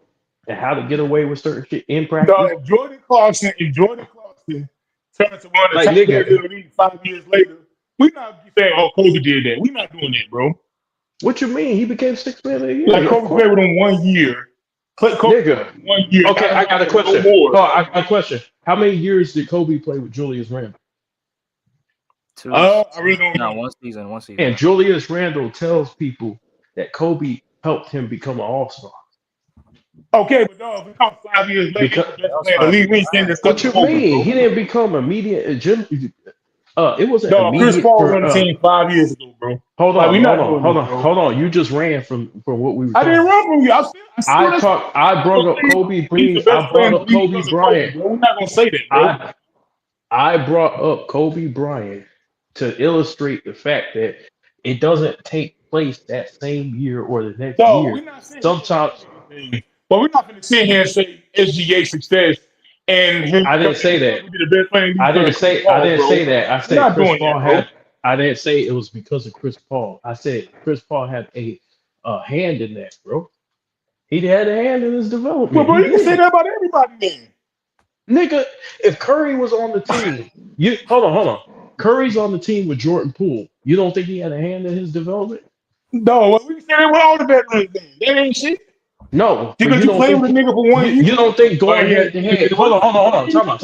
and how to get away with certain shit in Dog, practice? if Jordan Clarkson turned to one of the Like top players in nigga, the league 5 years later, we not saying, oh, Kobe did that. We not doing that, bro. what you mean? He became sixth man of the Like year, of Kobe course, played with him 1 year. Kobe played with nigga. him 1 year, Okay, not I got a no question. more. Oh, I got a question. How many years did Kobe play with Julius Randle? Two. I really don't No, know. one season. And Julius Randle tells people that Kobe helped him become an all-star. Okay, but dog, if we come 5 years later, he's Because the That best was player in the 5 league. years. We ain't saying that's what because you of Kobe, mean? bro. He didn't become immediate. It wasn't Dog, Chris immediate Paul was for. on the team 5 years ago, bro. Hold Like, on, we hold not on, doing hold this, on, bro. hold on. You just ran from what we were I didn't talking run about. from you. I brought up Kobe He's the Bryant. best I player in brought the up league Kobe because of Kobe, Bryant. bro. We're not gonna say that, bro. I brought up Kobe Bryant to illustrate the fact that it doesn't take place that same year or the next So year. we're not sitting here Sometimes saying anything, but we're not gonna sit here and say SGA success and him I didn't say becoming that. to be the best player in the league because of Chris I Paul, didn't bro. say that. I We're said not Chris doing Paul that, bro. had. I didn't say it was because of Chris Paul. I said Chris Paul had a hand in that, bro. He had a hand in his But development. bro, He you can say did, that about everybody then. nigga. If Curry was on the team, you hold on. Curry's on the team with Jordan Poole. You don't think he had a hand in his development? No, well, we can say that with all the veterans then. That ain't shit. No, but Because you you don't play think with a nigga for 1 year. you don't think Oh, going yeah, head to he head. did work. Hold on. Time out.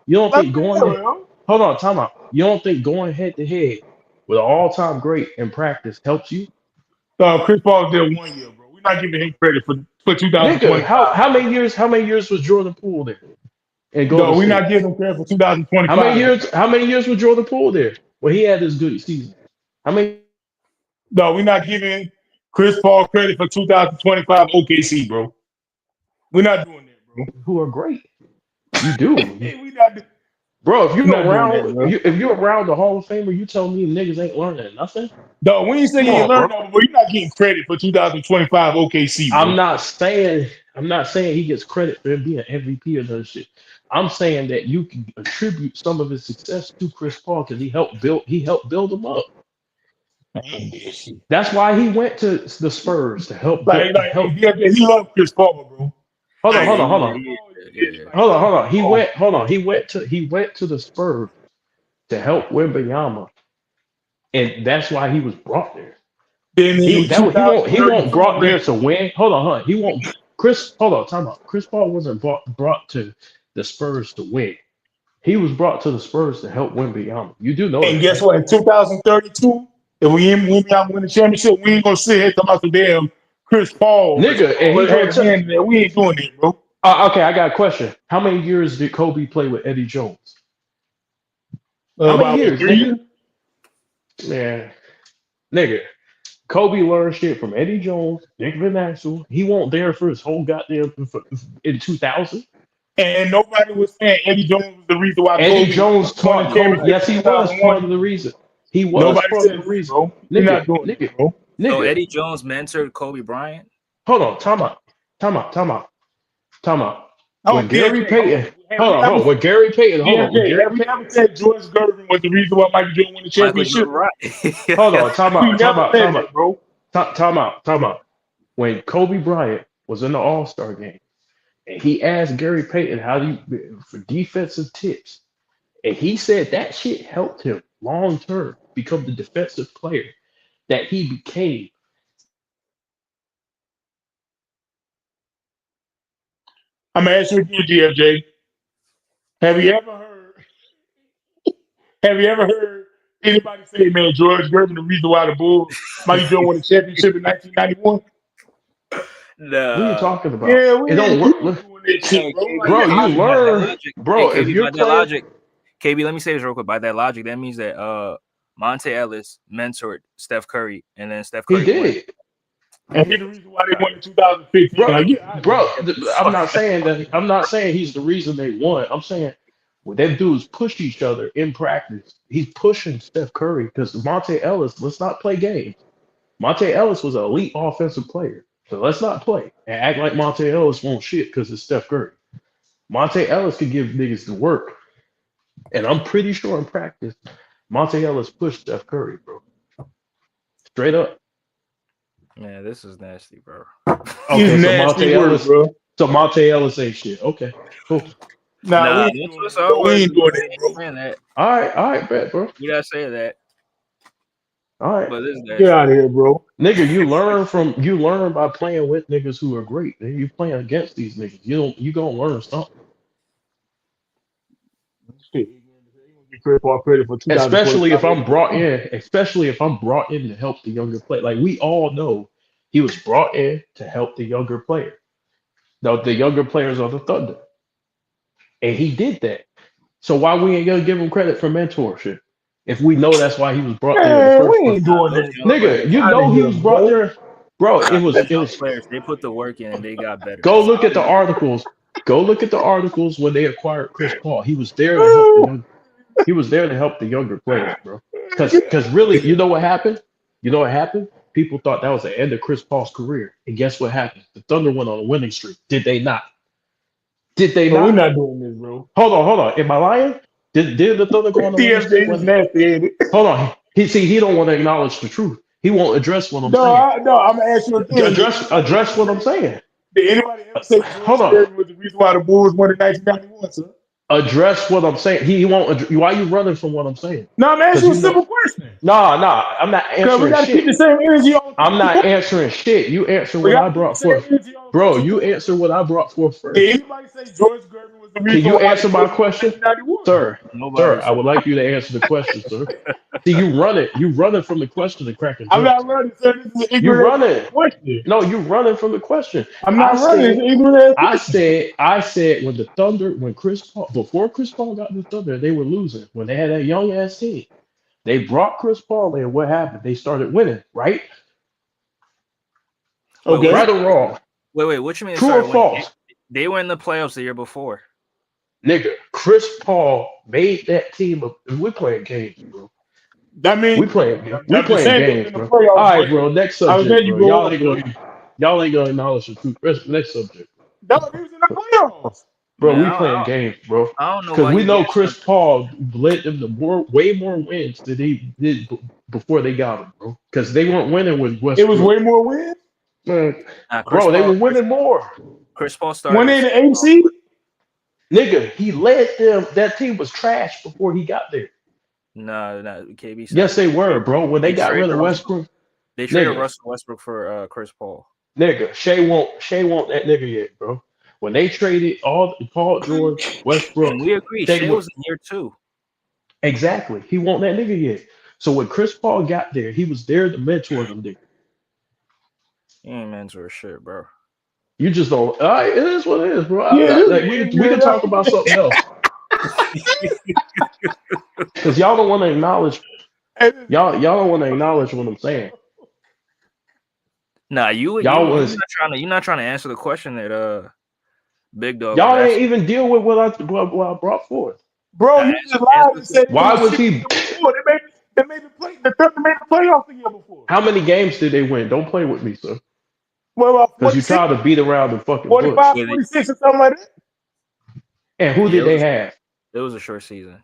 You don't Like, think man, going bro. hold on, time out. You don't think going head to head with an all-time great in practice helps you? Chris Paul was there 1 year, bro. We're not giving him credit for Nigga, 2025. how many years was Jordan Poole there in Golden No, we're State? not giving him credit for How many 2025. years was Jordan Poole there when he had his good season? How many No, we're not giving Chris Paul credit for 2025 OKC, bro. We're not doing that, bro. who are great? You do. we not, Bro, if we're you're not doing that, around bro. if you're around the Hall of Famer, you tell me niggas ain't learning nothing? No, we ain't saying Come you on, learned bro. nothing, but you're not getting credit for 2025 OKC, bro. I'm not saying he gets credit for him being MVP or that shit. I'm saying that you can attribute some of his success to Chris Paul because he helped build him up. That's why he went to the Spurs to help build, help. He loved Chris Paul, bro. Hold Yeah, on. He went to the Spurs to help Wembanyama, and that's why he was brought there. Then in He won't 2032, brought there to win. Hold on. He won't. Hold on. Time out. Chris Paul wasn't brought to the Spurs to win. He was brought to the Spurs to help Wembanyama. You do know and that, guess right? what? In 2032, if we ain't win the championship, we ain't gonna sit here talking about the damn Chris Paul. Nigga, and he had a hand in there. We ain't doing it, bro. Okay, I got a question. How many years did Kobe play with Eddie Jones? How many years, 3 nigga? Man, nigga, Kobe learned shit from Eddie Jones, Nick Van Exel. He won't there for his whole goddamn in 2000. And nobody was saying Eddie Jones was the reason why Eddie Kobe Jones won the taught Kobe. championship Yes, in he was 2001. part of the reason. He was Nobody part said of the that, reason. bro. We're not doing Nigga, it, bro. So nigga. Eddie Jones mentored Kobe Bryant. Hold on, time out. Oh, When Gary DMJ, Payton, hold on. When Gary Payton, DMJ, have we ever said George Gervin was the reason why Michael Jordan won the Michael championship? Jordan, right? hold on, time We out, never said that, bro. time out. When Kobe Bryant was in the All-Star game, and he asked Gary Payton how do you for defensive tips, and he said that shit helped him long term become the defensive player that he became. I'm gonna ask you again, DMJ. Have you ever heard anybody say, man, George Gervin the reason why the Bulls Michael Jordan won the championship in 1991? What are you No. talking about? Yeah, we It don't ain't work, doing that shit, bro. Like, bro. You KB, by that learn, logic. bro. Hey, If KB, you're by that playing, logic. KB, let me say this real quick. By that logic, that means that Monte Ellis mentored Steph Curry, and then Steph he Curry won. did. and he's the reason why they won in 2015. Bro, Like, yeah, I'm not saying that. I'm not saying he's the reason they won. I'm saying when them dudes push each other in practice, he's pushing Steph Curry because Monte Ellis. Let's not play games. Monte Ellis was an elite offensive player, so let's not play and act like Monte Ellis won't shit because it's Steph Curry. Monte Ellis could give niggas the work, and I'm pretty sure in practice, Monte Ellis pushed Steph Curry, bro. Straight up. Man, this is nasty, bro. Okay, so nasty words, bro. Monte Ellis ain't shit. Okay, cool. Nah, we ain't doing it, bro. Saying that. All right, bet, bro. You gotta say that. All right, But this is Get out of here, bro. nigga. You learn by playing with niggas who are great. Then you playing against these niggas. You gonna learn something. Shit. Chris Paul credit for Especially if I'm brought in to help the younger player. Like we all know, he was brought in to help the younger player. Now the younger players are the Thunder, and he did that. So why we ain't gonna give him credit for mentorship if we know that's why he was brought there in the Man, we first place? ain't doing that. Nigga, you know he was brought there, bro. It was players. They put the work in and they got better. Go look at the articles. Go look at the articles when they acquired Chris Paul. He was there to help the younger players, bro. Because really, you know what happened? People thought that was the end of Chris Paul's career. And guess what happened? The Thunder went on a winning streak. Did they not? We're not doing this, bro. Hold on. Am I lying? Did the Thunder go on a winning streak? DMJ is nasty, ain't it? Hold on. He don't want to acknowledge the truth. He won't address what I'm saying. No, I'm gonna ask you again. Address what I'm saying. Did anybody ever say Hold on. George was the reason why the Bulls won in 1991, sir? Address what I'm saying. He won't. Why are you running from what I'm saying? No, I'm asking you a simple question. Nah. I'm not Because we answering gotta keep the shit. same energy on. I'm not answering shit. You answer what I brought forth. Bro, you answer what I brought forth first. Did anybody say George Gervin was the reason Can you why answer they my won in question, 1991? sir? Nobody Sir, I said would like you to answer the question, sir. See, you running from the question and cracking I'm jokes. not running, sir. This is an You ignorant running. question. No, you running from the question. I'm I not running. It's said, an ignorant I question. said when Chris Paul, before Chris Paul got the Thunder, they were losing. When they had that young ass team, they brought Chris Paul in. What happened? They started winning, right? Wait, what Okay. Right or wrong? wait, what you mean? True or Sorry, when false? they were in the playoffs the year before. Nigga, Chris Paul made that team. We're playing games, bro. That means We I'm just playing saying they was games, in the bro. All playoffs, right, but bro. Next I was subject, letting you bro. go off. But Y'all ain't gonna acknowledge the truth. Next subject, no, they was in the playoffs. bro. Man, We playing games, bro. I don't know Because why we you know gassing up. Chris Paul led them to way more wins than he did before they got him, bro. Because they weren't winning with It was Westbrook, way more wins. man. Chris Bro, they Paul. were winning more. Chris Paul One started the in the season off AC. with Nigga, he led them. That team was trash before he got there. no, KB Yes, said they were, bro. When they they got traded rid of Russell. Westbrook, They traded nigga, Russell Westbrook for Chris Paul. nigga, Shea won't that nigga yet, bro. When they traded all Paul George, Westbrook, And we agree, Shea Shea won't was in year 2. exactly. He won't that nigga yet. So when Chris Paul got there, he was there to mentor them. There, He ain't mentor shit, bro. you just don't. All right, it is what it is, bro. Yeah, this Like is we can talk ignorant. about something else because y'all don't want to acknowledge. Y'all don't want to acknowledge what I'm saying. Nah, you're Y'all not trying to answer the question that Big Dog was y'all ain't asking. even deal with what I brought forth. Bro, Nah, you just answer lied the and said question. they Why was was shit the he? year before. They made the Thunder made the playoffs the year before. How many games did they win? Don't play with me, sir. Well, Because you 46, try to beat around the fucking bush. 45, Yeah, 46, or something like that. And who yeah, did they have? it was a short season.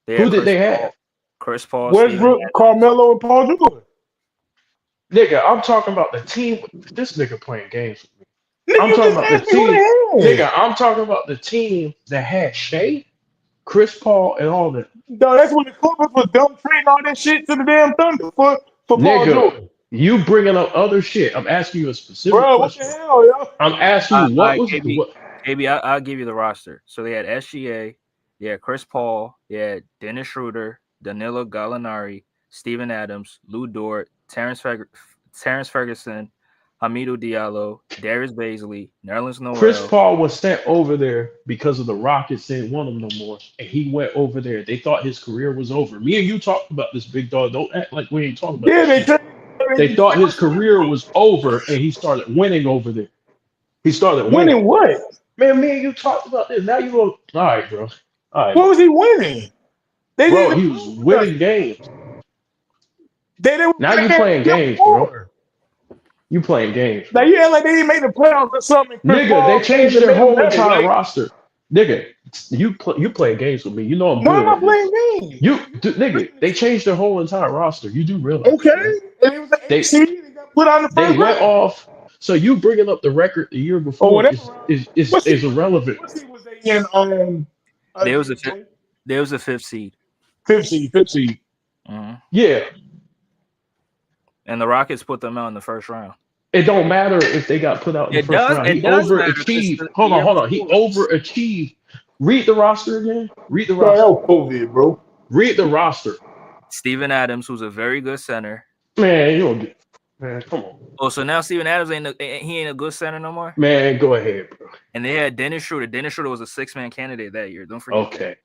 They Who had did they have? Chris Paul, Steven Westbrook, Adams. Carmelo, and Paul George. Nigga, I'm talking about the team. This nigga playing games with me. Nigga, I'm you talking just about the asked me who team. they had. Nigga, I'm talking about the team that had Shea, Chris Paul, and all that. No, that's when the Clippers was dumb trading all that shit to the damn Thunder for Paul Nigga, George. you bringing up other shit. I'm asking you a specific Bro, what the question. hell, yo? I'm asking All you right, KB, what I'll give you the roster. So they had SGA, they had Chris Paul, they had Dennis Schroeder, Danilo Gallinari, Steven Adams, Lou Dort, Terrence Ferguson, Hamidou Diallo, Darius Baisley, Nerlens Chris Noel. Paul was sent over there because of the Rockets didn't want him no more. And he went over there. They thought his career was over. Me and you talked about this, big dog. Don't act like we ain't talking about Yeah, this they shit. traded. They thought his career was over and he started winning over there. He started winning. Winning what? Man, me and you talked about this. Now you go, all right, bro. All right, What was he winning? They bro. didn't He was improve winning nothing. games. They didn't Now win you that playing year games, bro. before. You playing games, Now bro. you act like they didn't make the playoffs or something. Chris Nigga, they Paul came changed and their made them whole better. entire Like, roster. Nigga, you playing games with me. You know I'm why good am I at this. playing games? Nigga, Listen they to me. changed their whole entire roster. You do realize Okay, that, right? and it was an They AC. They got put on the they first went round off. So you bringing up the record the year or before whatever is round. is is, What seed is was they? irrelevant. What seed was they in? There was a Again, fifth, Jay? there was a fifth seed. Fifth seed. Fifth seed. Mhm. Yeah, And the Rockets put them out in the first round. it don't matter if they got put out in the first round. He It does matter because overachieved. the year Hold on. He before. overachieved. Read the roster again. Read the Bro, that roster. was COVID, bro. Read the roster. Steven Adams, who's a very good center. Man, you don't get. Man, come on. Oh, so now Steven Adams ain't a good center no more. Man, go ahead, bro. And they had Dennis Schroeder. Dennis Schroeder was a 6-man candidate that year. Don't forget that. Okay.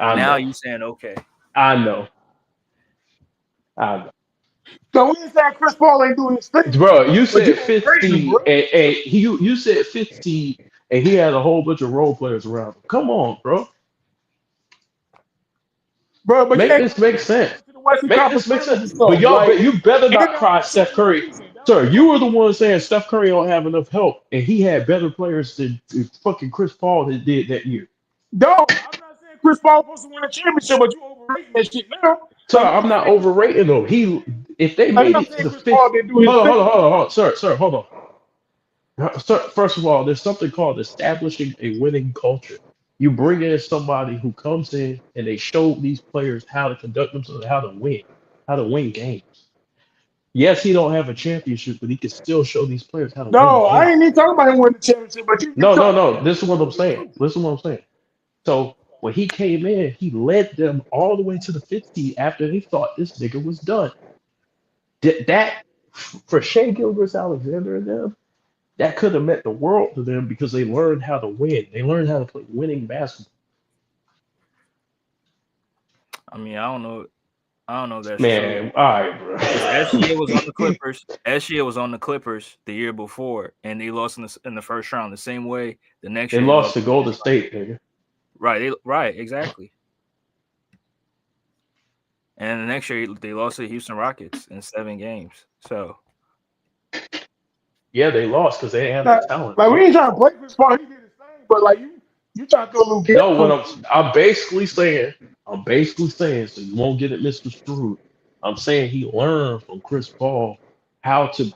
I Now know. you saying okay. I know. So we ain't saying Chris Paul ain't doing his thing, Bro, you but you said gonna praise him, 50 bro. and you said 50 and he had a whole bunch of role players around him. Come on, bro. Bro, but you Make ain't this make sense. to the Western Make this Conference make Finals sense. and But stuff. y'all Like, bet you better and then not that cry was the Steph regular Curry. season. That was Sir, the you were fucking the one saying Steph Curry don't have enough help, and he had better players than fucking Chris Paul that did that year. dog. I'm not saying Chris Paul supposed to win a championship, but you overrating that shit now. Sir, Like, you I'm ain't not saying Chris Paul overrating didn't him. do his thing. If they Like, you're made not it to saying the Chris Paul fifth, didn't do his thing. hold on. Sir, hold on. Sir, first of all, there's something called establishing a winning culture. You bring in somebody who comes in and they show these players how to conduct themselves, how to win games. Yes, he don't have a championship, but he can still show these players how to win the No, I game. ain't even talking about him winning the championship, but you No, no, talking no. about This is what I'm saying. Listen to what I'm saying. So when he came in, he led them all the way to the 50 after they thought this nigga was done. That for Shea Gilgis Alexander and them, that could have meant the world to them because they learned how to win. They learned how to play winning basketball. I mean, I don't know if that's true. Man, all right, bro. Because SGA was on the Clippers. SGA was on the Clippers the year before, and they lost in the first round the same way. The next They year lost to Golden State, nigga. Right, exactly. And the next year they lost to the Houston Rockets in 7 games. So Yeah, they lost because they didn't have the talent, like we bro. ain't trying to play Chris Paul. He did his thing, but like you trying to throw a little gas No, on. I'm basically saying, so you won't get it misconstrued. I'm saying he learned from Chris Paul how to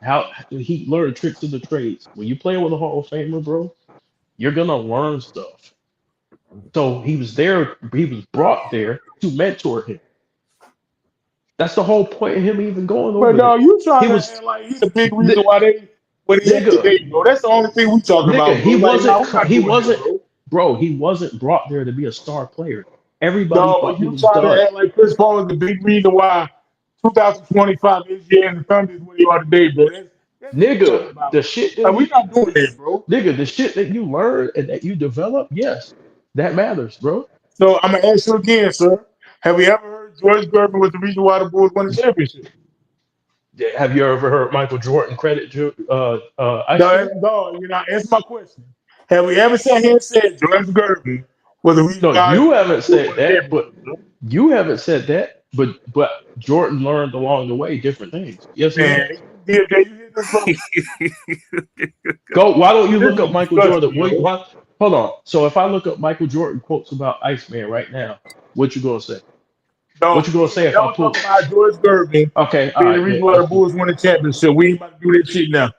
how he learned tricks of the trades. When you play with a Hall of Famer, bro, you're gonna learn stuff. So he was brought there to mentor him. That's the whole point of him even going But over there. no, you He trying to was act like he's the big reason why they what he at nigga, today, bro. That's the only thing we talking nigga. about, bro. Like, no, we're not He doing that, wasn't, bro. bro. He wasn't brought there to be a star player. Everybody No, but thought he you was trying done. to act like Chris Paul is the big reason why 2025 NBA and the Thunder is where they are today, bro. That's what we talking Nigga, about. the shit that Like, we he, not doing that, bro. nigga, the shit that you learn and that you develop, yes, that matters, bro. So I'm gonna ask you again, sir. Have we ever heard George Gervin was the reason why the Bulls won the championship? Have you ever heard Michael Jordan credit No, Iceman? no, you know, answer my question. Have we ever sat here and said George Gervin was the reason No, why you the haven't Bulls said won the that, but championship, bro? you haven't said that, but Jordan learned along the way different things. Yes, he Man, has. DJ, you hear this, bro? Go. Why don't you This look is up Michael Jordan? disgusting, yo. Hold on. So if I look up Michael Jordan quotes about Iceman right now, what you gonna say? What No, you we gonna ain't say gonna if I never pull? talk about George Gervin Okay, all being the right, reason bet. why the Let's do. Bulls won the championship. We ain't about to do that shit now.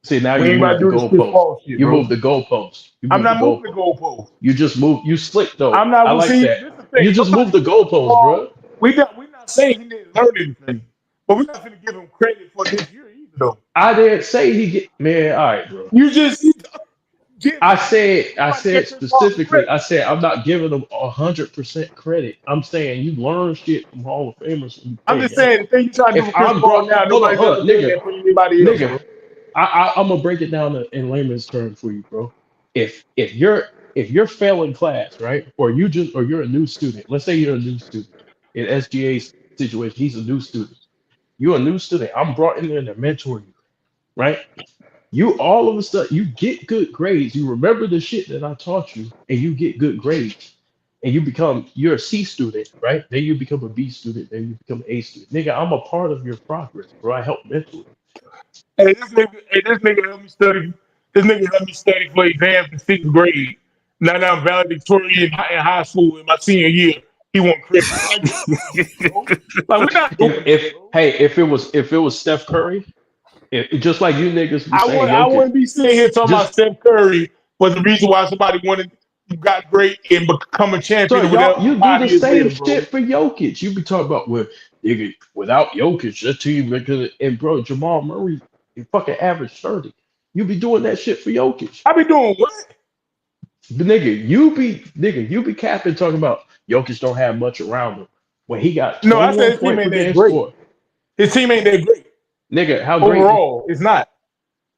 See, now We you ain't about moved to the do this Chris goalpost. Paul shit, You bro. moved the goalpost. You I'm moved the not moving the goalpost. goalpost. You just moved. You slick though. I'm not I gonna like see. that. This is the You thing. just Nobody moved the said Chris goalpost, bro. Paul. We're not saying he didn't learn anything, but we're not gonna give him credit for this year either, though. I didn't say he get man. All right, bro. You give I nobody said gave Chris Paul some specifically. credit. I said I'm not giving him 100% credit. I'm saying you learn shit from Hall of Famers when you I'm play just against saying them. the thing you trying to do If with Chris I'm Paul brought, now, hold nobody's on, ever done nigga, that for anybody else, nigga. bro. I'm gonna break it down in layman's terms for you, bro. If you're failing class, right, or you're a new student. Let's say you're a new student in SGA's situation. He's a new student. You're a new student. I'm brought in there to mentor you, right? You all of a sudden you get good grades. You remember the shit that I taught you, and you get good grades, and you're a C student, right? Then you become a B student. Then you become an A student. Nigga, I'm a part of your progress, bro. I help mentor you. This nigga helped me study. This nigga helped me study for exams in 6th grade. Now I'm valedictorian in high school in my senior year. He want credit. Like, get out of here, bro. Like, we're not doing that, bro. If it was Steph Curry, just like you niggas be saying, I Jokic, wouldn't be sitting here talking about just Steph Curry was the reason why somebody got great and become a so champion or whatever y'all you do the 5 years same later, bro. shit for Jokic. You be talking about well, nigga, without Jokic, that team because and bro, Jamal Murray, he fucking average 30. You be doing that shit for Jokic. I be doing what? But nigga, you be capping talking about Jokic don't have much around him. When he got No, I said 21 his team point per ain't that game great. score. His team ain't that great Nigga, how great overall. It's not.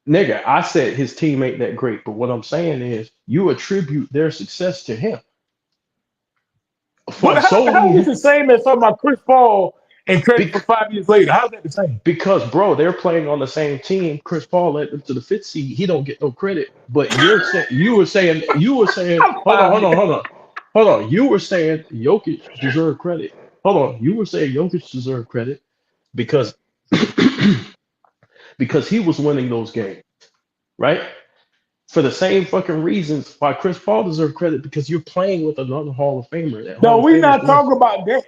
nigga, I said his team ain't that great, but what I'm saying is you attribute their success to him What? from How is solely it the same as talking about Chris Paul and credit for bec- 5 years later? How's that the same? because bro, they're playing on the same team. Chris Paul led them to the 5th seed. He don't get no credit. But you were saying, I'm fine. hold on. You were saying Jokic deserved credit. Hold on. You were saying Jokic deserved credit because because he was winning those games, right? For the same fucking reasons why Chris Paul deserved credit because you're playing with another Hall of Famer. That No, Hall of we're Famer's not going. talking about that.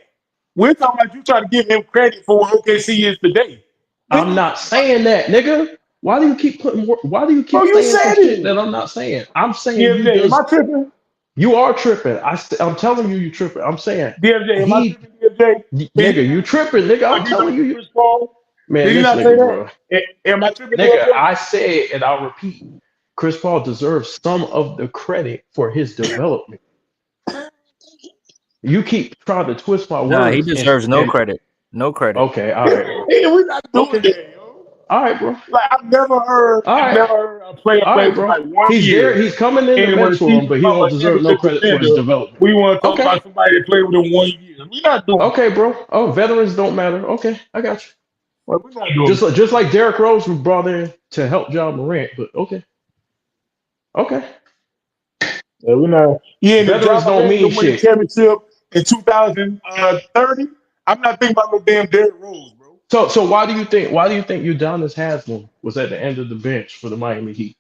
We're talking about you trying to give him credit for what OKC is today. Then I'm you not talking about saying that, nigga. Why do you keep putting? Why do you bro, keep you saying some said shit it. that I'm not saying? I'm saying you DFJ, am I does. tripping? You are tripping. I'm telling you, you tripping. I'm saying DFJ, am I he, tripping, DFJ? Is he nigga, you not tripping, nigga. like I'm he telling like you, Chris Paul? Man, Did you this not say nigga, that? bro. Am I tripping there, Nigga, bro? I said, and I'll repeat, Chris Paul deserves some of the credit for his development. You keep trying to twist my Nah, he words deserves no and credit. No credit. okay, all right, bro. Hey, we're not doing Okay, that, yo. all right, bro. Like All I've right, never heard a player all play right, for bro. like 1 He's there. year. He's coming in to And when mentor he him, but he become don't a deserve no championship credit for his contender, development. we want to talk Okay, about somebody that played within 1 year. We're not doing that. okay, bro. Oh, veterans don't matter. Okay, I got you. Well, we're not doing that. Just like Derrick Rose was brought in to help John Morant, but okay, okay. Yeah, we're not. Yeah, and if Veterans John don't Morant mean can win a shit. championship in 2030, I'm not thinking about no damn Derrick Rose, bro. So why do you think Udonis Haslam was at the end of the bench for the Miami Heat?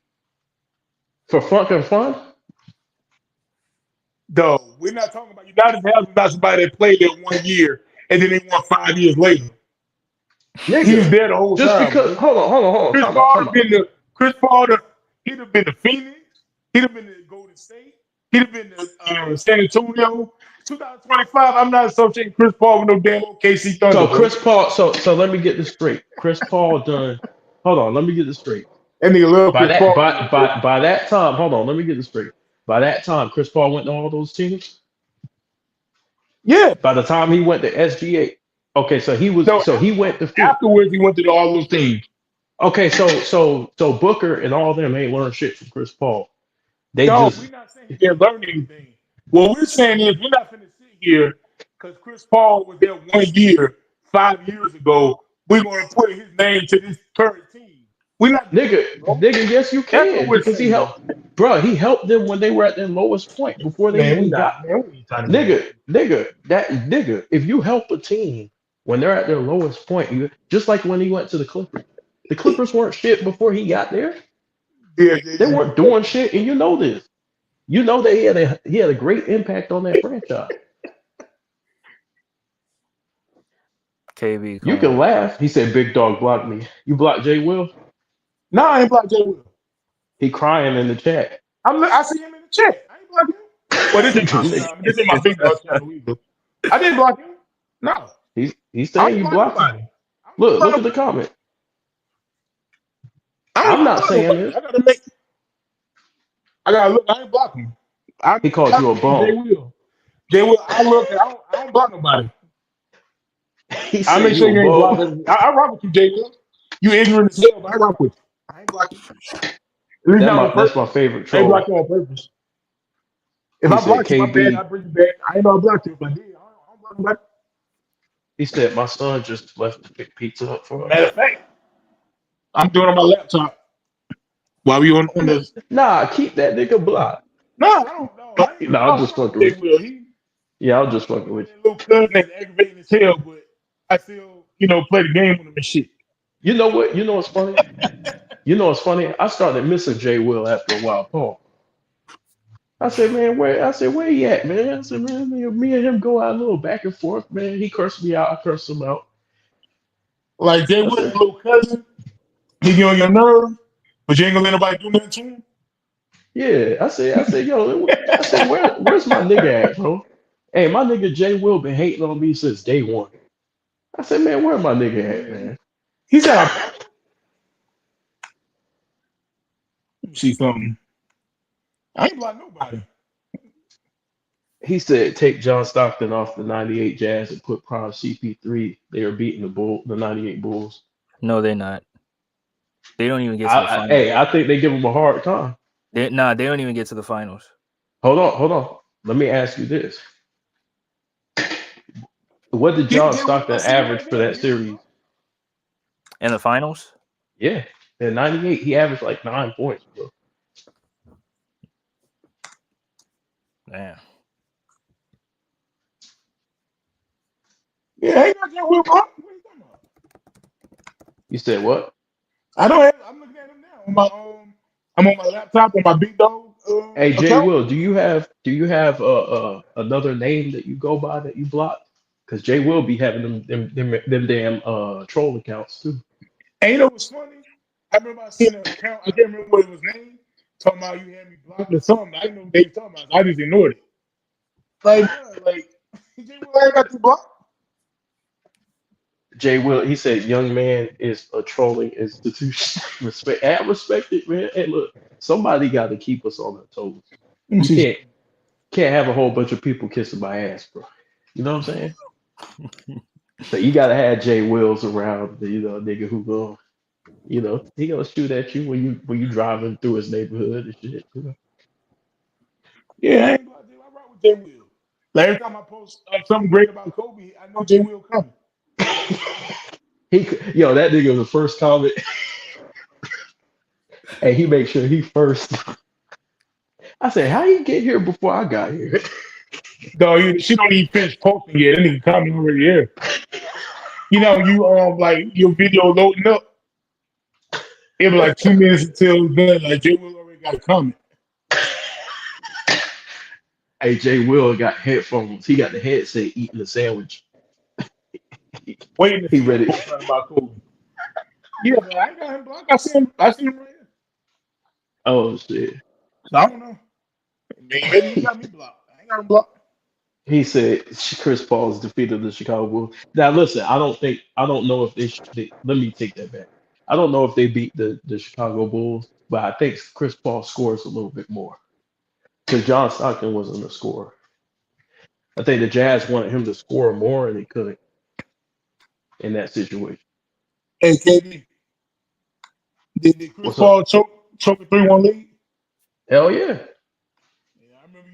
For fucking fun? Though we're not talking about United Health about somebody that played there 1 year and then they won 5 years later. He was Nigga. there the whole Just time, because bro. hold on. Chris Time out, Paul time have out. been the Chris Paul. He'd have been the Phoenix. He'd have been the Golden State. He'd have been the San Antonio. 2025. I'm not associating Chris Paul with no damn OKC Thunder, So bro. Chris Paul, so let me get this straight. Chris Paul done hold on, let me get this straight. That nigga love By Chris that Paul, by man, bro. by by that time, hold on, let me get this straight. By that time, Chris Paul went to all those teams. Yeah. By the time he went to SGA, okay, No, so he went to Phoenix. afterwards he went to all those teams. Okay, so Booker and all them ain't learned shit from Chris Paul. They No, just we're not saying they're learning anything. What we're saying is we're not going to sit here because Chris Paul was there 1 year, 5 years ago. We're going to put his name to this current team. We're not doing that, bro. yes, you That's what can we're because he saying. helped, bro. He helped them when they were at their lowest point before they Man, we even not. got Man, we ain't trying to do that. nigga. If you help a team when they're at their lowest point, just like when he went to the Clippers weren't shit before he got there. Yeah, They weren't doing shit, and you know this. You know that he had a great impact on that franchise. KB, You come can on. laugh. He said, "Big dog blocked me." You blocked Jay Will. No, I ain't blocked Jay Will. He crying in the chat. I see him in the chat. I ain't blocked him. Well, this ain't this ain't my big dog channel either. I didn't block him. No, He's I saying ain't you block blocked him. nobody. I don't Look block at the nobody. comment. I I'm ain't not block saying nobody. this. I gotta look. I ain't block him. I He can't called block you a him from Jay bum. Will. Jay Will, I look. I don't block nobody. He I said make you sure a you ain't blocked. bum. I rock with you, Jay Will. You ignorant as hell, but I rock with you. I ain't block you. At least not on That's my purpose. favorite I ain't block troll. you on purpose. If He I said block you, my bad. I KB. bring you back. I ain't know I blocked you, but yeah, I don't block nobody. He said my son just left to pick pizza up for Matter us. of fact, I'm doing it on my laptop while we on this. Nah, keep that nigga blocked. No, I don't know. Nah, I'm I just rock with fucking Jay with you. Will. He Yeah, I'm just fucking with that little cousin that's aggravating as hell, but I still, play the game with him and shit. you. You know what? You know what's funny? You know what's funny? I started missing Jay Will after a while. Paul. I said, man, where he at, man? I said, man, me and him go out a little back and forth, man. He cursed me out, I cursed him out. Like Jay I Will, that said, little cousin, he get on your nerve, but you ain't gonna let nobody do nothing to him. yeah. I said, where's my nigga at, bro? Hey, my nigga Jay Will been hating on me since day one. I said, man, where my nigga at, man? He said, "Let me see something. I ain't block nobody." He said, take John Stockton off the 98 Jazz and put Prime CP3. They are beating the 98 Bulls. No, they're not. They don't even get to the finals. Hey, I think they give him a hard time. They don't even get to the finals. Hold on. Let me ask you this. What did John Jay Will Stockton my city average right for there. that series? In the finals? Yeah. In 98, he averaged like 9 points, bro. Damn. Yeah, ain't no Jay Will, bro. What you talking about? You said what? I don't have. I'm looking at him now on my I'm on my laptop on my big dog Hey, Jay account. Will, do you have another name that you go by that you blocked? Because Jay Will be having them damn troll accounts too. And you know what's funny? I remember I seen an account. I can't remember what it was named. Talking about you had me blocked or something. I didn't know what they were talking about. I just ignored it. Like, bro, like Jay Will ain't got you blocked. Jay Will, he said, "Young man is a trolling institution." Respect, I respect it, man. Hey, look, somebody got to keep us on our toes. Let me You see. can't have a whole bunch of people kissing my ass, bro. You know what I'm saying? So you gotta have Jay Wills around, nigga who go, he gonna shoot at you when you driving through his neighborhood and shit. Yeah, I ain't gonna lie, I rock with Jay Will. Like every time I post something great about Kobe, I know Jay Will coming. That nigga the first comment, and he makes sure he first. I said, how you get here before I got here? Dog, she don't even finish posting yet. That nigga coming already here. You know, you like your video loading up. It was like 2 minutes until it's done. Like Jay Will already got a comment. Hey, Jay Will got headphones. He got the headset eating the sandwich. Waiting to He see him ready. post something about Kobe. Yeah, but I ain't got him blocked. I see him right here. Oh shit. So I don't know. Maybe he got me blocked. I ain't got him blocked. He said Chris Paul's defeated the Chicago Bulls. Now listen, I don't know if let me take that back. I don't know if they beat the Chicago Bulls, but I think Chris Paul scores a little bit more because John Stockton wasn't a scorer. I think the Jazz wanted him to score more, and he couldn't in that situation. Hey, KD, did Chris What's up? Paul choke a 3-1 lead? Hell yeah. Yeah, I remember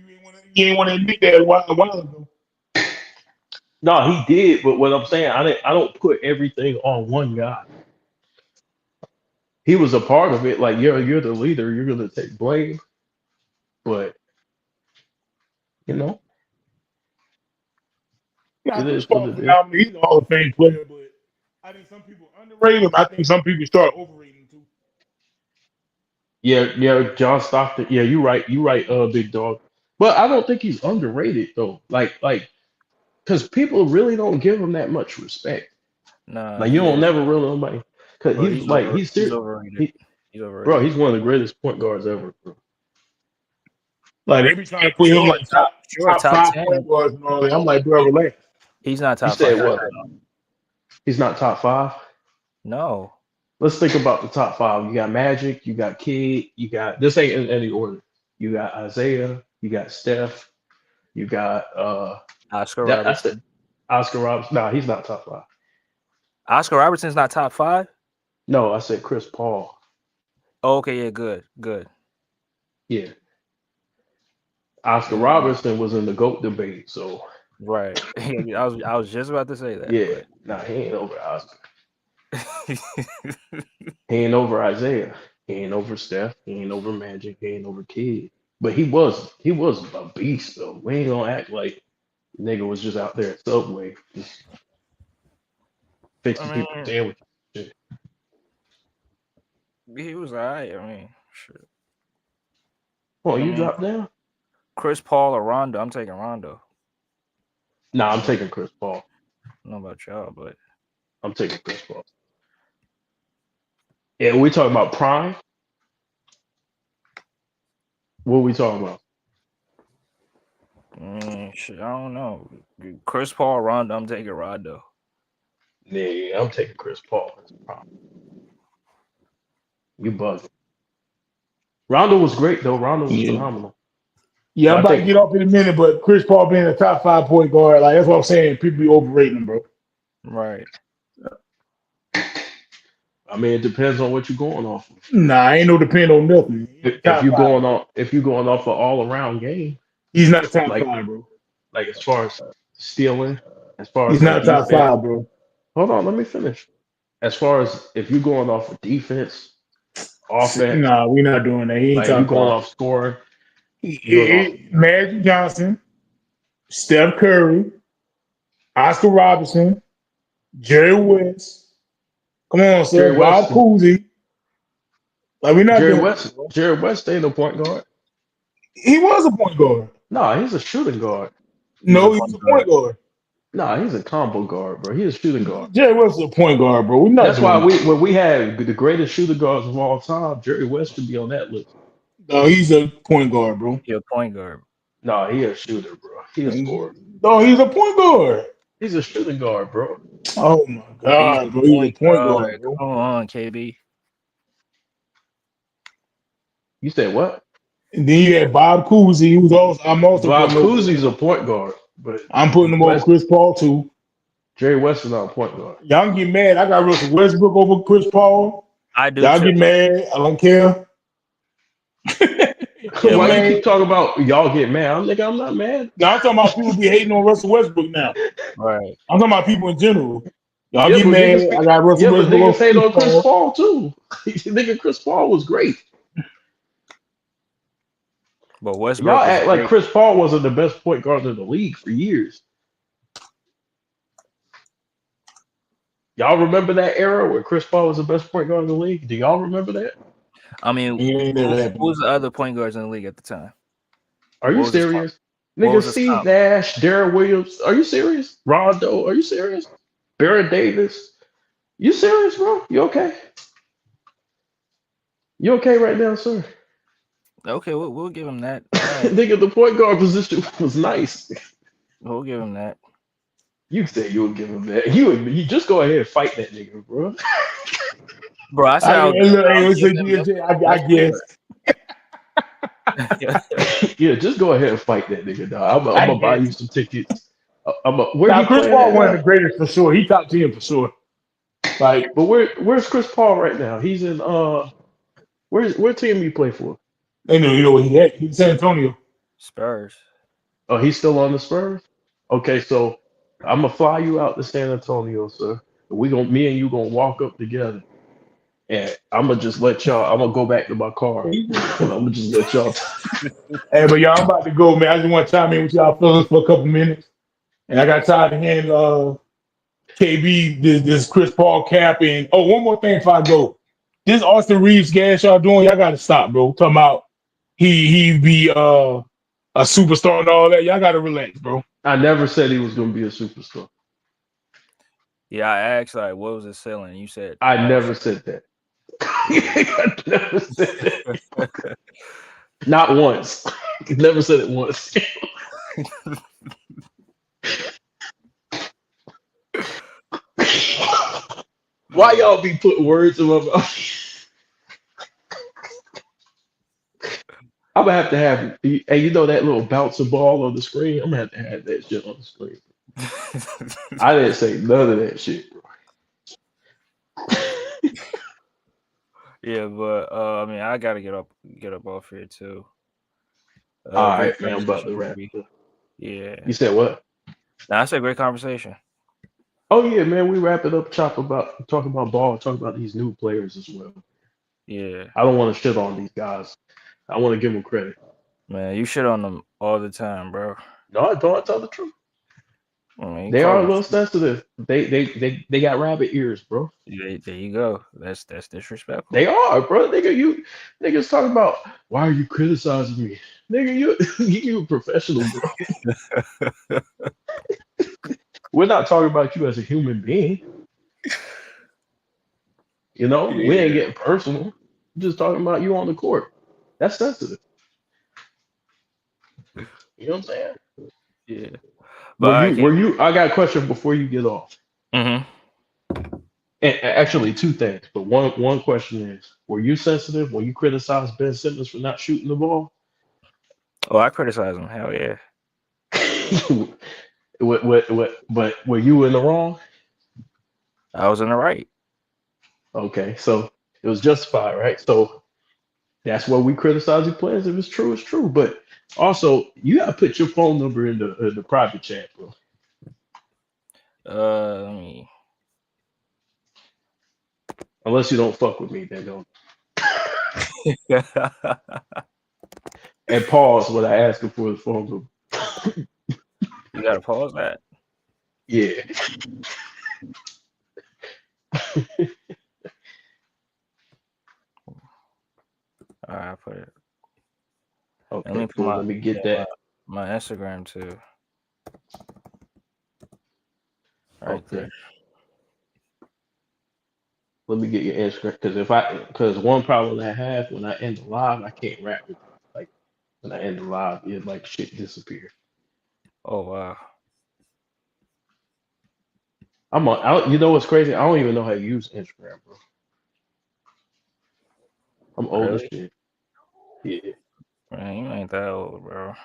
you ain't want to admit that a while ago. No, he did, but what I'm saying, I don't put everything on one guy. He was a part of it. Like you're the leader, you're gonna take blame, but you know Yeah, it Chris is what Paul it is. phenomenal. He's a Hall of Fame player, but I think some people underrate him. I think some people start overrating him too. Yeah, John Stockton. Yeah, you right, big dog. But I don't think he's underrated though. Because people really don't give him that much respect. Nah, Like you he don't is, never really nobody. Because bro. he's like he's He's serious. overrated. He, He's bro, overrated. he's one of the greatest point guards ever. Bro. Like every time I put him like top Top five 10. point guards and all that, I'm like, bro, relax. He's not You top said 5. what? He's not top five. No. Let's think about the top five. You got Magic. You got Kidd. You got this ain't in any order. You got Isaiah. You got Steph. You got Oscar that. That's it. Robertson. Oscar Robertson. No, he's not top five. Oscar Robertson's not top 5? No, I said Chris Paul. Oh, okay, yeah, good. Yeah. Oscar Robertson was in the GOAT debate, so Right. I was just about to say that, yeah. but Nah, he ain't over Oscar. He ain't over Isaiah. He ain't over Steph. He ain't over Magic. He ain't over Kidd. But he was a beast though. We ain't gonna act like nigga was just out there at Subway just fixing I people mean, sandwiches. Shit. he was alright. I mean, shit. Oh, I you mean, dropped down? Chris Paul or Rondo? I'm taking Rondo. Nah, I'm I taking Chris Paul. don't know about y'all, but I'm taking Chris Paul. Yeah, we talking about prime. What are we talking about? shit, I don't know. Chris Paul, Rondo. I'm taking Rondo. Yeah, I'm taking Chris Paul as prime. You buzzing. Rondo was great though. Rondo was Yeah. phenomenal. Yeah, But I'm I about to think get off in a minute, but Chris Paul being a top 5 point guard, like that's what I'm saying. People be overrating him, bro. Right. I mean it depends on what you're going off of. Nah, ain't no depend on nothing. He ain't If top you 5, going bro. on if you're going off an all around game, He's not top like 5, bro. as far as stealing, as far He's as like not top defense. 5, bro. Hold on, let me finish. As far as if you're going off of defense, offense, Nah, we not doing that. He ain't like if you're top going 5. off scoring, you're going off. Magic Johnson, Steph Curry, Oscar Robertson, Jerry West. Come on, sir. Jerry Bob West. Cousy. Like we're not doing that, bro. Jerry West ain't no point guard. He was a point guard. No, he's a shooting guard. No, he was a point guard. No, he's a combo guard, bro. He's a shooting guard. Jerry West is a point guard, bro. We're not That's why doing that. when we have the greatest shooting guards of all time, Jerry West should be on that list. No, he's a point guard, bro. You're a point guard. No, he a shooter, bro. He a scorer. No, he's a point guard. He's a shooting guard, bro. Oh my God, bro, he's a point guard, bro. Come on, KB. You said what? And then you had Bob Cousy, who's also I'm also Bob putting over. Cousy's a point guard, but I'm putting him over West Chris Paul too. Jerry West is not a point guard. Y'all get mad. I got Russell Westbrook over Chris Paul. I do Y'all too. get mad. I don't care. Yeah, Why you man. keep talking about y'all get mad? I'm not mad. Now I'm talking about people be hating on Russell Westbrook now. right. I'm talking about people in general. Y'all Yeah, get but mad. I got Russell Westbrook niggas over hate Chris on Chris Paul. Paul too. Nigga, Chris Paul was great. But Westbrook Y'all was act like great. Chris Paul wasn't the best point guard in the league for years. Y'all remember that era where Chris Paul was the best point guard in the league? Do y'all remember that? I mean, It ain't never happened. who was the other point guards in the league at the time? Are you What was his top? serious? What Nigga, was his Steve top? Nash, Darren Williams. Are you serious? Rondo, are you serious? Baron Davis. You serious, bro? You okay? You okay right now, sir? Okay, we'll give him that. All right, Nigga, the point guard position was nice. we'll give him that. You said you would give him that. You just go ahead and fight that nigga, bro. Bro, I said I, I was look, hey, gonna it's give a him DSJ, I best guess. Yeah, just go ahead and fight that nigga, dog. I'm I gonna buy you guess. some tickets. Where Now he Chris playing Paul at one of the now? greatest for sure. He top 10 for sure. Like But where's Chris Paul right now? He's in where team he play for? you know what he had. He's San Antonio. Spurs. Oh, he's still on the Spurs? Okay, so I'm gonna fly you out to San Antonio, sir. Me and you gonna walk up together. And I'm gonna just let y'all. I'm gonna go back to my car, and I'm gonna just let y'all. Hey, but y'all, I'm about to go, man. I just want to chime in with y'all fellas for a couple minutes. And I got tired of hearing KB this Chris Paul cap. And one more thing before I go. This Austin Reeves gas y'all doing, y'all gotta stop, bro. Talking about he be a superstar and all that. Y'all gotta relax, bro. I never said he was gonna be a superstar. Yeah, I asked like, what was his ceiling? You said I never said that. I never said that. Not once. Never said it once. Why y'all be putting words in my mouth? I'm gonna have to have hey, you know that little bouncer ball on the screen? I'm gonna have that shit on the screen. I didn't say none of that shit, bro. Yeah, but I mean, I gotta get up off here too. All Great right, man. I'm about to wrap conversation, it up. yeah. You said what? Nah, I said great conversation. Oh yeah, man. We wrap it up, talking about ball, talking about these new players as well. Yeah, I don't want to shit on these guys. I want to give them credit. man, you shit on them all the time, bro. No, I don't. Tell the truth. I mean, you They call are a them. little sensitive. They got rabbit ears, bro. There you go. That's disrespectful. They are, bro. Niggas talking about why are you criticizing me, nigga? You you a professional, bro. We're not talking about you as a human being. You know, we ain't Yeah, getting personal. We're just talking about you on the court. That's sensitive. You know what I'm saying? yeah. But I can't. I got a question before you get off. Mm-hmm. And actually, two things. But one question is: were you sensitive when you criticized Ben Simmons for not shooting the ball? Oh, I criticize him. Hell yeah. But were you in the wrong? I was in the right. Okay, so it was justified, right? So that's why we criticize the players. If it's true, it's true. But also, you gotta put your phone number in the private chat, bro. Let me. Unless you don't fuck with me, then don't. And pause when I ask him for the phone number. You gotta pause that. Yeah. All right, I put it. Let Okay, me put cool. Let me get that. my Instagram too. Right Okay. there. Let me get your Instagram because one problem I have when I end the live, I can't rap with you. Like when I end the live, it like shit disappear. Oh wow. You know what's crazy? I don't even know how to use Instagram, bro. I'm old as Really? shit. Yeah. Man, you ain't that old, bro.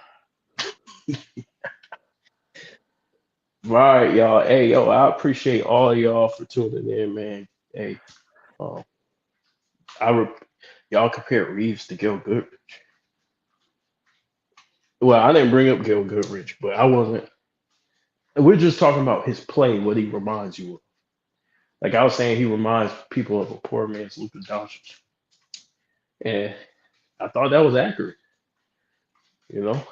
Right, y'all. Hey, yo, I appreciate all of y'all for tuning in, man. Hey, um, I re- y'all compare Reeves to Gil Goodrich. Well, I didn't bring up Gil Goodrich, but I wasn't. We're just talking about his play, what he reminds you of. Like I was saying, he reminds people of a poor man's Luka Doncic, and I thought that was accurate, you know.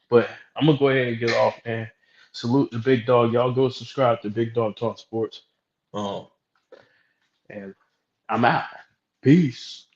But I'm gonna go ahead and get off, man. Salute the big dog. Y'all go subscribe to Big Dog Talk Sports. Um, and I'm out. Peace.